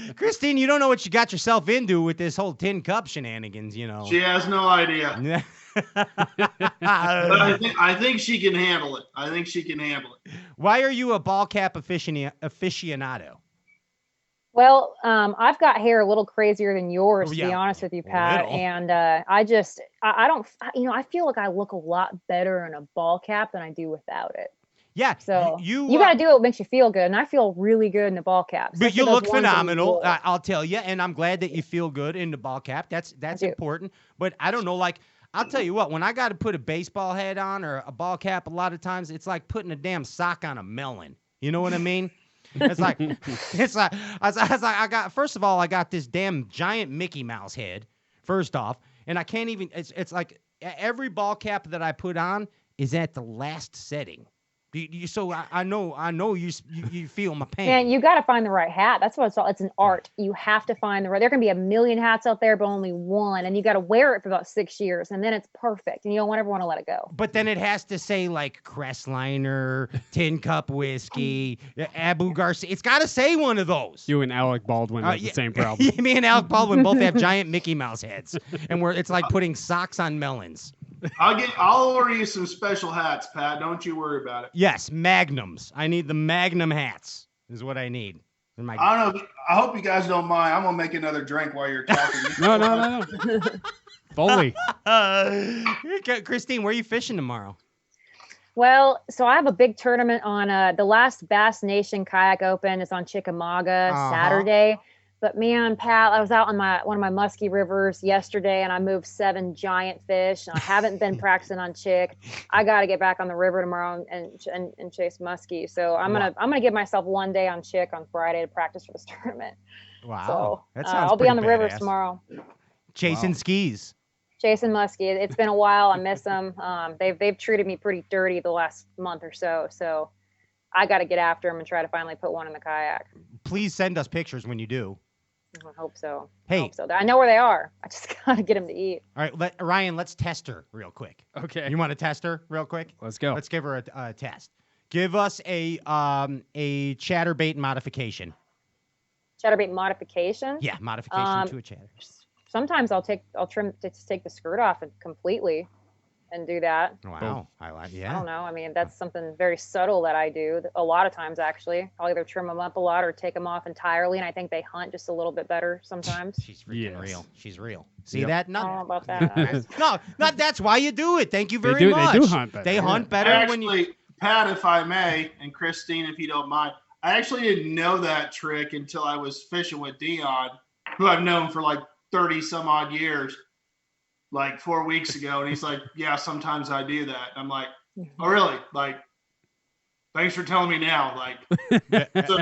do? Kristine, you don't know what you got yourself into with this whole Tin Cup shenanigans, you know. She has no idea. But I think she can handle it. Why are you a ball cap aficionado? Well, I've got hair a little crazier than yours, to be honest with you, Pat. And I don't, I feel like I look a lot better in a ball cap than I do without it. Yeah. So you got to do what makes you feel good. And I feel really good in the ball cap. But you look phenomenal, I'll tell you. And I'm glad that you feel good in the ball cap. That's important. But I don't know, like, I'll tell you what, when I got to put a baseball hat on or a ball cap, a lot of times it's like putting a damn sock on a melon. You know what I mean? It's like I got, first of all, I got this damn giant Mickey Mouse head, first off, and I can't even, it's like every ball cap that I put on is at the last setting. So I know you feel my pain. Man, you got to find the right hat. That's what it's all. It's an art. You have to find the right. There can be a million hats out there, but only one, and you got to wear it for about 6 years, and then it's perfect, and you don't ever want to let it go. But then it has to say like Crestliner, Tin Cup Whiskey, Abu Garcia. It's got to say one of those. You and Alec Baldwin have the same problem. Me and Alec Baldwin both have giant Mickey Mouse heads, and it's like putting socks on melons. I'll order you some special hats, Pat. Don't you worry about it. Yes, Magnums. I need the Magnum hats is what I need. I don't know. I hope you guys don't mind. I'm going to make another drink while you're talking. No. Foley. Kristine, where are you fishing tomorrow? Well, so I have a big tournament on the last Bass Nation Kayak Open is on Chickamauga Saturday. But man, Pat, I was out on one of my musky rivers yesterday, and I moved 7 giant fish. And I haven't been practicing on chick. I got to get back on the river tomorrow and chase muskie. So I'm gonna give myself one day on chick on Friday to practice for this tournament. Wow, so that sounds I'll be on the badass. rivers tomorrow. Chasing skis. Chasing muskie. It's been a while. I miss them. They've treated me pretty dirty the last month or so. So I got to get after them and try to finally put one in the kayak. Please send us pictures when you do. I hope so. Hey. I hope so. I know where they are. I just got to get them to eat. All right, Ryan, let's test her real quick. Okay. You want to test her real quick? Let's go. Let's give her a test. Give us a chatterbait modification. Chatterbait modification? Yeah, modification to a chatter. Sometimes I'll take the skirt off completely and do that. Wow. I like, yeah. I don't know. I mean, that's something very subtle that I do a lot of times, actually. I'll either trim them up a lot or take them off entirely, and I think they hunt just a little bit better sometimes. She's freaking real. She's real. See that? I don't know about that. No, that's why you do it. Thank you very much. They do hunt better. They hunt better when you... Pat, if I may, and Kristine, if you don't mind, I actually didn't know that trick until I was fishing with Dion, who I've known for like 30 some odd years. like 4 weeks ago. And he's like, yeah, sometimes I do that. I'm like, oh, really? Like, thanks for telling me now. Like, so,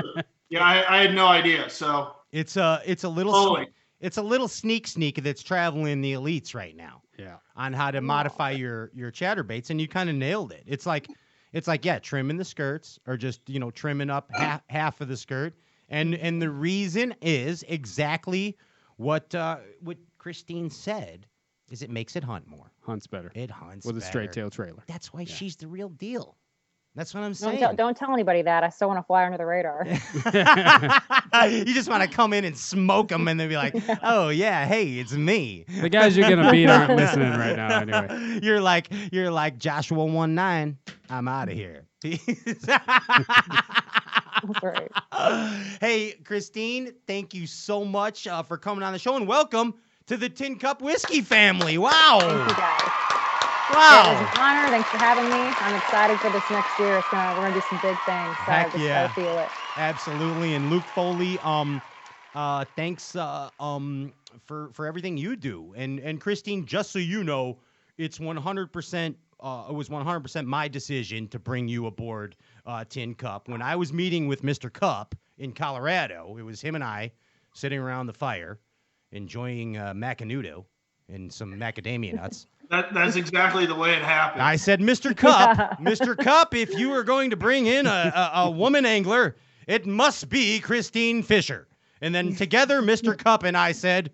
yeah, I had no idea. So it's a little Totally. it's a little sneak that's traveling the elites right now. Yeah. On how to modify your chatterbaits, and you kind of nailed it. It's like yeah, trimming the skirts or just trimming up half of the skirt, and the reason is exactly what Kristine said. Is it makes it hunt more. Hunts better. It hunts with better. a straight tail trailer. That's why she's the real deal. That's what I'm saying. Don't tell anybody that. I still want to fly under the radar. You just want to come in and smoke them, and then be like, "Oh yeah, hey, it's me." The guys you're gonna beat aren't listening right now, anyway. You're like Joshua 1:9. I'm out of here. That's right. Hey, Kristine, thank you so much for coming on the show, and welcome to the Tin Cup Whiskey family. Wow. Thank you, guys. Wow. Yeah, it was an honor. Thanks for having me. I'm excited for this next year. We're gonna do some big things. So Heck I feel it. Absolutely. And Luke Foli, thanks for everything you do. And Kristine, just so you know, it's 100%. It was 100% my decision to bring you aboard Tin Cup. When I was meeting with Mr. Cup in Colorado, it was him and I sitting around the fire, enjoying Macanudo and some macadamia nuts. That's exactly the way it happened. I said, Mr. Cup, Mr. Cup, if you are going to bring in a woman angler, it must be Kristine Fischer. And then together, Mr. Cup and I said,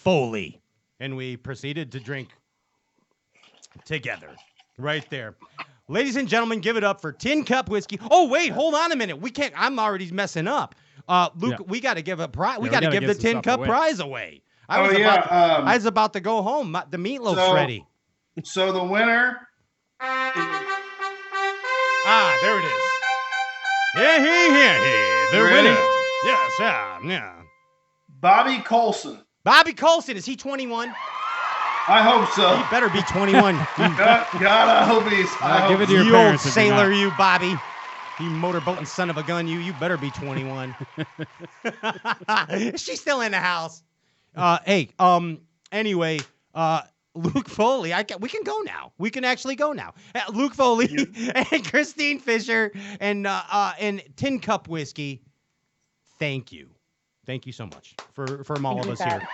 Foli. And we proceeded to drink together right there. Ladies and gentlemen, give it up for Tin Cup Whiskey. Oh, wait, hold on a minute. We can't. I'm already messing up. Luke, we got to give a prize. We got to give the Tin Cup prize away. I was about to go home. The meatloaf's ready. So the winner. There it is. Yeah. The winner. Yes, yeah. Bobby Colson. Bobby Colson. Is he 21? I hope so. He better be 21. God, I hope he's. Give it to your you parents old sailor, you Bobby. You motorboating son of a gun, you better be 21. She's still in the house. Anyway, Luke Foli, we can go now. We can actually go now. Luke Foli and Kristine Fischer and Tin Cup Whiskey. Thank you so much from all of us here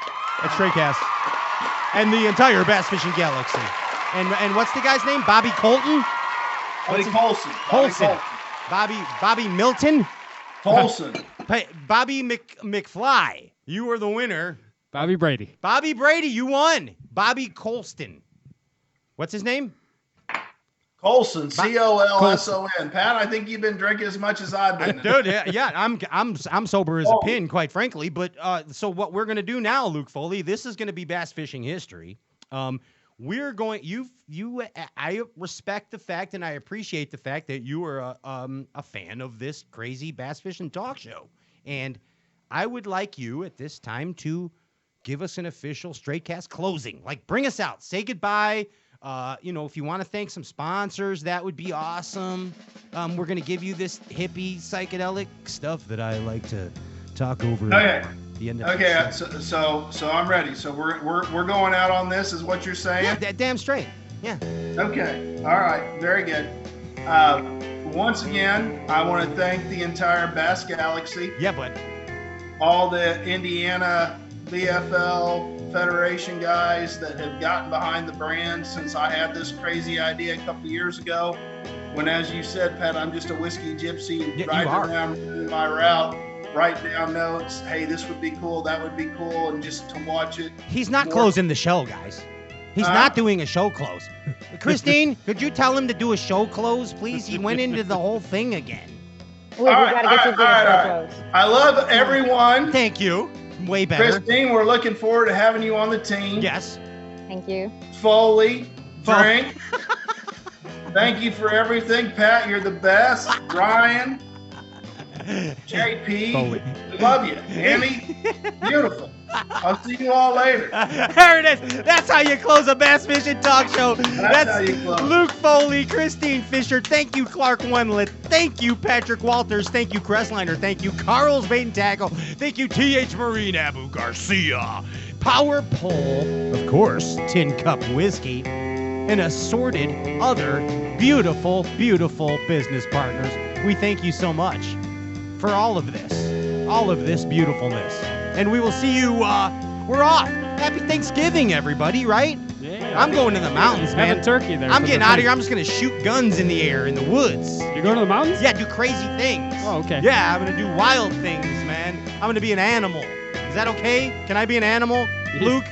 at Straycast and the entire Bass Fishing Galaxy. And what's the guy's name? Bobby Colton. Colson. Bobby Milton. Colson. Bobby McFly. You are the winner. Bobby Brady. Bobby Brady, you won. Bobby Colston. What's his name? Colson. Colson. Pat, I think you've been drinking as much as I've been. Dude, yeah, I'm sober as a pin, quite frankly. But so what we're gonna do now, Luke Foli, this is gonna be bass fishing history. We're going. I respect the fact and I appreciate the fact that you are a fan of this crazy bass fishing talk show, and I would like you at this time to give us an official Straightcast closing. Like, bring us out. Say goodbye. If you want to thank some sponsors, that would be awesome. We're going to give you this hippie psychedelic stuff that I like to talk over. Okay. The end of okay. So I'm ready. So we're going out on this, is what you're saying? Yeah, damn straight. Yeah. Okay. All right. Very good. Once again, I want to thank the entire Bass Galaxy. Yeah, bud. All the Indiana BFL Federation guys that have gotten behind the brand since I had this crazy idea a couple years ago. When, as you said, Pat, I'm just a whiskey gypsy riding around in my route, writing down notes. Hey, this would be cool. That would be cool. And just to watch it. He's not closing the show, guys. He's not doing a show close. Kristine, could you tell him to do a show close, please? He went into the whole thing again. All right. I love everyone. Thank you. Way better. Kristine, we're looking forward to having you on the team. Yes. Thank you. Foley, drink. Thank you for everything. Pat, you're the best. Ryan, JP, Foley. love you. Annie, beautiful. I'll see you all later. There it is. That's how you close a Bass Fishing Talk Show. That's how you close. Luke Foli, Kristine Fischer. Thank you, Clark Wendlandt. Thank you, Patrick Walters. Thank you, Kressliner. Thank you, Carl's Bait and Tackle. Thank you, T.H. Marine Abu Garcia. Power Pole, of course, Tin Cup Whiskey, and assorted other beautiful, beautiful business partners. We thank you so much for all of this beautifulness. And we will see you, we're off. Happy Thanksgiving, everybody, right? Yeah. I'm going to the mountains, man. Have a turkey there. I'm for getting the out of thing. here. I'm just going to shoot guns in the air in the woods. You're going to the mountains? Yeah, do crazy things. Oh, okay. Yeah, I'm going to do wild things, man. I'm going to be an animal. Is that okay? Can I be an animal? Luke?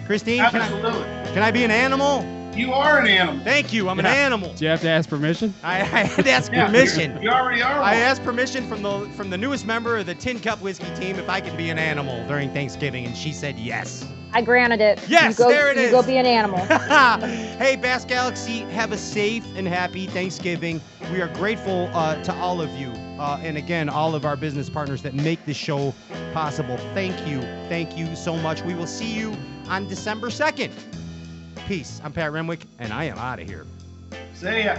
Christine? Absolutely. Can I be an animal? You are an animal. Thank you. I'm an animal. Do you have to ask permission? I had to ask Yeah, permission. You already are. I one. asked permission from the newest member of the Tin Cup Whiskey team if I could be an animal during Thanksgiving, and she said yes. I granted it. Yes, you go, there it you is. go be an animal. Hey, Bass Galaxy, have a safe and happy Thanksgiving. We are grateful to all of you, and again, all of our business partners that make this show possible. Thank you so much. We will see you on December 2nd. Peace. I'm Pat Renwick, and I am out of here. See ya.